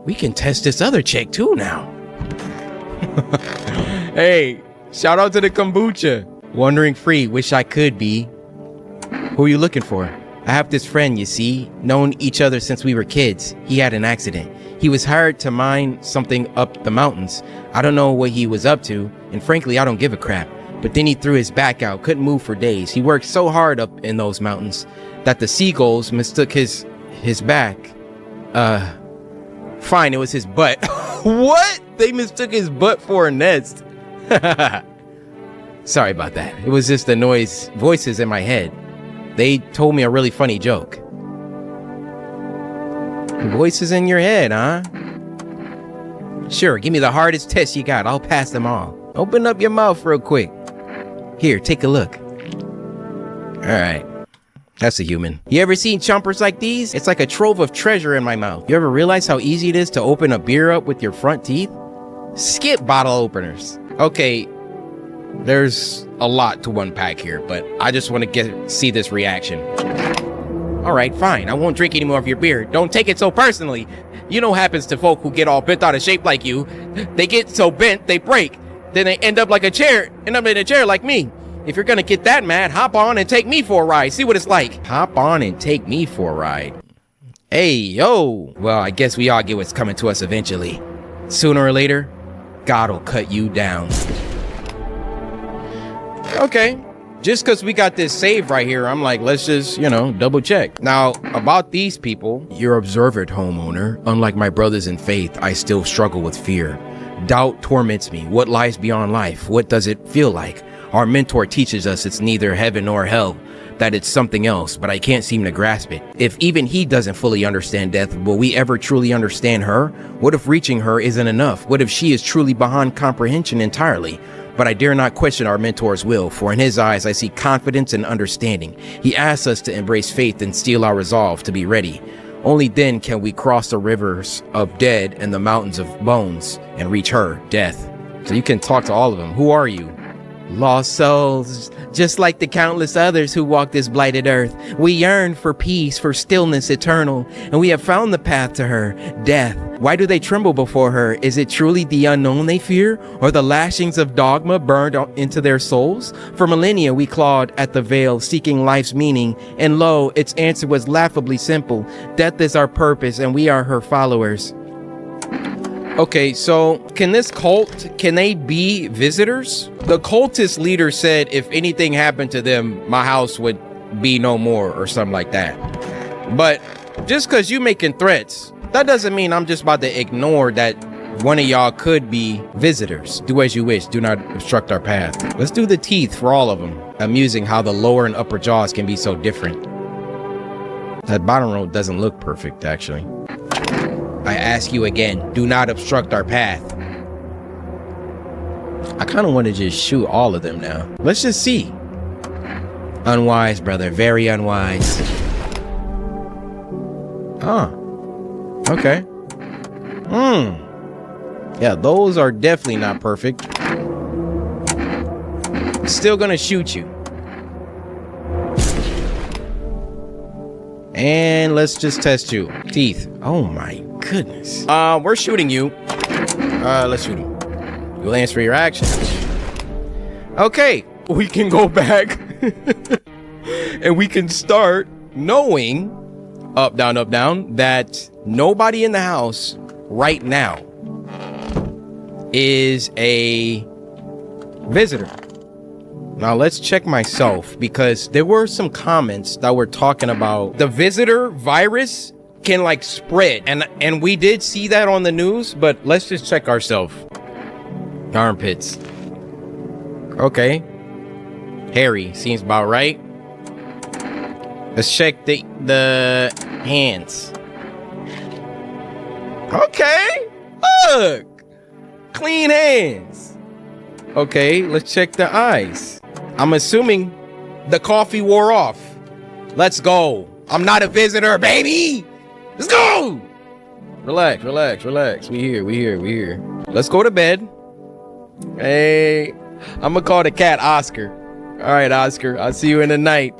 we can test this other chick too now. Hey, shout out to the kombucha. Wandering free, wish I could be. Who are you looking for? I have this friend, you see, known each other since we were kids. He had an accident. He was hired to mine something up the mountains. I don't know what he was up to, and frankly, I don't give a crap. But then he threw his back out, couldn't move for days. He worked so hard up in those mountains that the seagulls mistook his back. Fine, it was his butt. What? They mistook his butt for a nest. Sorry about that. It was just the voices in my head. They told me a really funny joke. Voices in your head, huh? Sure, give me the hardest test you got. I'll pass them all. Open up your mouth real quick. Here, take a look. Alright. That's a human. You ever seen chompers like these? It's like a trove of treasure in my mouth. You ever realize how easy it is to open a beer up with your front teeth? Skip bottle openers. Okay, there's a lot to unpack here, but I just want to see this reaction. Alright, fine. I won't drink any more of your beer. Don't take it so personally. You know what happens to folk who get all bent out of shape like you. They get so bent, they break. Then they end up in a chair like me. If you're gonna get that mad, hop on and take me for a ride. See what it's like. Hop on and take me for a ride. Hey, yo. Well, I guess we all get what's coming to us eventually. Sooner or later, God will cut you down. Okay. Just because we got this save right here, I'm like, let's just, double check. Now, about these people, you're observant, homeowner. Unlike my brothers in faith, I still struggle with fear. Doubt torments me. What lies beyond life? What does it feel like? Our mentor teaches us it's neither heaven nor hell, that it's something else, but I can't seem to grasp it. If even he doesn't fully understand death, will we ever truly understand her? What if reaching her isn't enough? What if she is truly beyond comprehension entirely? But I dare not question our mentor's will, for in his eyes I see confidence and understanding. He asks us to embrace faith and steel our resolve to be ready. Only then can we cross the rivers of dead and the mountains of bones and reach her, death. So you can talk to all of them. Who are you? Lost souls, just like the countless others who walk this blighted earth. We yearn for peace, for stillness eternal, and we have found the path to her, death. Why do they tremble before her? Is it truly the unknown they fear, or the lashings of dogma burned into their souls? For millennia we clawed at the veil, seeking life's meaning, and lo, its answer was laughably simple. Death is our purpose, and we are her followers. Okay, so can this cult, can they be visitors? The cultist leader said if anything happened to them, my house would be no more or something like that. But just because you making threats, that doesn't mean I'm just about to ignore that one of y'all could be visitors. Do as you wish. Do not obstruct our path. Let's do the teeth for all of them. Amusing how the lower and upper jaws can be so different. That bottom row doesn't look perfect, actually. I ask you again, do not obstruct our path. I kind of want to just shoot all of them now. Let's just see. Unwise, brother. Very unwise. Okay. Yeah, those are definitely not perfect. Still gonna shoot you. And let's just test you. Teeth. Oh my goodness. We're shooting you. Let's shoot him. You'll answer your actions. Okay, we can go back and we can start knowing, up, down, that nobody in the house right now is a visitor. Now let's check myself, because there were some comments that were talking about the visitor virus can like spread, and we did see that on the news, but let's just check ourselves. Armpits. Okay. Hairy seems about right. Let's check the hands. Okay. Look. Clean hands. Okay, let's check the eyes. I'm assuming the coffee wore off. Let's go. I'm not a visitor, baby. Let's go. Relax. We here. Let's go to bed. Hey, I'm gonna call the cat Oscar. All right, Oscar. I'll see you in the night.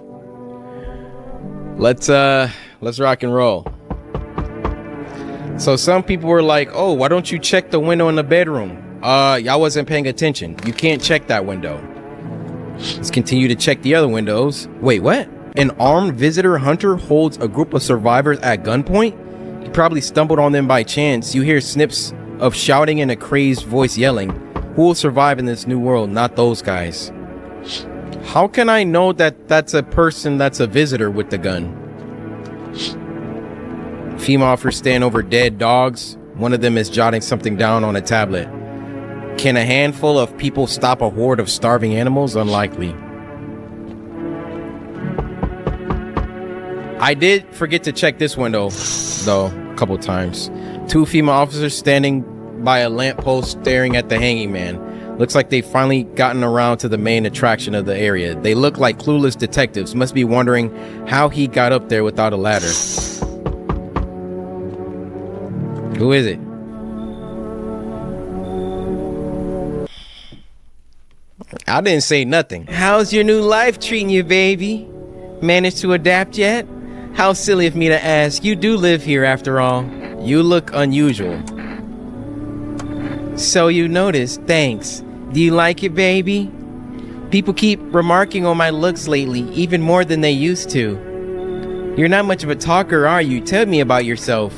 Let's rock and roll. So some people were like, "Oh, why don't you check the window in the bedroom?" Y'all wasn't paying attention. You can't check that window. Let's continue to check the other windows. Wait, what? An armed visitor hunter holds a group of survivors at gunpoint? He probably stumbled on them by chance. You hear snips of shouting and a crazed voice yelling. Who will survive in this new world? Not those guys. How can I know that that's a person that's a visitor with the gun? Female officers stand over dead dogs. One of them is jotting something down on a tablet. Can a handful of people stop a horde of starving animals? Unlikely. I did forget to check this window, though, a couple times. 2 female officers standing by a lamppost staring at the hanging man. Looks like they've finally gotten around to the main attraction of the area. They look like clueless detectives. Must be wondering how he got up there without a ladder. Who is it? I didn't say nothing. How's your new life treating you, baby? Managed to adapt yet? How silly of me to ask. You do live here after all. You look unusual. So you noticed. Thanks. Do you like it, baby? People keep remarking on my looks lately, even more than they used to. You're not much of a talker, are you? Tell me about yourself.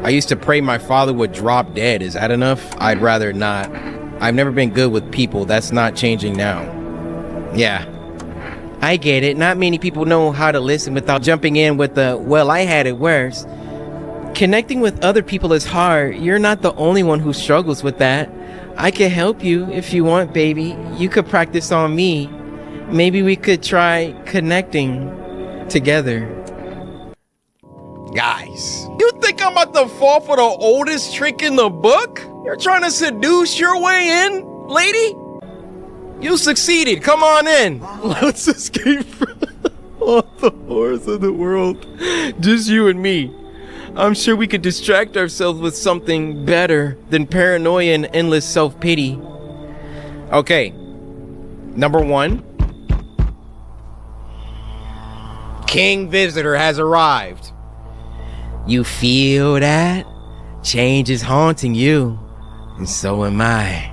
I used to pray my father would drop dead. Is that enough? I'd rather not. I've never been good with people. That's not changing now. Yeah. I get it. Not many people know how to listen without jumping in with the, well, I had it worse. Connecting with other people is hard. You're not the only one who struggles with that. I can help you if you want, baby. You could practice on me. Maybe we could try connecting together. Guys, you think I'm about to fall for the oldest trick in the book? You're trying to seduce your way in, lady? You succeeded. Come on in. Let's escape from all the horrors of the world. Just you and me. I'm sure we could distract ourselves with something better than paranoia and endless self-pity. Okay. Number 1. King Visitor has arrived. You feel that? Change is haunting you. And so am I.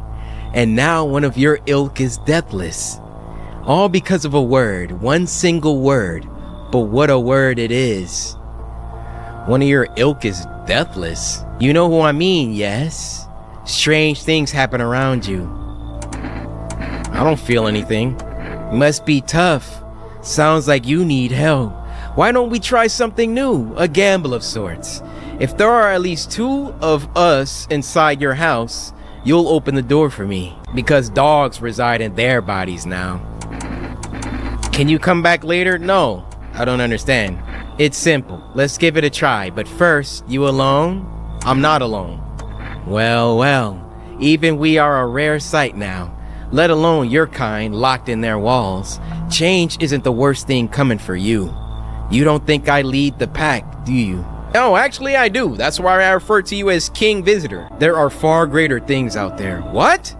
And now one of your ilk is deathless. All because of a word. One single word. But what a word it is. One of your ilk is deathless. You know who I mean, yes? Strange things happen around you. I don't feel anything. Must be tough. Sounds like you need help. Why don't we try something new? A gamble of sorts. If there are at least 2 of us inside your house, you'll open the door for me. Because dogs reside in their bodies now. Can you come back later? No, I don't understand. It's simple. Let's give it a try. But first, you alone? I'm not alone. Well. Even we are a rare sight now. Let alone your kind locked in their walls. Change isn't the worst thing coming for you. You don't think I lead the pack, do you? No, actually I do. That's why I refer to you as King Visitor. There are far greater things out there. What?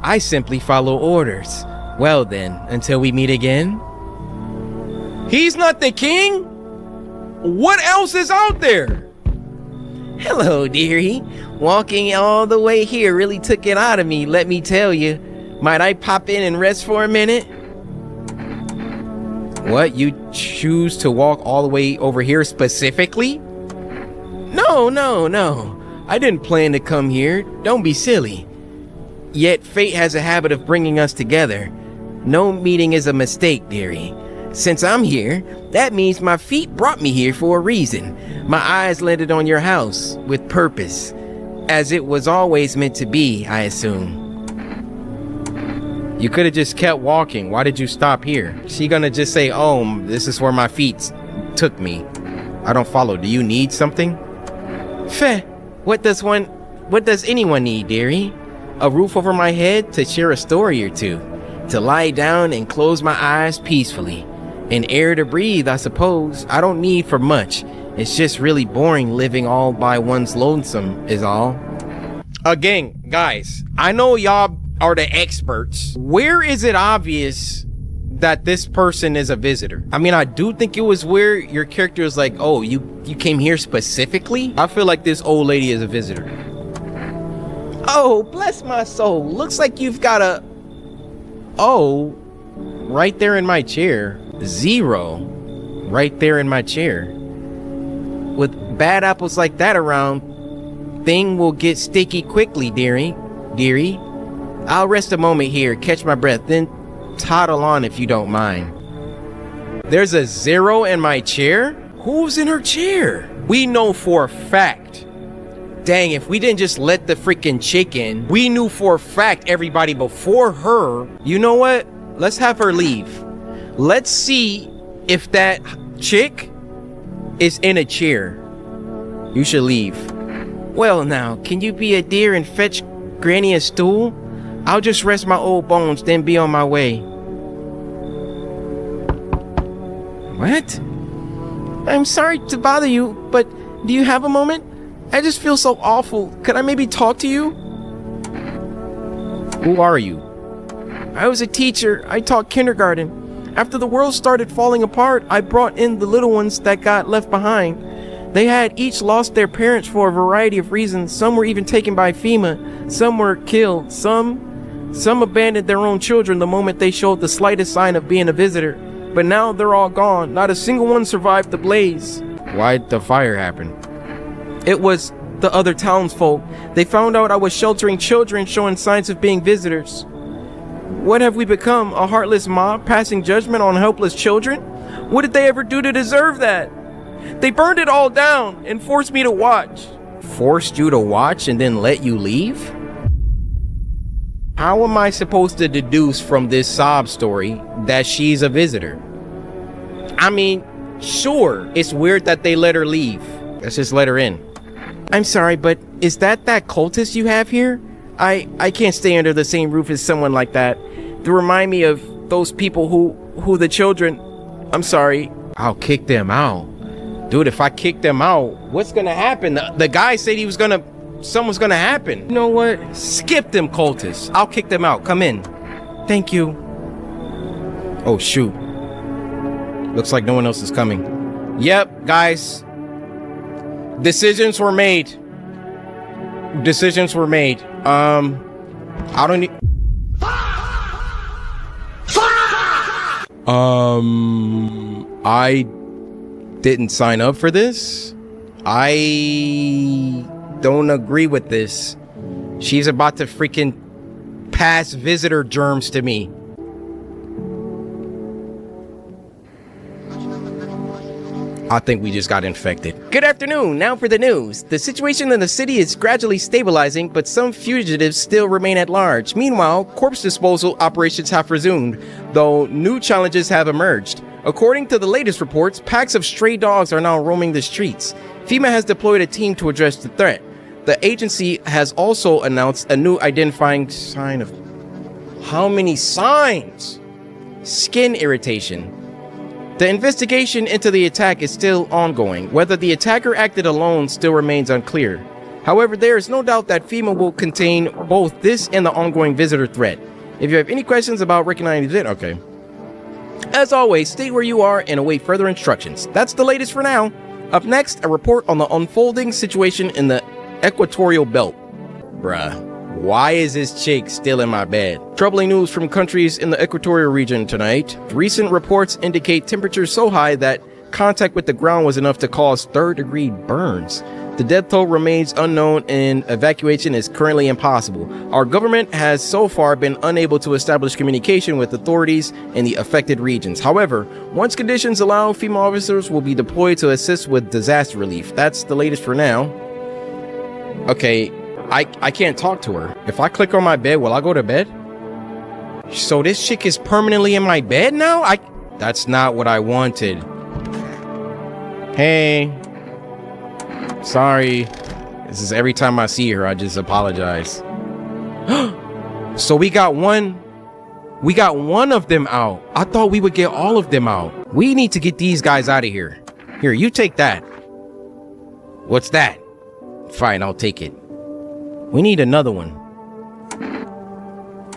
I simply follow orders. Well then, until we meet again. He's not the king? What else is out there? Hello, dearie. Walking all the way here really took it out of me, let me tell you. Might I pop in and rest for a minute? What? You choose to walk all the way over here specifically? No. I didn't plan to come here. Don't be silly. Yet fate has a habit of bringing us together. No meeting is a mistake, dearie. Since I'm here, that means my feet brought me here for a reason. My eyes landed on your house with purpose, as it was always meant to be, I assume. You could have just kept walking. Why did you stop here? She gonna just say, oh, this is where my feet took me. I don't follow. Do you need something? Feh. What does anyone need, dearie? A roof over my head to share a story or two. To lie down and close my eyes peacefully. And air to breathe, I suppose. I don't need for much. It's just really boring living all by one's lonesome is all. Again, guys, I know y'all are the experts. Where is it obvious that this person is a visitor? I mean, I do think it was where your character is like, oh, you came here specifically? I feel like this old lady is a visitor. Oh, bless my soul. Looks like you've got a... Oh, right there in my chair. 0. Right there in my chair. With bad apples like that around, thing will get sticky quickly, dearie. I'll rest a moment here, catch my breath, then toddle on if you don't mind. There's a 0 in my chair? Who's in her chair? We know for a fact. Dang, if we didn't just let the freaking chick in, we knew for a fact everybody before her. You know what? Let's have her leave. Let's see if that chick is in a chair. You should leave. Well now, can you be a dear and fetch Granny a stool? I'll just rest my old bones, then be on my way. What? I'm sorry to bother you, but do you have a moment? I just feel so awful. Could I maybe talk to you? Who are you? I was a teacher. I taught kindergarten. After the world started falling apart, I brought in the little ones that got left behind. They had each lost their parents for a variety of reasons. Some were even taken by FEMA. Some were killed. Some abandoned their own children the moment they showed the slightest sign of being a visitor. But now they're all gone. Not a single one survived the blaze. Why'd the fire happen? It was the other townsfolk. They found out I was sheltering children showing signs of being visitors. What have we become? A heartless mob passing judgment on helpless children? What did they ever do to deserve that? They burned it all down and forced me to watch. Forced you to watch and then let you leave? How am I supposed to deduce from this sob story that she's a visitor? I mean, sure, it's weird that they let her leave. Let's just let her in. I'm sorry, but is that cultist you have here? I can't stay under the same roof as someone like that. They remind me of those people who the children... I'm sorry. I'll kick them out. Dude, if I kick them out, what's gonna happen? The guy said he was gonna... Something's gonna happen. You know what? Skip them cultists. I'll kick them out. Come in. Thank you. Oh, shoot. Looks like no one else is coming. Yep, guys. Decisions were made. Decisions were made. I don't need... I didn't sign up for this. I don't agree with this. She's about to freaking pass visitor germs to me. I think we just got infected. Good afternoon. Now for the news. The situation in the city is gradually stabilizing, but some fugitives still remain at large. Meanwhile, corpse disposal operations have resumed, though new challenges have emerged. According to the latest reports, packs of stray dogs are now roaming the streets. FEMA has deployed a team to address the threat. The agency has also announced a new identifying sign of... How many signs? Skin irritation. The investigation into the attack is still ongoing. Whether the attacker acted alone still remains unclear. However, there is no doubt that FEMA will contain both this and the ongoing visitor threat. If you have any questions about recognizing it, okay. As always, stay where you are and await further instructions. That's the latest for now. Up next, a report on the unfolding situation in the equatorial belt. Bruh, why is this chick still in my bed? Troubling news from countries in the equatorial region tonight. Recent reports indicate temperatures so high that contact with the ground was enough to cause third-degree burns. The death toll remains unknown and evacuation is currently impossible. Our government has so far been unable to establish communication with authorities in the affected regions. However, once conditions allow, FEMA officers will be deployed to assist with disaster relief. That's the latest for now. Okay, I can't talk to her. If I click on my bed, will I go to bed? So this chick is permanently in my bed now? That's not what I wanted. Hey. Sorry. This is every time I see her, I just apologize. So we got one of them out. I thought we would get all of them out. We need to get these guys out of here. Here, you take that. What's that? Fine, I'll take it. We need another one.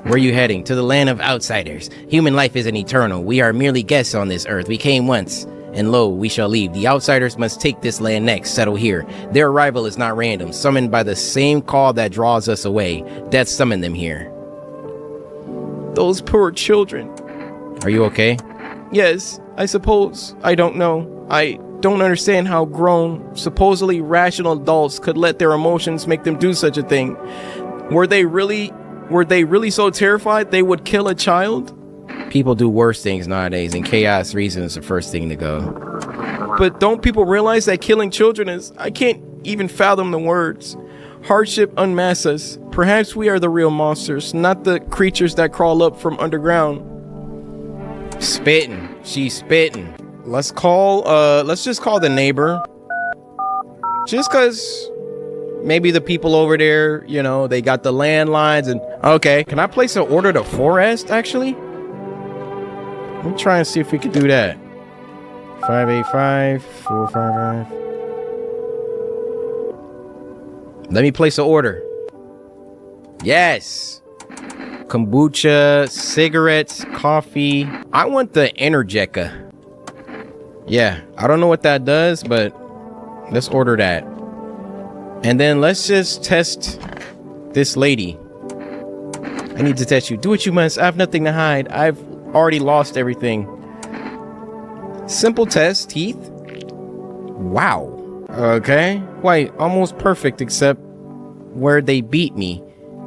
Where are you heading? To the land of outsiders. Human life isn't eternal. We are merely guests on this earth. We came once, and lo, we shall leave. The outsiders must take this land next, settle here. Their arrival is not random, summoned by the same call that draws us away. Death summoned them here. Those poor children. Are you okay? Yes, I suppose. I don't know. I don't understand how grown, supposedly rational adults could let their emotions make them do such a thing. Were they really so terrified they would kill a child? People do worse things nowadays, and chaos reason is the first thing to go. But don't people realize that killing children is... I can't even fathom the words. Hardship unmasks us. Perhaps we are the real monsters, not the creatures that crawl up from underground. Spitting. She's spitting. Let's just call the neighbor. Just cause maybe the people over there, you know, they got the landlines and... Okay, can I place an order to Forest, actually? Let me try and see if we can do that. 585 455. Let me place an order. Yes. Kombucha, cigarettes, coffee. I want the Energeca. Yeah, I don't know what that does, but let's order that. And then let's just test this lady. I need to test you. Do what you must. I have nothing to hide. I've already lost everything. Simple test. Teeth. Wow. Okay. Quite almost perfect, except where they beat me.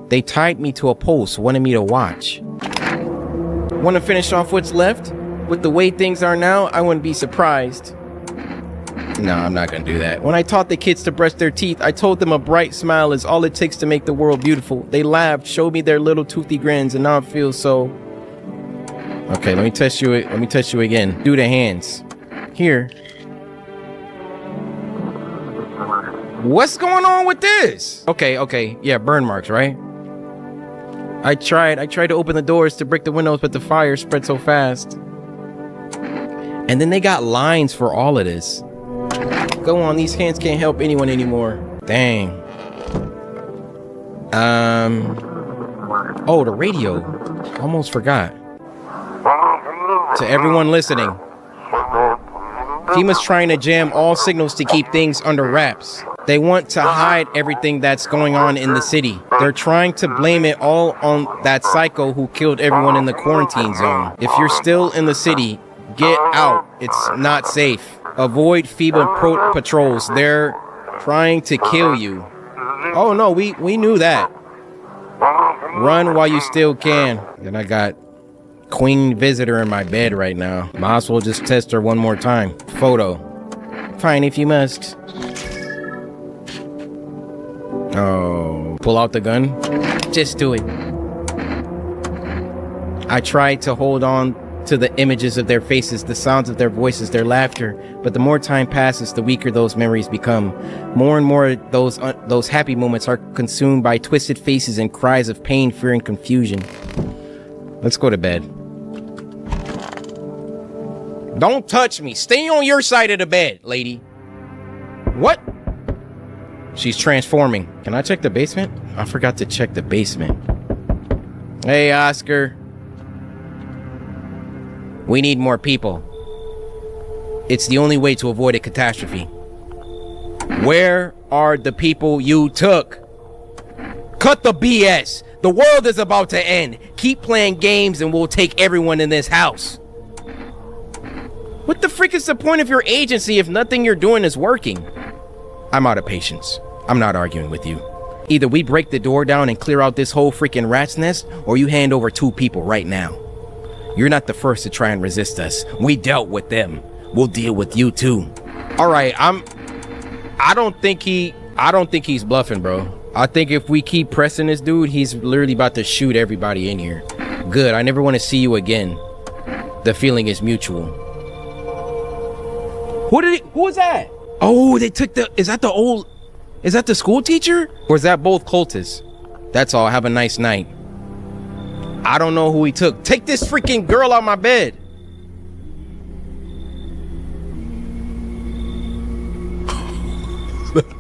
They tied me to a post, wanted me to watch. Want to finish off what's left? With the way things are now, I wouldn't be surprised. No, I'm not gonna do that. When I taught the kids to brush their teeth, I told them a bright smile is all it takes to make the world beautiful. They laughed, showed me their little toothy grins, and now I feel so... Okay, let me test you. Let me test you again. Do the hands. Here. What's going on with this? Okay. Yeah, burn marks, right? I tried to open the doors to break the windows, but the fire spread so fast. And then they got lines for all of this. Go on, these hands can't help anyone anymore. Dang. Oh, the radio. Almost forgot. To everyone listening, FEMA's trying to jam all signals to keep things under wraps. They want to hide everything that's going on in the city. They're trying to blame it all on that psycho who killed everyone in the quarantine zone. If you're still in the city, get out. It's not safe. Avoid FEMA patrols. They're trying to kill you. Oh no, we knew that. Run while you still can. Then I got Queen Visitor in my bed right now. Might as well just test her one more time. Photo. Fine if you must. Oh, pull out the gun. Just do it. I tried to hold on to the images of their faces, the sounds of their voices, their laughter, but the more time passes, the weaker those memories become. More and more, those happy moments are consumed by twisted faces and cries of pain, fear, and confusion. Let's go to bed. Don't touch me. Stay on your side of the bed, lady. What? She's transforming. Can I check the basement? I forgot to check the basement. Hey, Oscar. We need more people. It's the only way to avoid a catastrophe. Where are the people you took? Cut the BS. The world is about to end. Keep playing games and we'll take everyone in this house. What the frick is the point of your agency if nothing you're doing is working? I'm out of patience. I'm not arguing with you. Either we break the door down and clear out this whole freaking rat's nest, or you hand over 2 people right now. You're not the first to try and resist us. We dealt with them. We'll deal with you too. All right, I don't think he's bluffing, bro. I think if we keep pressing this dude, he's literally about to shoot everybody in here. Good, I never want to see you again. The feeling is mutual. Who was that? Oh, they took is that the school teacher? Or is that both cultists? That's all, have a nice night. I don't know who he took. Take this freaking girl out my bed.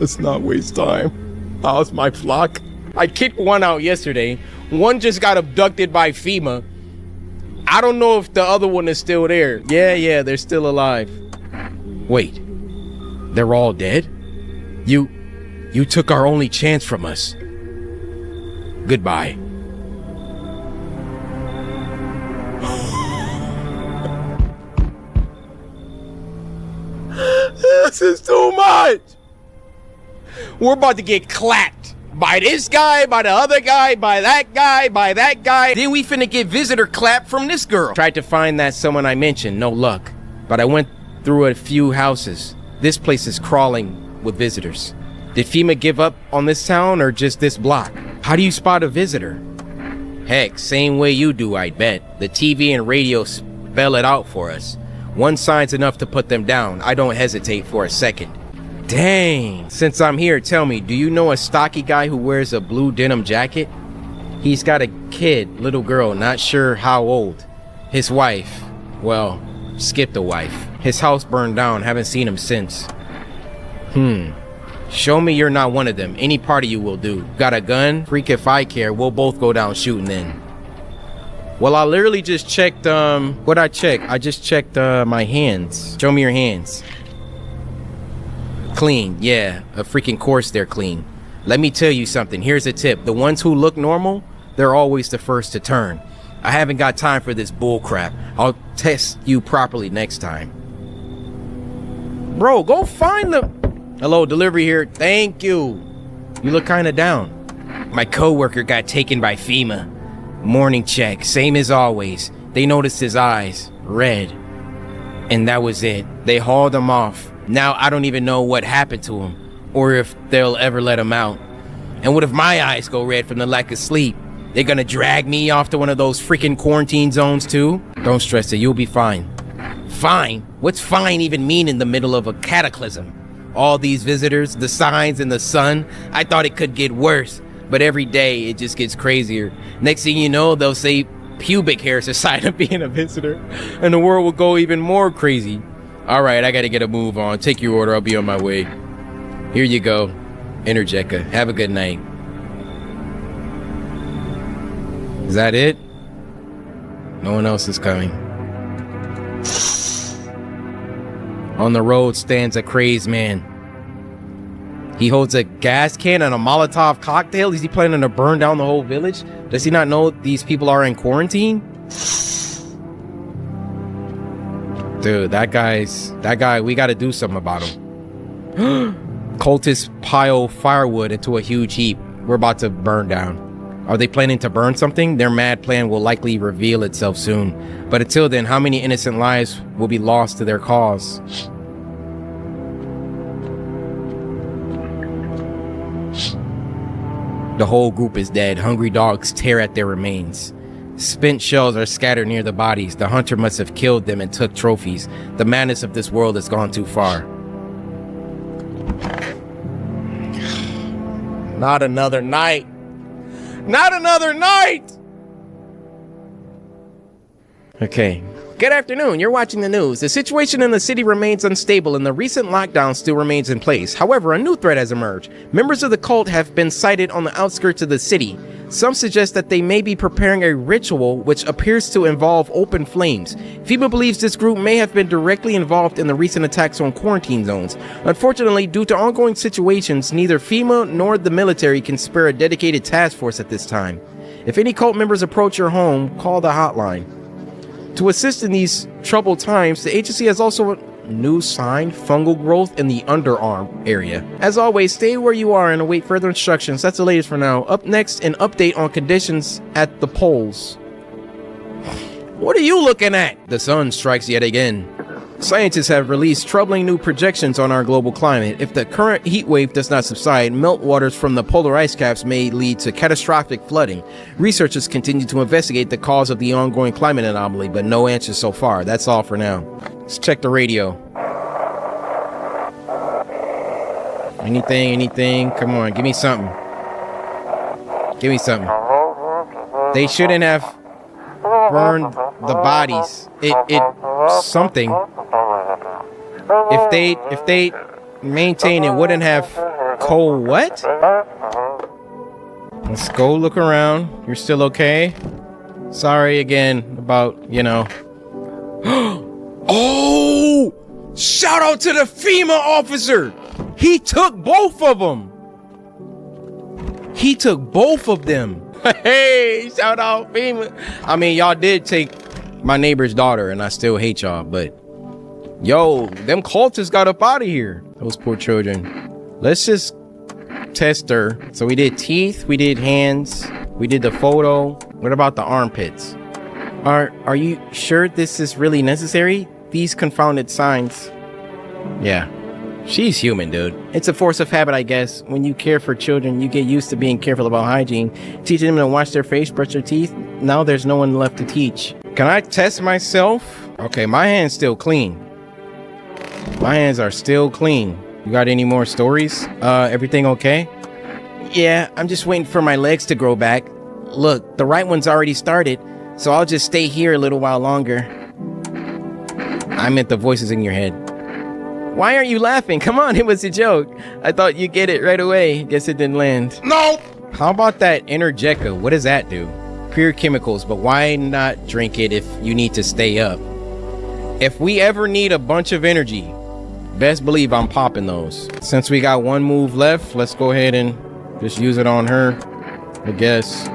Let's not waste time. How's my flock? I kicked one out yesterday. One just got abducted by FEMA. I don't know if the other one is still there. Yeah, they're still alive. Wait, they're all dead? You took our only chance from us. Goodbye. This is too much. We're about to get clapped by this guy, by the other guy, by that guy, by that guy. Then we finna get visitor clap from this girl. Tried to find that someone I mentioned, no luck. But I went through a few houses. This place is crawling with visitors. Did FEMA give up on this town or just this block? How do you spot a visitor? Heck, same way you do, I bet. The TV and radio spell it out for us. One sign's enough to put them down. I don't hesitate for a second. Dang. Since I'm here, tell me, do you know a stocky guy who wears a blue denim jacket? He's got a kid, little girl, not sure how old. His wife, well, skip the wife. His house burned down, haven't seen him since. Show me you're not one of them. Any part of you will do. Got a gun? Freak if I care, we'll both go down shooting then. Well, I literally just checked, what'd I check? I just checked, my hands. Show me your hands. Clean, yeah, of freaking course they're clean. Let me tell you something, here's a tip. The ones who look normal, they're always the first to turn. I haven't got time for this bull crap. I'll test you properly next time. Bro, go find the... Hello, delivery here. Thank you. You look kind of down. My coworker got taken by FEMA. Morning check, same as always. They noticed his eyes, red. And that was it. They hauled him off. Now I don't even know what happened to him, or if they'll ever let him out. And what if my eyes go red from the lack of sleep? They're gonna drag me off to one of those freaking quarantine zones too? Don't stress it, you'll be fine. Fine? What's fine even mean in the middle of a cataclysm? All these visitors, the signs and the sun, I thought it could get worse. But every day it just gets crazier. Next thing you know, they'll say pubic hair is a sign of being a visitor, and the world will go even more crazy. All right, I gotta get a move on. Take your order, I'll be on my way. Here you go. Interjecka. Have a good night. Is that it? No one else is coming. On the road stands a crazed man. He holds a gas can and a Molotov cocktail. Is he planning to burn down the whole village? Does he not know these people are in quarantine? Dude, that guy, we gotta do something about him. Cultists pile firewood into a huge heap. We're about to burn down. Are they planning to burn something? Their mad plan will likely reveal itself soon. But until then, how many innocent lives will be lost to their cause? The whole group is dead. Hungry dogs tear at their remains. Spent shells are scattered near the bodies. The hunter must have killed them and took trophies. The madness of this world has gone too far. Not another night. Not another night! Okay. Good afternoon, you're watching the news. The situation in the city remains unstable and the recent lockdown still remains in place. However, a new threat has emerged. Members of the cult have been sighted on the outskirts of the city. Some suggest that they may be preparing a ritual which appears to involve open flames. FEMA believes this group may have been directly involved in the recent attacks on quarantine zones. Unfortunately, due to ongoing situations, neither FEMA nor the military can spare a dedicated task force at this time. If any cult members approach your home, call the hotline. To assist in these troubled times, the agency has also a new sign, fungal growth in the underarm area. As always, stay where you are and await further instructions. That's the latest for now. Up next, an update on conditions at the poles. What are you looking at? The sun strikes yet again. Scientists have released troubling new projections on our global climate. If the current heat wave does not subside, meltwaters from the polar ice caps may lead to catastrophic flooding. Researchers continue to investigate the cause of the ongoing climate anomaly, but no answers so far. That's all for now. Let's check the radio. Anything? Come on, give me something. Give me something. They shouldn't have burned the bodies. Something. If they maintain it wouldn't have what? Let's go look around. You're still okay? Sorry again about, Oh! Shout out to the FEMA officer! He took both of them! He took both of them! Hey, shout out FEMA! I mean, y'all did take my neighbor's daughter, and I still hate y'all, but yo, them cultists got up out of here. Those poor children. Let's just Tester. So we did teeth, we did hands, we did the photo. What about the armpits? Are you sure this is really necessary? These confounded signs. Yeah. She's human, dude. It's a force of habit, I guess. When you care for children, you get used to being careful about hygiene. Teaching them to wash their face, brush their teeth. Now there's no one left to teach. Can I test myself? Okay, my hand's still clean. My hands are still clean. You got any more stories? Everything okay? Yeah, I'm just waiting for my legs to grow back. Look, the right one's already started, so I'll just stay here a little while longer. I meant the voices in your head. Why aren't you laughing? Come on, it was a joke. I thought you'd get it right away. Guess it didn't land. No! How about that Energeca? What does that do? Pure chemicals, but why not drink it if you need to stay up? If we ever need a bunch of energy, best believe I'm popping those. Since we got one move left, let's go ahead and just use it on her, I guess.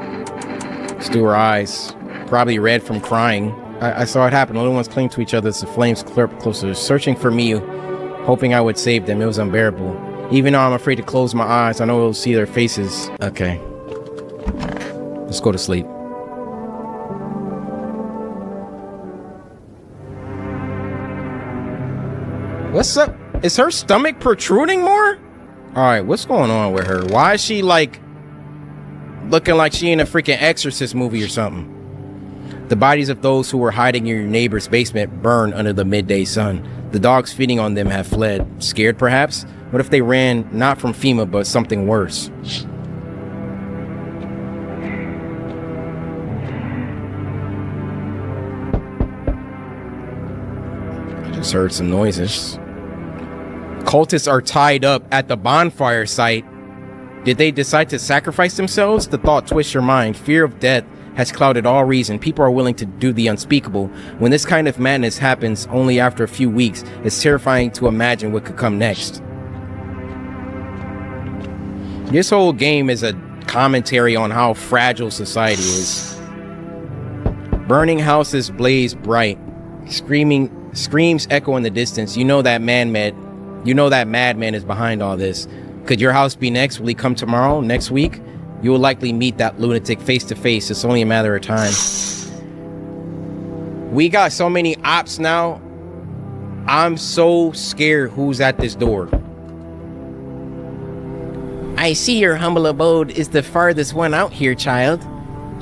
Let's do her eyes. Probably red from crying. I saw it happen. The little ones cling to each other as the flames clear closer, searching for me, hoping I would save them. It was unbearable. Even though I'm afraid to close my eyes, I know we'll see their faces. Okay. Let's go to sleep. What's up? Is her stomach protruding more? Alright, what's going on with her? Why is she like looking like she in a freaking Exorcist movie or something? The bodies of those who were hiding in your neighbor's basement burn under the midday sun. The dogs feeding on them have fled. Scared perhaps? What if they ran not from FEMA but something worse? I just heard some noises. Cultists are tied up at the bonfire site. Did they decide to sacrifice themselves? The thought twists your mind. Fear of death has clouded all reason. People are willing to do the unspeakable. When this kind of madness happens only after a few weeks, it's terrifying to imagine what could come next. This whole game is a commentary on how fragile society is. Burning houses blaze bright. Screams echo in the distance. You know that madman is behind all this. Could your house be next? Will he come tomorrow? Next week? You will likely meet that lunatic face to face. It's only a matter of time. We got so many ops now. I'm so scared who's at this door. I see your humble abode is the farthest one out here, child.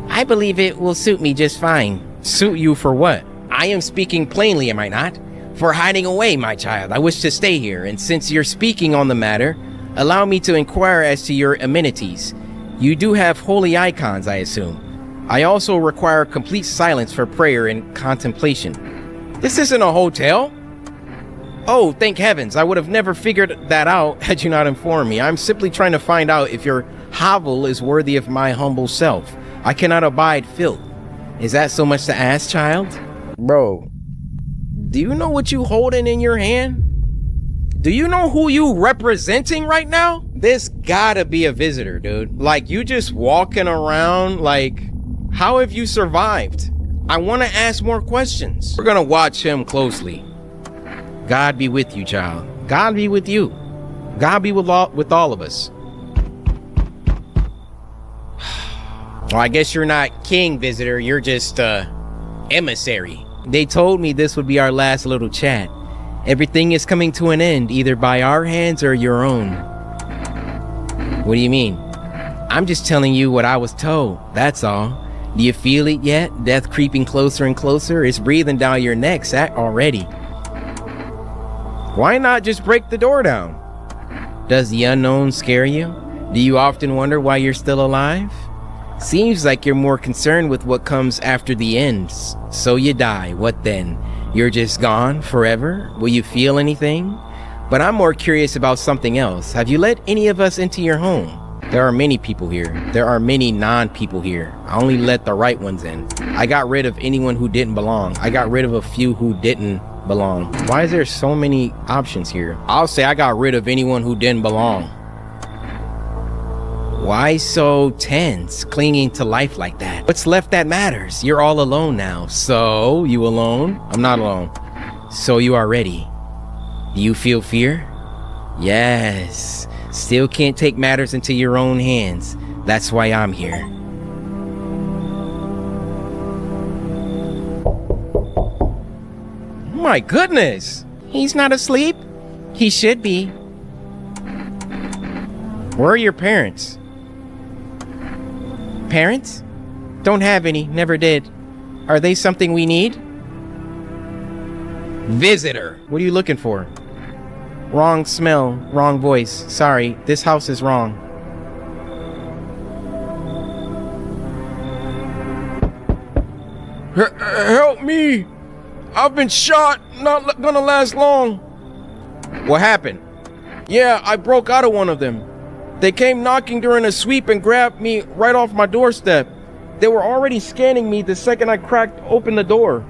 I believe it will suit me just fine. Suit you for what? I am speaking plainly, am I not? For hiding away, my child. I wish to stay here, and since you're speaking on the matter, allow me to inquire as to your amenities. You do have holy icons, I assume. I also require complete silence for prayer and contemplation. This isn't a hotel. Oh, thank heavens. I would have never figured that out had you not informed me. I'm simply trying to find out if your hovel is worthy of my humble self. I cannot abide filth. Is that so much to ask, child? Bro, do you know what you holding in your hand? Do you know who you representing right now? This gotta be a visitor, dude. Like, you just walking around, like, how have you survived? I want to ask more questions. We're gonna watch him closely. God be with you, child. God be with you. God be with all of us. Well, I guess you're not king, visitor. You're just, emissary. They told me this would be our last little chat. Everything is coming to an end, either by our hands or your own. What do you mean? I'm just telling you what I was told, that's all. Do you feel it yet? Death creeping closer and closer? It's breathing down your neck already. Why not just break the door down? Does the unknown scare you? Do you often wonder why you're still alive? Seems like you're more concerned with what comes after the end. So you die, what then? You're just gone forever? Will you feel anything? But I'm more curious about something else. Have you let any of us into your home? There are many people here. There are many non-people here. I only let the right ones in. I got rid of anyone who didn't belong. I got rid of a few who didn't belong. Why is there so many options here? I'll say I got rid of anyone who didn't belong. Why so tense, clinging to life like that? What's left that matters? You're all alone now. So, you alone? I'm not alone. So you are ready. Do you feel fear? Yes. Still can't take matters into your own hands. That's why I'm here. My goodness! He's not asleep? He should be. Where are your parents? Parents? Don't have any, never did. Are they something we need? Visitor! What are you looking for? Wrong smell, wrong voice. Sorry, this house is wrong. Help me! I've been shot, not gonna last long. What happened? Yeah, I broke out of one of them. They came knocking during a sweep and grabbed me right off my doorstep. They were already scanning me the second I cracked open the door.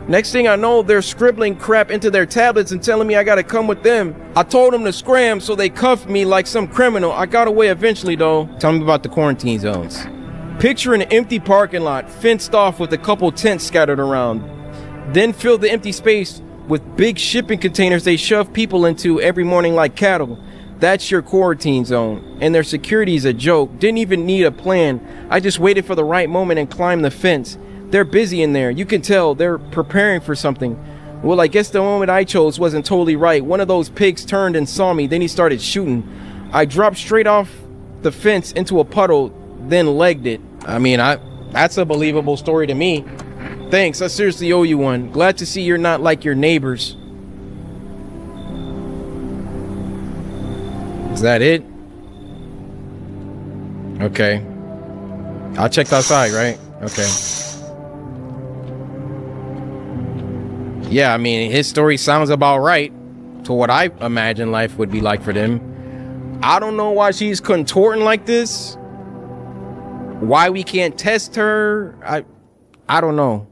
Next thing I know, they're scribbling crap into their tablets and telling me I gotta come with them. I told them to scram, so they cuffed me like some criminal. I got away eventually though. Tell me about the quarantine zones. Picture an empty parking lot, fenced off with a couple tents scattered around. Then fill the empty space with big shipping containers they shove people into every morning like cattle. That's your quarantine zone. And their security's a joke. Didn't even need a plan. I just waited for the right moment and climbed the fence. They're busy in there. You can tell they're preparing for something. Well, I guess the moment I chose wasn't totally right. One of those pigs turned and saw me. Then he started shooting. I dropped straight off the fence into a puddle, then legged it. I mean, that's a believable story to me. Thanks, I seriously owe you one. Glad to see you're not like your neighbors. Is that it? Okay. I checked outside, right? Okay. Yeah, I mean, his story sounds about right to what I imagine life would be like for them. I don't know why she's contorting like this. Why we can't test her. I don't know.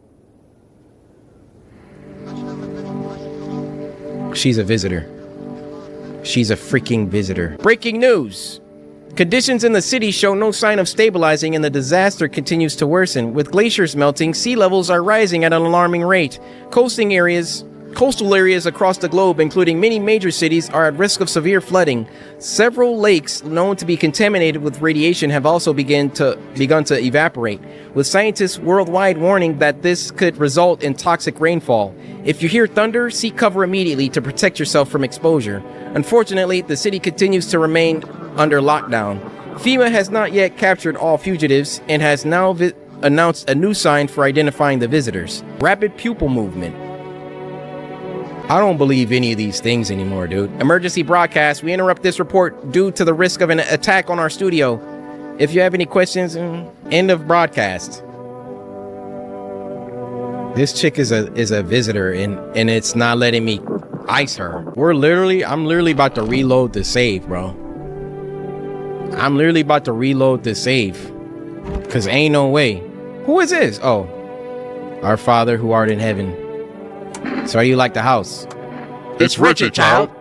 She's a visitor. She's a freaking visitor. Breaking news. Conditions in the city show no sign of stabilizing and the disaster continues to worsen. With glaciers melting, sea levels are rising at an alarming rate. Coastal areas across the globe, including many major cities, are at risk of severe flooding. Several lakes known to be contaminated with radiation have also begun to evaporate, with scientists worldwide warning that this could result in toxic rainfall. If you hear thunder, seek cover immediately to protect yourself from exposure. Unfortunately, the city continues to remain under lockdown. FEMA has not yet captured all fugitives and has now announced a new sign for identifying the visitors. Rapid pupil movement. I don't believe any of these things anymore, dude. Emergency broadcast. We interrupt this report due to the risk of an attack on our studio. If you have any questions, end of broadcast. This chick is a visitor and it's not letting me ice her. I'm literally about to reload the save, bro. I'm literally about to reload the save. Cause ain't no way. Who is this? Oh. Our Father who art in heaven. So you like the house? It's Richard, child.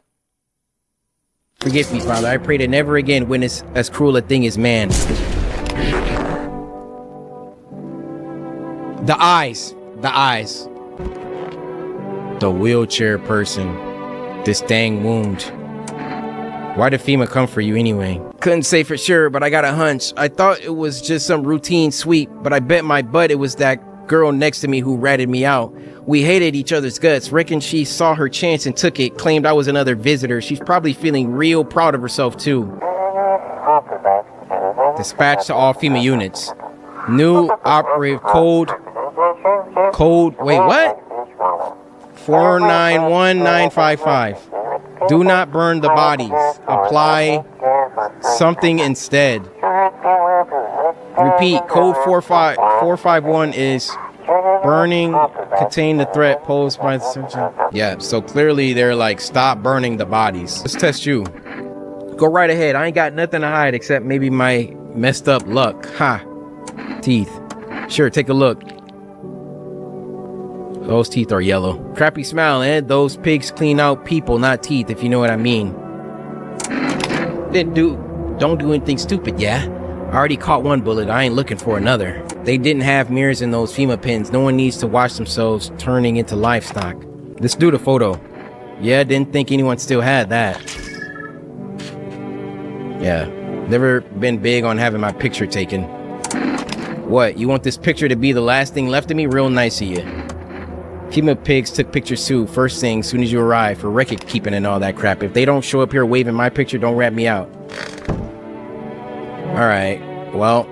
Forgive me, Father. I pray to never again witness as cruel a thing as man. The eyes. The eyes. The wheelchair person. This dang wound. Why did FEMA come for you anyway? Couldn't say for sure, but I got a hunch. I thought it was just some routine sweep, but I bet my butt it was that girl next to me who ratted me out. We hated each other's guts. Reckon she saw her chance and took it, claimed I was another visitor. She's probably feeling real proud of herself too. Dispatch to all FEMA units. New operative code. Wait, what? 491955. Do not burn the bodies. Apply something instead. Repeat, code 451 is burning contain the threat posed by the subject. Yeah, so clearly they're like, stop burning the bodies. Let's test you. Go right ahead. I ain't got nothing to hide except maybe my messed up luck. Ha. Teeth. Sure, take a look. Those teeth are yellow. Crappy smile, eh? Those pigs clean out people, not teeth, if you know what I mean. Don't do anything stupid, yeah? I already caught one bullet. I ain't looking for another. They didn't have mirrors in those FEMA pens. No one needs to watch themselves turning into livestock. Let's do the photo. Yeah, didn't think anyone still had that. Yeah, never been big on having my picture taken. What, you want this picture to be the last thing left of me? Real nice of you. Female pigs took pictures too, first thing, soon as you arrive, for record keeping and all that crap. If they don't show up here waving my picture, don't rat me out. Alright, well.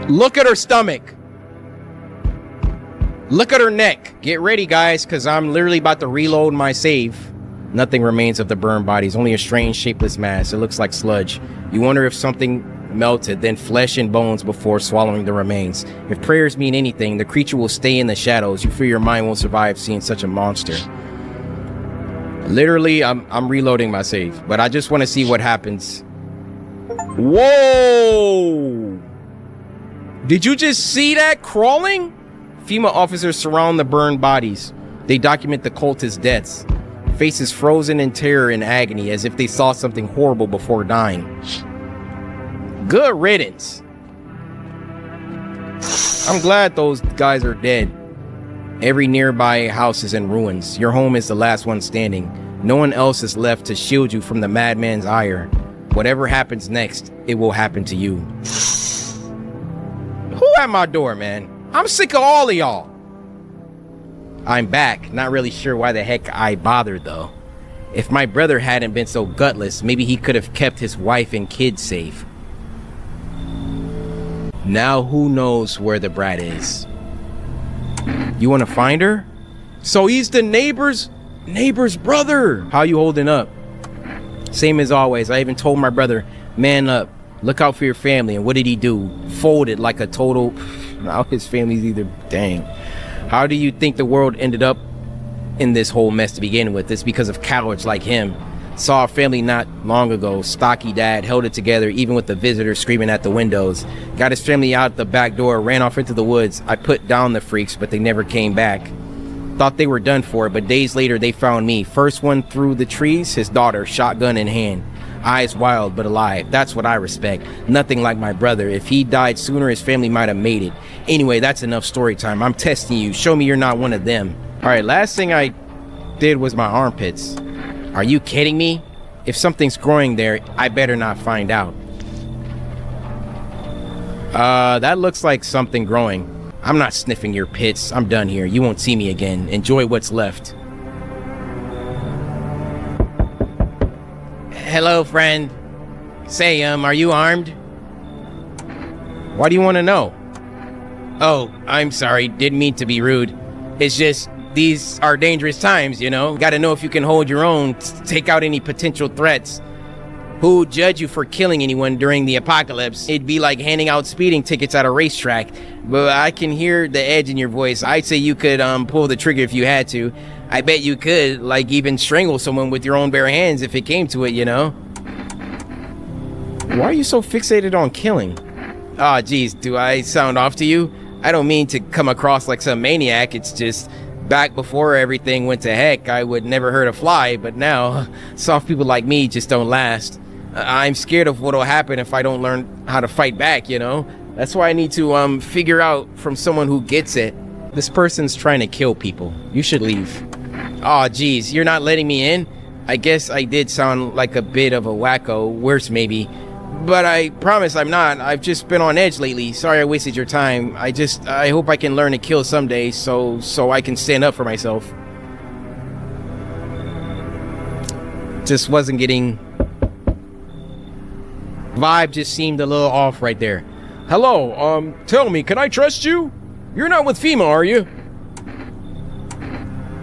Look at her stomach. Look at her neck. Get ready, guys, because I'm literally about to reload my save. Nothing remains of the burned bodies, only a strange shapeless mass. It looks like sludge. You wonder if something melted, then flesh and bones before swallowing the remains. If prayers mean anything, the creature will stay in the shadows. You fear your mind won't survive seeing such a monster. Literally, I'm reloading my save, but I just want to see what happens. Whoa! Did you just see that crawling? FEMA officers surround the burned bodies. They document the cultist deaths. Faces frozen in terror and agony as if they saw something horrible before dying. Good riddance. I'm glad those guys are dead. Every nearby house is in ruins. Your home is the last one standing. No one else is left to shield you from the madman's ire. Whatever happens next, it will happen to you. Who at my door, man? I'm sick of all of y'all. I'm back. Not really sure why the heck I bothered, though. If my brother hadn't been so gutless, maybe he could have kept his wife and kids safe. Now who knows where the brat is? You want to find her? So he's the neighbor's brother. How you holding up? Same as always. I even told my brother, man up, look out for your family. And what did he do? Folded like a total... Now his family's either... Dang. How do you think the world ended up in this whole mess to begin with? It's because of cowards like him. Saw a family not long ago. Stocky dad held it together even with the visitors screaming at the windows. Got his family out the back door, ran off into the woods. I put down the freaks, but they never came back. Thought they were done for, but days later they found me. First one through the trees, his daughter, shotgun in hand. Eyes wild but alive. That's what I respect. Nothing like my brother. If he died sooner, his family might have made it. Anyway, that's enough story time. I'm testing you. Show me you're not one of them. Alright, last thing I did was my armpits. Are you kidding me? If something's growing there, I better not find out. That looks like something growing. I'm not sniffing your pits. I'm done here. You won't see me again. Enjoy what's left. Hello, friend. Say, are you armed? Why do you want to know? Oh, I'm sorry. Didn't mean to be rude. It's just, these are dangerous times, you know? Gotta know if you can hold your own, take out any potential threats. Who'd judge you for killing anyone during the apocalypse? It'd be like handing out speeding tickets at a racetrack. But I can hear the edge in your voice. I'd say you could pull the trigger if you had to. I bet you could, like, even strangle someone with your own bare hands if it came to it, you know? Why are you so fixated on killing? Aw, geez, do I sound off to you? I don't mean to come across like some maniac. It's just, back before everything went to heck, I would never hurt a fly. But now, soft people like me just don't last. I'm scared of what'll happen if I don't learn how to fight back, you know? That's why I need to figure out from someone who gets it. This person's trying to kill people. You should leave. Aw, geez, you're not letting me in? I guess I did sound like a bit of a wacko, worse maybe. But I promise I'm not. I've just been on edge lately. Sorry I wasted your time. I hope I can learn to kill someday so I can stand up for myself. Just wasn't getting... Vibe just seemed a little off right there. Hello, tell me, can I trust you? You're not with FEMA, are you?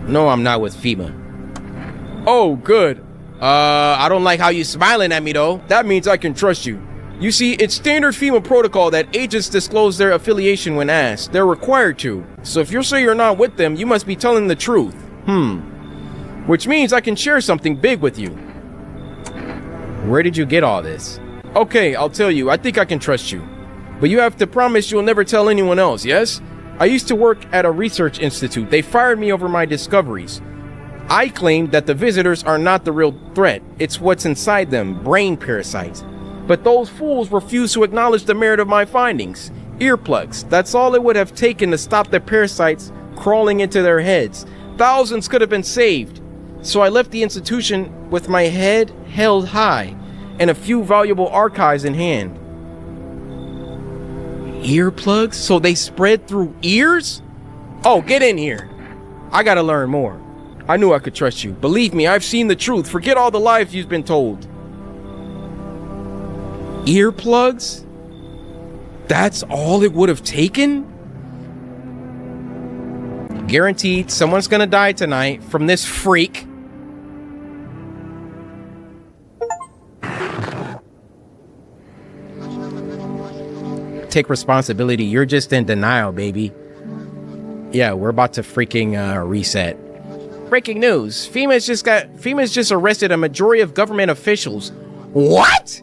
No, I'm not with FEMA. Oh, good. I don't like how you smiling at me, though. That means I can trust you. You see, it's standard FEMA protocol that agents disclose their affiliation when asked. They're required to. So if you say you're not with them, you must be telling the truth. Which means I can share something big with you. Where did you get all this? Okay, I'll tell you. I think I can trust you. But you have to promise you'll never tell anyone else, yes? I used to work at a research institute. They fired me over my discoveries. I claimed that the visitors are not the real threat. It's what's inside them, brain parasites. But those fools refused to acknowledge the merit of my findings. Earplugs. That's all it would have taken to stop the parasites crawling into their heads. Thousands could have been saved. So I left the institution with my head held high and a few valuable archives in hand. Earplugs? So they spread through ears? Oh, get in here. I gotta learn more. I knew I could trust you. Believe me, I've seen the truth. Forget all the lies you've been told. Earplugs? That's all it would have taken? Guaranteed someone's gonna die tonight from this freak. Take responsibility. You're just in denial, baby. Yeah, we're about to freaking reset. Breaking news. FEMA's just arrested a majority of government officials. What?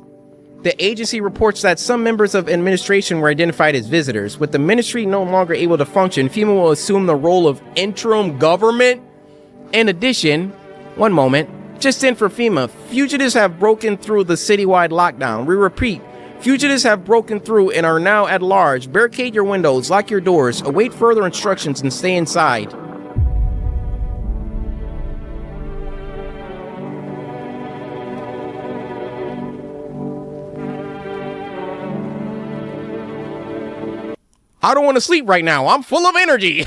The agency reports that some members of administration were identified as visitors. With the ministry no longer able to function, FEMA will assume the role of interim government. In addition, one moment, just in for FEMA, fugitives have broken through the citywide lockdown. We repeat, fugitives have broken through and are now at large. Barricade your windows, lock your doors, await further instructions, and stay inside. I don't want to sleep right now. I'm full of energy.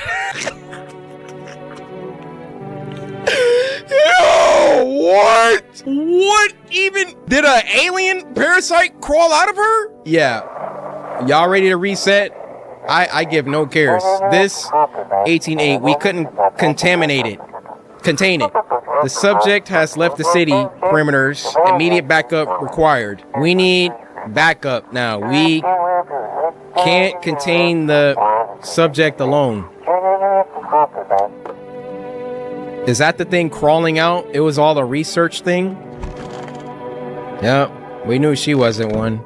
Yo, what? What even? Did an alien parasite crawl out of her? Yeah. Y'all ready to reset? I give no cares. This 18-8, we couldn't contain it. The subject has left the city perimeters. Immediate backup required. We need backup now. We can't contain the subject alone. Is that the thing crawling out? It was all a research thing? Yep, we knew she wasn't one.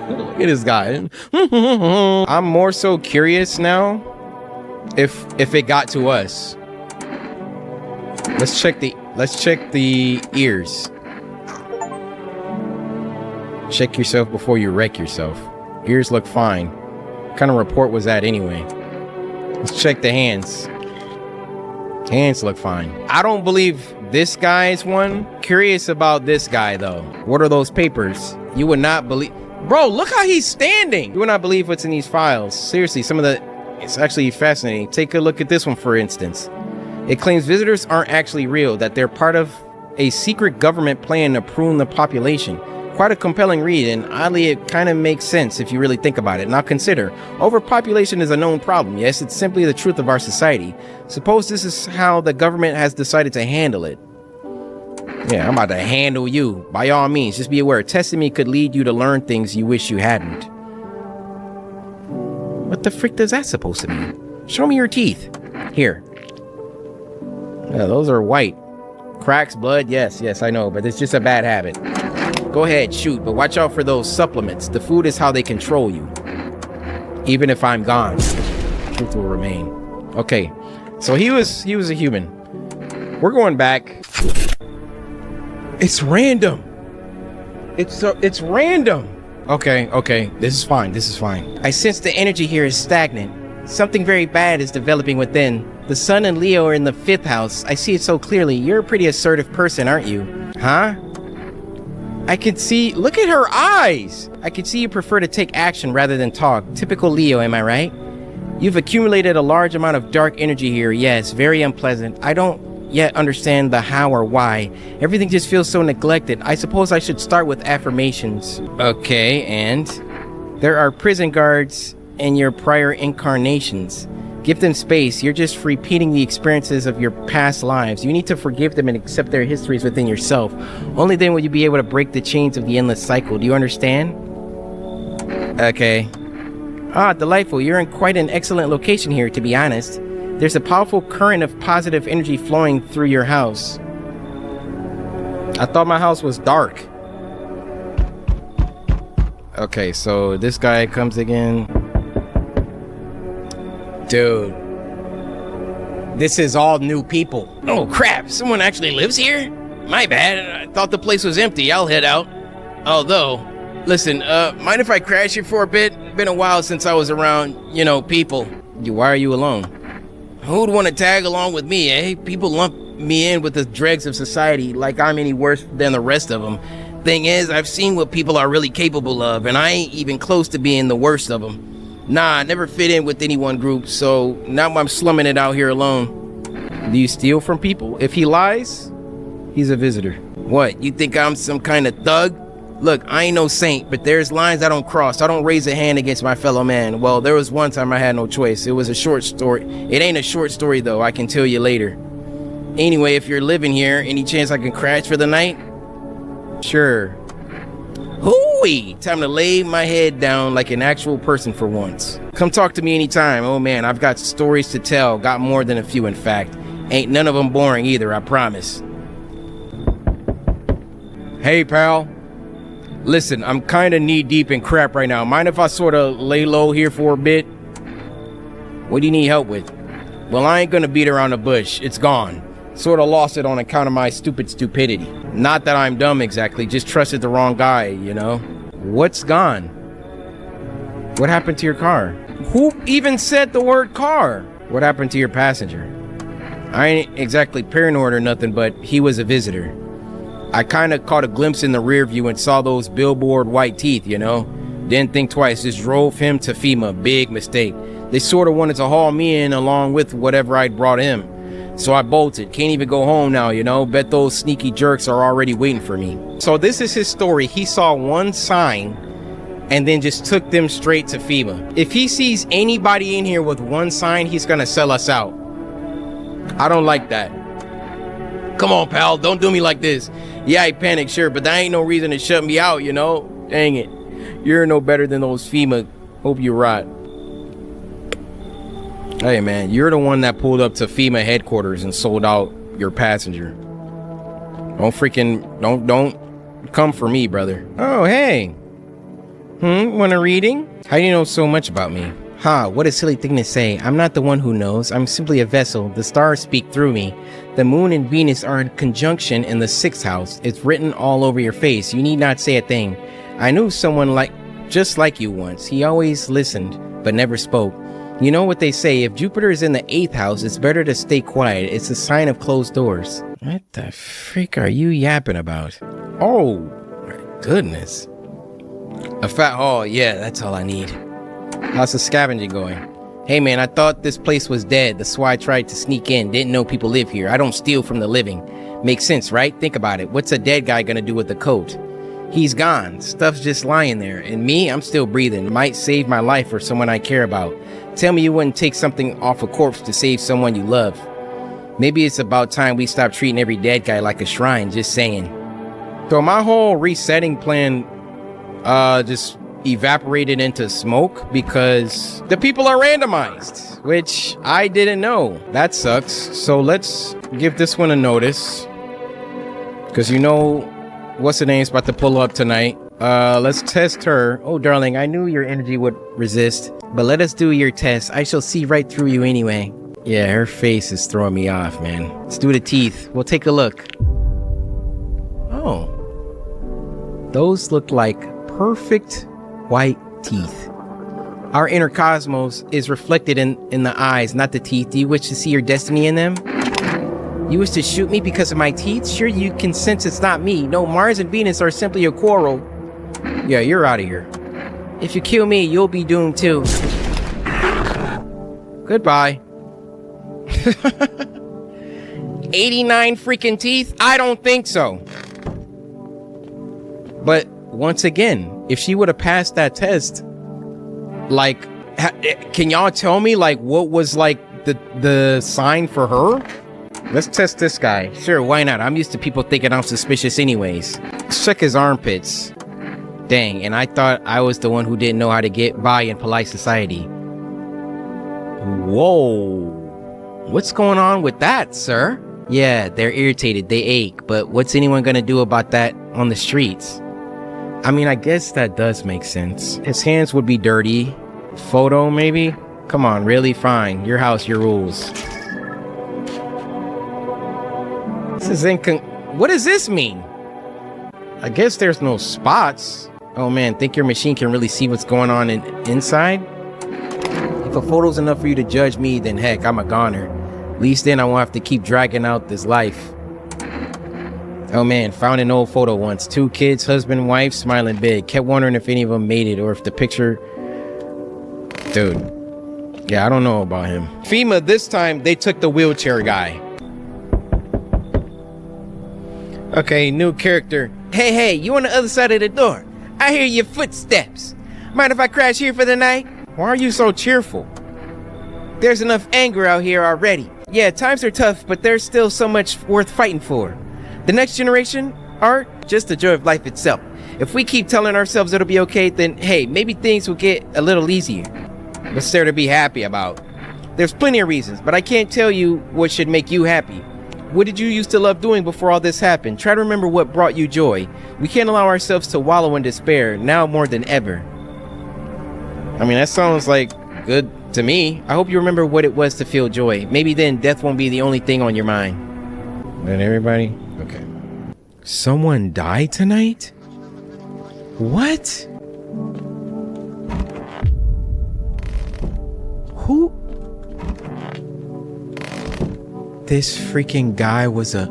Look at this guy. I'm more so curious now if it got to us. Let's check the ears. Check yourself before you wreck yourself. Ears look fine. What kind of report was that anyway? Let's check the hands. Hands look fine. I don't believe this guy's one. Curious about this guy though. What are those papers? You would not believe. Bro, look how he's standing. You would not believe what's in these files. Seriously, it's actually fascinating. Take a look at this one, for instance. It claims visitors aren't actually real, that they're part of a secret government plan to prune the population. Quite a compelling read, and oddly it kind of makes sense if you really think about it. Now consider, overpopulation is a known problem. Yes, it's simply the truth of our society. Suppose this is how the government has decided to handle it. Yeah, I'm about to handle you. By all means, just be aware, testing me could lead you to learn things you wish you hadn't. What the frick does that supposed to mean? Show me your teeth. Here. Yeah, those are white. Cracks, blood, yes, I know, but it's just a bad habit. Go ahead, shoot, but watch out for those supplements. The food is how they control you. Even if I'm gone, truth will remain. Okay, so he was a human. We're going back. It's random. It's random. Okay, this is fine. I sense the energy here is stagnant. Something very bad is developing within. The sun and Leo are in the 5th house. I see it so clearly. You're a pretty assertive person, aren't you? Huh? I can see, look at her eyes. I can see you prefer to take action rather than talk. Typical Leo, am I right? You've accumulated a large amount of dark energy here. Yes, very unpleasant. I don't yet understand the how or why. Everything just feels so neglected. I suppose I should start with affirmations. Okay, and there are prison guards in your prior incarnations. Give them space. You're just repeating the experiences of your past lives. You need to forgive them and accept their histories within yourself. Only then will you be able to break the chains of the endless cycle. Do you understand? Okay. Ah, delightful. You're in quite an excellent location here, to be honest. There's a powerful current of positive energy flowing through your house. I thought my house was dark. Okay, so this guy comes again. Dude, this is all new people. Oh crap, someone actually lives here? My bad, I thought the place was empty. I'll head out. Although, listen, mind if I crash here for a bit? Been a while since I was around, people. Why are you alone? Who'd want to tag along with me, eh? People lump me in with the dregs of society like I'm any worse than the rest of them. Thing is, I've seen what people are really capable of, and I ain't even close to being the worst of them. Nah, I never fit in with any one group, so now I'm slumming it out here alone. Do you steal from people? If he lies, he's a visitor. What, you think I'm some kind of thug? Look, I ain't no saint, but there's lines I don't cross. I don't raise a hand against my fellow man. Well, there was one time I had no choice. It was a short story. It ain't a short story, though. I can tell you later. Anyway, if you're living here, any chance I can crash for the night? Sure. Hooey! Time to lay my head down like an actual person for once. Come talk to me anytime. Oh man, I've got stories to tell. Got more than a few, in fact. Ain't none of them boring either, I promise. Hey, pal. Listen, I'm kinda knee-deep in crap right now. Mind if I sorta lay low here for a bit? What do you need help with? Well, I ain't gonna beat around the bush. It's gone. Sorta lost it on account of my stupidity. Not that I'm dumb exactly, just trusted the wrong guy, you know? What's gone? What happened to your car? Who even said the word car? What happened to your passenger? I ain't exactly paranoid or nothing, but he was a visitor. I kinda caught a glimpse in the rear view and saw those billboard white teeth, you know? Didn't think twice, just drove him to FEMA. Big mistake. They sorta wanted to haul me in along with whatever I'd brought him. So I bolted. Can't even go home now, you know? Bet those sneaky jerks are already waiting for me. So this is his story. He saw one sign and then just took them straight to FEMA. If he sees anybody in here with one sign, he's gonna sell us out. I don't like that. Come on, pal, don't do me like this. Yeah, I panicked, sure, but that ain't no reason to shut me out, you know? Dang it. You're no better than those FEMA. Hope you rot. Hey, man, you're the one that pulled up to FEMA headquarters and sold out your passenger. Don't come for me, brother. Oh, hey. Want a reading? How do you know so much about me? What a silly thing to say. I'm not the one who knows. I'm simply a vessel. The stars speak through me. The moon and Venus are in conjunction in the 6th house. It's written all over your face. You need not say a thing. I knew someone just like you once. He always listened, but never spoke. You know what they say, if Jupiter is in the 8th house, it's better to stay quiet. It's a sign of closed doors. What the freak are you yapping about? Oh, my goodness. A fat haul, yeah, that's all I need. How's the scavenging going? Hey man, I thought this place was dead. That's why I tried to sneak in. Didn't know people live here. I don't steal from the living. Makes sense, right? Think about it. What's a dead guy gonna do with the coat? He's gone. Stuff's just lying there. And me, I'm still breathing. Might save my life or someone I care about. Tell me you wouldn't take something off a corpse to save someone you love. Maybe it's about time we stop treating every dead guy like a shrine, just saying. So my whole resetting plan just evaporated into smoke because the people are randomized, which I didn't know. That sucks. So let's give this one a notice. Because you know, what's her name's about to pull up tonight. Let's test her. Oh, darling, I knew your energy would resist. But let us do your test. I shall see right through you anyway. Yeah, her face is throwing me off, man. Let's do the teeth. We'll take a look. Oh. Those look like perfect white teeth. Our inner cosmos is reflected in the eyes, not the teeth. Do you wish to see your destiny in them? You wish to shoot me because of my teeth? Sure, you can sense it's not me. No, Mars and Venus are simply a quarrel. Yeah, you're out of here. If you kill me, you'll be doomed too. Goodbye. 89 freaking teeth? I don't think so. But once again, if she would have passed that test, like, can y'all tell me, like, what was, like, the sign for her? Let's test this guy. Sure, why not? I'm used to people thinking I'm suspicious anyways. Let's check his armpits. Dang, and I thought I was the one who didn't know how to get by in polite society. Whoa. What's going on with that, sir? Yeah, they're irritated, they ache, but what's anyone gonna do about that on the streets? I mean, I guess that does make sense. His hands would be dirty. Photo, maybe? Come on, really? Fine. Your house, your rules. This is what does this mean? I guess there's no spots. Oh man, think your machine can really see what's going on inside? If a photo's enough for you to judge me, then heck, I'm a goner. At least then I won't have to keep dragging out this life. Oh man, found an old photo once. 2 kids, husband, wife, smiling big. Kept wondering if any of them made it or if the picture... Dude. Yeah, I don't know about him. FEMA, this time they took the wheelchair guy. Okay, new character. Hey, you on the other side of the door. I hear your footsteps. Mind if I crash here for the night? Why are you so cheerful? There's enough anger out here already. Yeah, times are tough, but there's still so much worth fighting for. The next generation, art, just the joy of life itself. If we keep telling ourselves it'll be okay, then hey, maybe things will get a little easier. What's there to be happy about? There's plenty of reasons, but I can't tell you what should make you happy. What did you used to love doing before all this happened? Try to remember what brought you joy. We can't allow ourselves to wallow in despair, now more than ever. I mean, that sounds like good to me. I hope you remember what it was to feel joy. Maybe then death won't be the only thing on your mind. And everybody? Okay. Someone died tonight? What? Who? This freaking guy was a...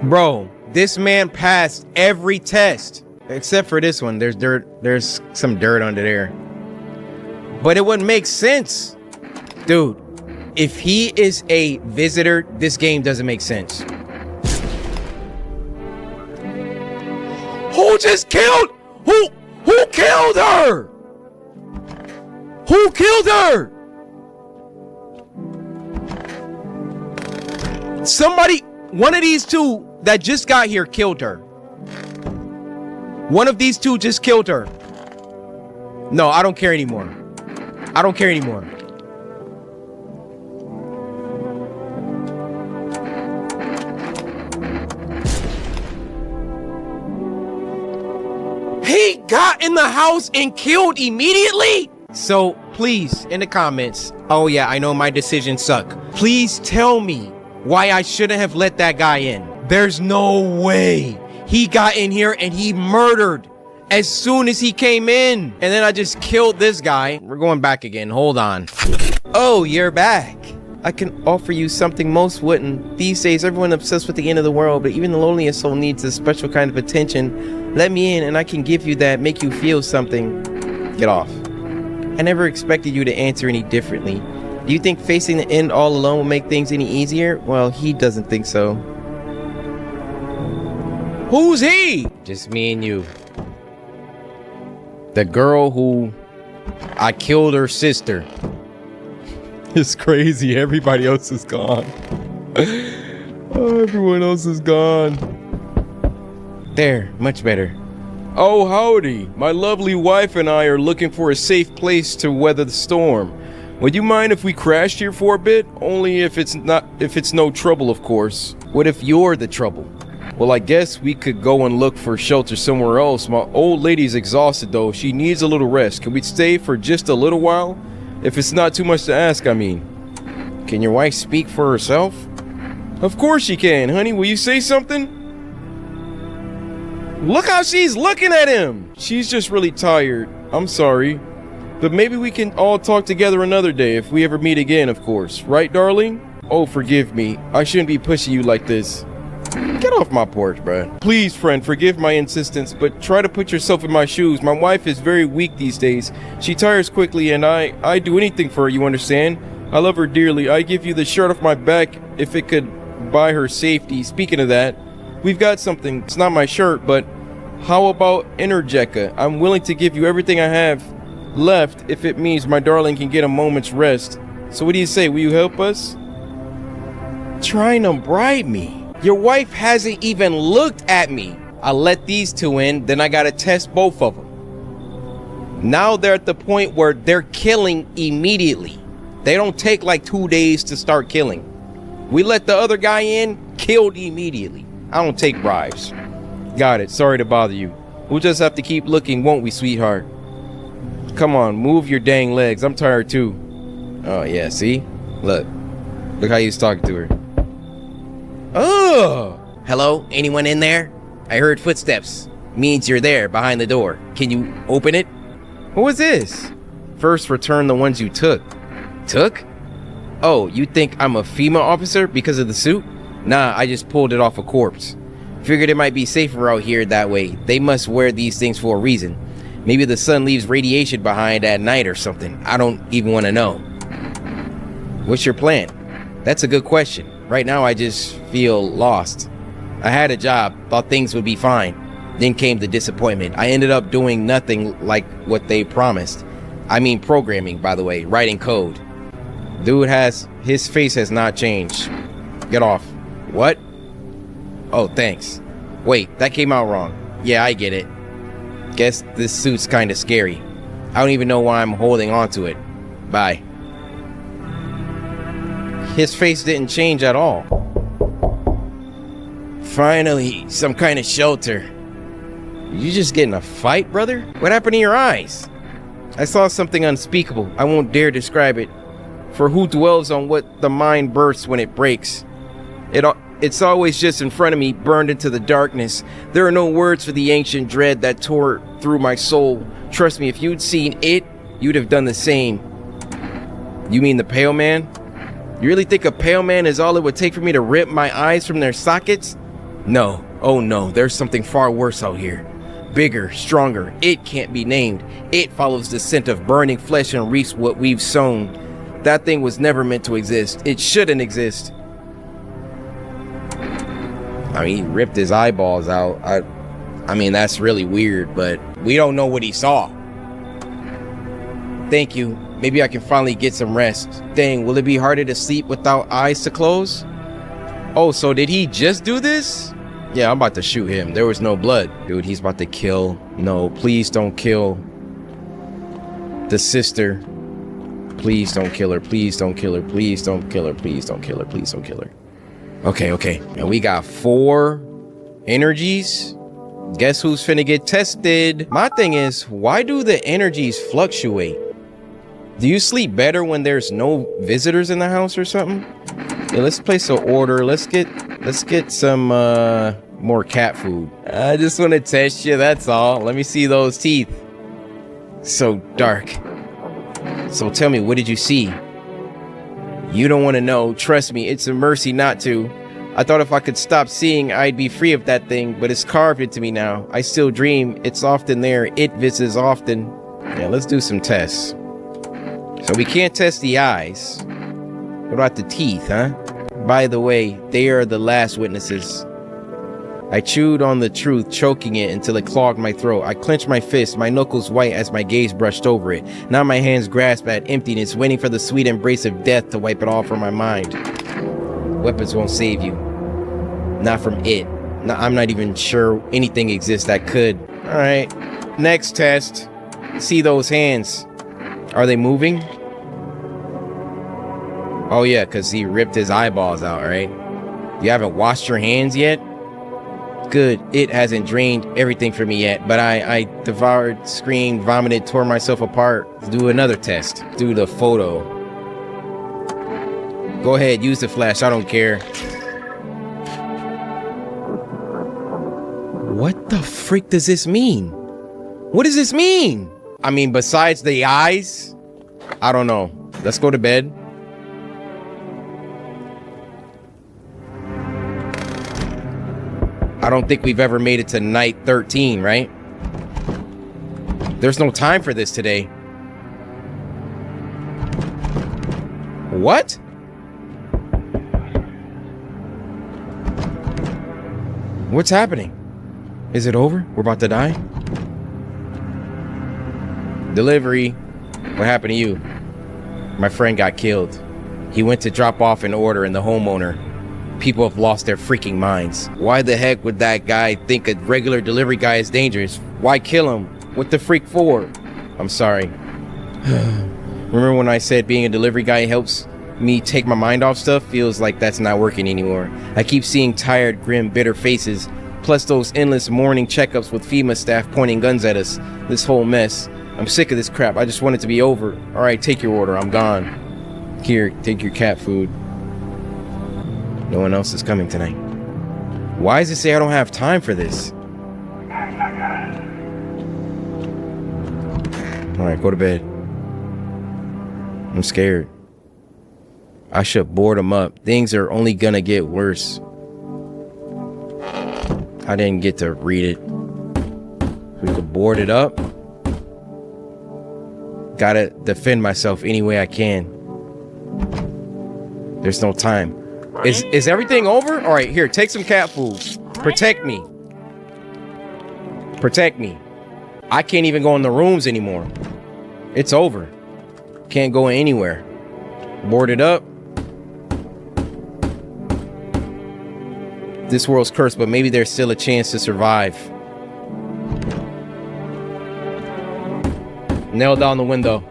Bro, this man passed every test. Except for this one. There's dirt. There's some dirt under there. But it wouldn't make sense. Dude, if he is a visitor, this game doesn't make sense. Who just killed? Who killed her? Who killed her? Somebody, one of these two that just got here killed her. One of these two just killed her. No, I don't care anymore. I don't care anymore. He got in the house and killed immediately? So please, in the comments, oh yeah, I know my decisions suck. Please tell me why I shouldn't have let that guy in. There's no way. He got in here and he murdered as soon as he came in. And then I just killed this guy. We're going back again. Hold on. Oh, you're back. I can offer you something most wouldn't. These days, everyone obsessed with the end of the world, but even the loneliest soul needs a special kind of attention. Let me in and I can give you that, make you feel something. Get off. I never expected you to answer any differently. Do you think facing the end all alone will make things any easier? Well, he doesn't think so. Who's he? Just me and you. The girl who I killed her sister. It's crazy. Everybody else is gone. Oh, everyone else is gone. There, much better. Oh, howdy. My lovely wife and I are looking for a safe place to weather the storm. Would you mind if we crashed here for a bit? Only if it's no trouble, of course. What if you're the trouble? Well, I guess we could go and look for shelter somewhere else. My old lady's exhausted though. She needs a little rest. Can we stay for just a little while? If it's not too much to ask, I mean. Can your wife speak for herself? Of course she can, honey. Will you say something? Look how she's looking at him. She's just really tired. I'm sorry. But maybe we can all talk together another day if we ever meet again, of course. Right, darling? Oh, forgive me. I shouldn't be pushing you like this. Get off my porch, bruh. Please, friend, forgive my insistence, but try to put yourself in my shoes. My wife is very weak these days. She tires quickly, and I do anything for her, you understand? I love her dearly. I give you the shirt off my back if it could buy her safety. Speaking of that, we've got something. It's not my shirt, but how about Energeca? I'm willing to give you everything I have left if it means my darling can get a moment's rest. So what do you say? Will you help us? Trying to bribe me. Your wife hasn't even looked at me. I let these two in, then I gotta test both of them. Now they're at the point where they're killing immediately. They don't take like 2 days to start killing. We let the other guy in, killed immediately. I don't take bribes. Got it. Sorry to bother you. We'll just have to keep looking, won't we, sweetheart? Come on, move your dang legs. I'm tired too. Oh yeah, see? Look how he's talking to her. Oh! Hello? Anyone in there? I heard footsteps. Means you're there, behind the door. Can you open it? Who is this? First, return the ones you took. Took? Oh, you think I'm a female officer because of the suit? Nah, I just pulled it off a corpse. Figured it might be safer out here that way. They must wear these things for a reason. Maybe the sun leaves radiation behind at night or something. I don't even want to know. What's your plan? That's a good question. Right now I just feel lost. I had a job, thought things would be fine. Then came the disappointment. I ended up doing nothing like what they promised. I mean programming, by the way, writing code. Dude his face has not changed. Get off. What? Oh, thanks. Wait, that came out wrong. Yeah, I get it. Guess this suit's kind of scary. I don't even know why I'm holding on to it. Bye. His face didn't change at all. Finally, some kind of shelter. You just get in a fight, brother? What happened to your eyes? I saw something unspeakable. I won't dare describe it. For who dwells on what the mind bursts when it breaks? It's always just in front of me, burned into the darkness. There are no words for the ancient dread that tore through my soul. Trust me, if you'd seen it, you'd have done the same. You mean the pale man? You really think a pale man is all it would take for me to rip my eyes from their sockets? No. Oh no, there's something far worse out here. Bigger, stronger. It can't be named. It follows the scent of burning flesh and reaps what we've sown. That thing was never meant to exist. It shouldn't exist. I mean, he ripped his eyeballs out. I mean, that's really weird, but we don't know what he saw. Thank you. Maybe I can finally get some rest. Dang, will it be harder to sleep without eyes to close? Oh, so did he just do this? Yeah, I'm about to shoot him. There was no blood. Dude, he's about to kill. No, please don't kill the sister. Please don't kill her. Please don't kill her. Please don't kill her. Please don't kill her. Please don't kill her. Okay. And we got 4 energies. Guess who's finna get tested? My thing is, why do the energies fluctuate? Do you sleep better when there's no visitors in the house or something? Yeah, let's place an order. Let's get some more cat food. I just want to test you, that's all. Let me see those teeth. So dark. So tell me, what did you see? You don't want to know. Trust me, it's a mercy not to. I thought if I could stop seeing, I'd be free of that thing, but it's carved into me now. I still dream. It's often there. It visits often. Yeah, let's do some tests. So we can't test the eyes. What about the teeth, huh? By the way, they are the last witnesses. I chewed on the truth, choking it until it clogged my throat. I clenched my fist, my knuckles white as my gaze brushed over it. Now my hands grasp at emptiness, waiting for the sweet embrace of death to wipe it all from my mind. Weapons won't save you. Not from it. No, I'm not even sure anything exists that could. All right, next test. See those hands. Are they moving? Oh yeah, because he ripped his eyeballs out, right? You haven't washed your hands yet? Good. It hasn't drained everything from me yet, but I devoured, screamed, vomited, tore myself apart. Let's do another test. Do the photo. Go ahead, use the flash. I don't care. What the freak does this mean? What does this mean? I mean, besides the eyes, I don't know. Let's go to bed. I don't think we've ever made it to night 13, right? There's no time for this today. What? What's happening? Is it over? We're about to die? Delivery. What happened to you? My friend got killed. He went to drop off an order and the homeowner. People have lost their freaking minds. Why the heck would that guy think a regular delivery guy is dangerous? Why kill him? What the freak for? I'm sorry. Remember when I said being a delivery guy helps me take my mind off stuff? Feels like that's not working anymore. I keep seeing tired, grim, bitter faces, plus those endless morning checkups with FEMA staff pointing guns at us. This whole mess. I'm sick of this crap. I just want it to be over. All right, take your order. I'm gone. Here, take your cat food. No one else is coming tonight. Why does it say I don't have time for this? All right, go to bed. I'm scared. I should board them up. Things are only gonna get worse. I didn't get to read it. We could board it up. Gotta defend myself any way I can. There's no time. Is everything over? All right, here, take some cat food. Protect me. Protect me. I can't even go in the rooms anymore. It's over. Can't go anywhere. Board it up. This world's cursed, but maybe there's still a chance to survive. Nail down the window.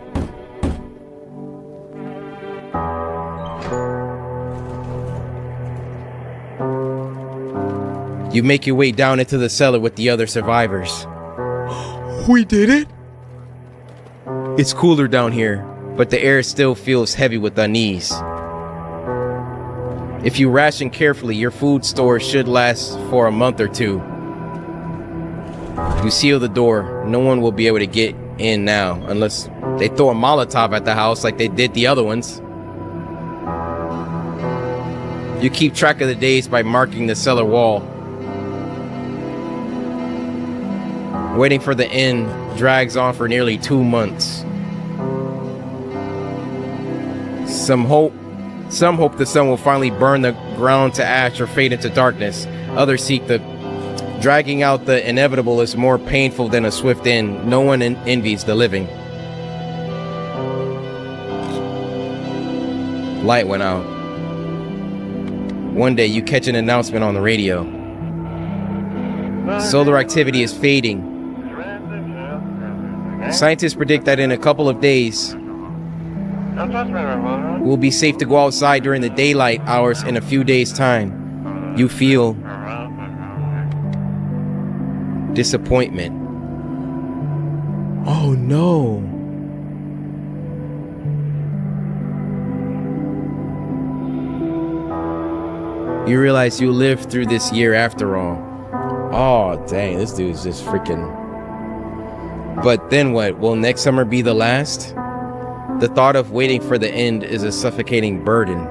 You make your way down into the cellar with the other survivors. We did it? It's cooler down here, but the air still feels heavy with unease. If you ration carefully, your food store should last for a month or two. You seal the door. No one will be able to get in now unless they throw a Molotov at the house like they did the other ones. You keep track of the days by marking the cellar wall. Waiting for the end drags on for nearly 2 months. Some hope the sun will finally burn the ground to ash or fade into darkness. Others seek the dragging out the inevitable is more painful than a swift end. No one envies the living. Light went out. One day you catch an announcement on the radio. Solar activity is fading. Scientists predict that in a couple of days, it will be safe to go outside during the daylight hours in a few days' time. You feel disappointment. Oh no. You realize you lived through this year after all. Oh dang, this dude's just freaking. But then what? Will next summer be the last? The thought of waiting for the end is a suffocating burden.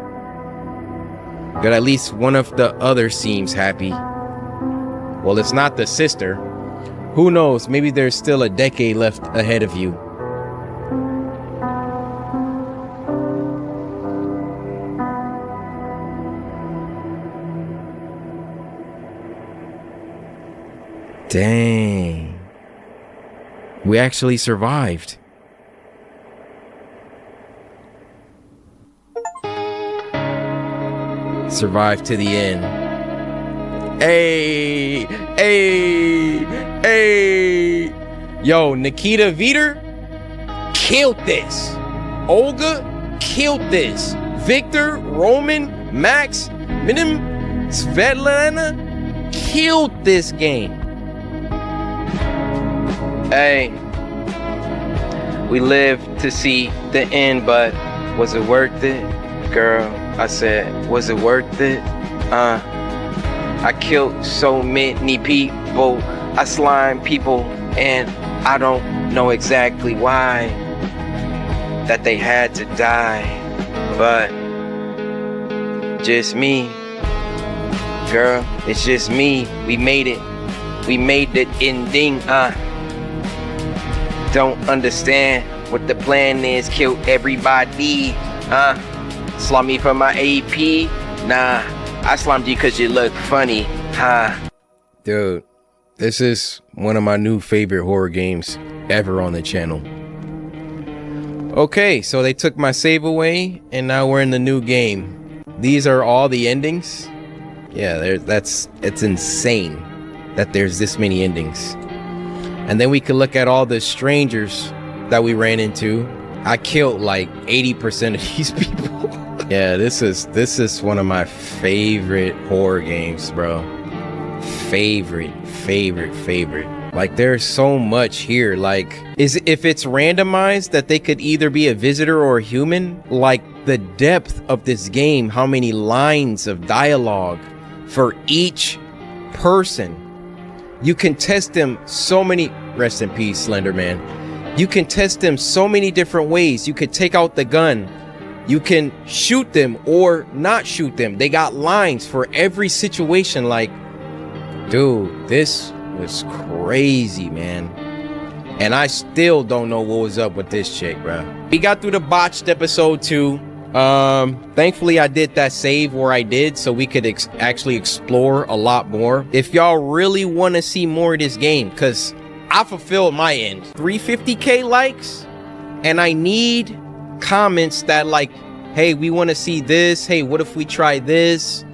But at least one of the others seems happy. Well, it's not the sister. Who knows? Maybe there's still a decade left ahead of you. Dang. We actually survived. Survived to the end. Hey, hey, hey. Yo, Nikita Viter killed this. Olga killed this. Victor, Roman, Max, Minim, Svetlana killed this game. Hey, we lived to see the end, but was it worth it? Girl, I said, was it worth it? I killed so many people, I slimed people, and I don't know exactly why that they had to die, but just me. Girl, it's just me. We made it. We made the ending, Don't understand what the plan is. Kill everybody, Slime me for my AP? Nah, I slimed you cause you look funny, Dude, this is one of my new favorite horror games ever on the channel. Okay, so they took my save away, and now we're in the new game. These are all the endings? Yeah, it's insane that there's this many endings. And then we could look at all the strangers that we ran into. I killed like 80% of these people. Yeah, this is one of my favorite horror games, bro. Favorite. Like, there's so much here. Like, if it's randomized that they could either be a visitor or a human, like the depth of this game, how many lines of dialogue for each person. You can test them so many, rest in peace, Slender Man. You can test them so many different ways. You could take out the gun You can shoot them or not shoot them. They got lines for every situation. Like, dude, this was crazy, man. And I still don't know what was up with this chick, bro. We got through the botched episode 2. Thankfully I did that save where I did, so we could actually explore a lot more. If y'all really want to see more of this game, because I fulfilled my end. 350k likes, and I need comments that like, hey, we want to see this. Hey, what if we try this?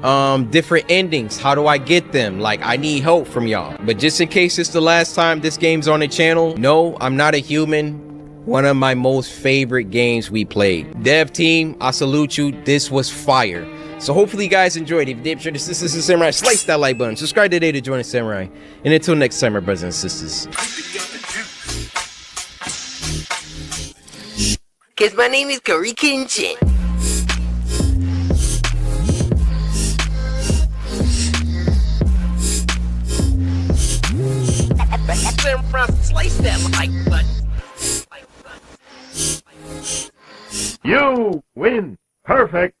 Different endings, how do I get them? Like, I need help from y'all. But just in case it's the last time this game's on the channel, no, I'm not a human. One of my most favorite games we played. Dev team, I salute you. This was fire. So hopefully you guys enjoyed. If you did, be sure to this is Samurai, slice that like button, subscribe today to join the Samurai, and until next time, my brothers and sisters. Cause my name is CoryxKenshin. Slice that like button. You win. Perfect.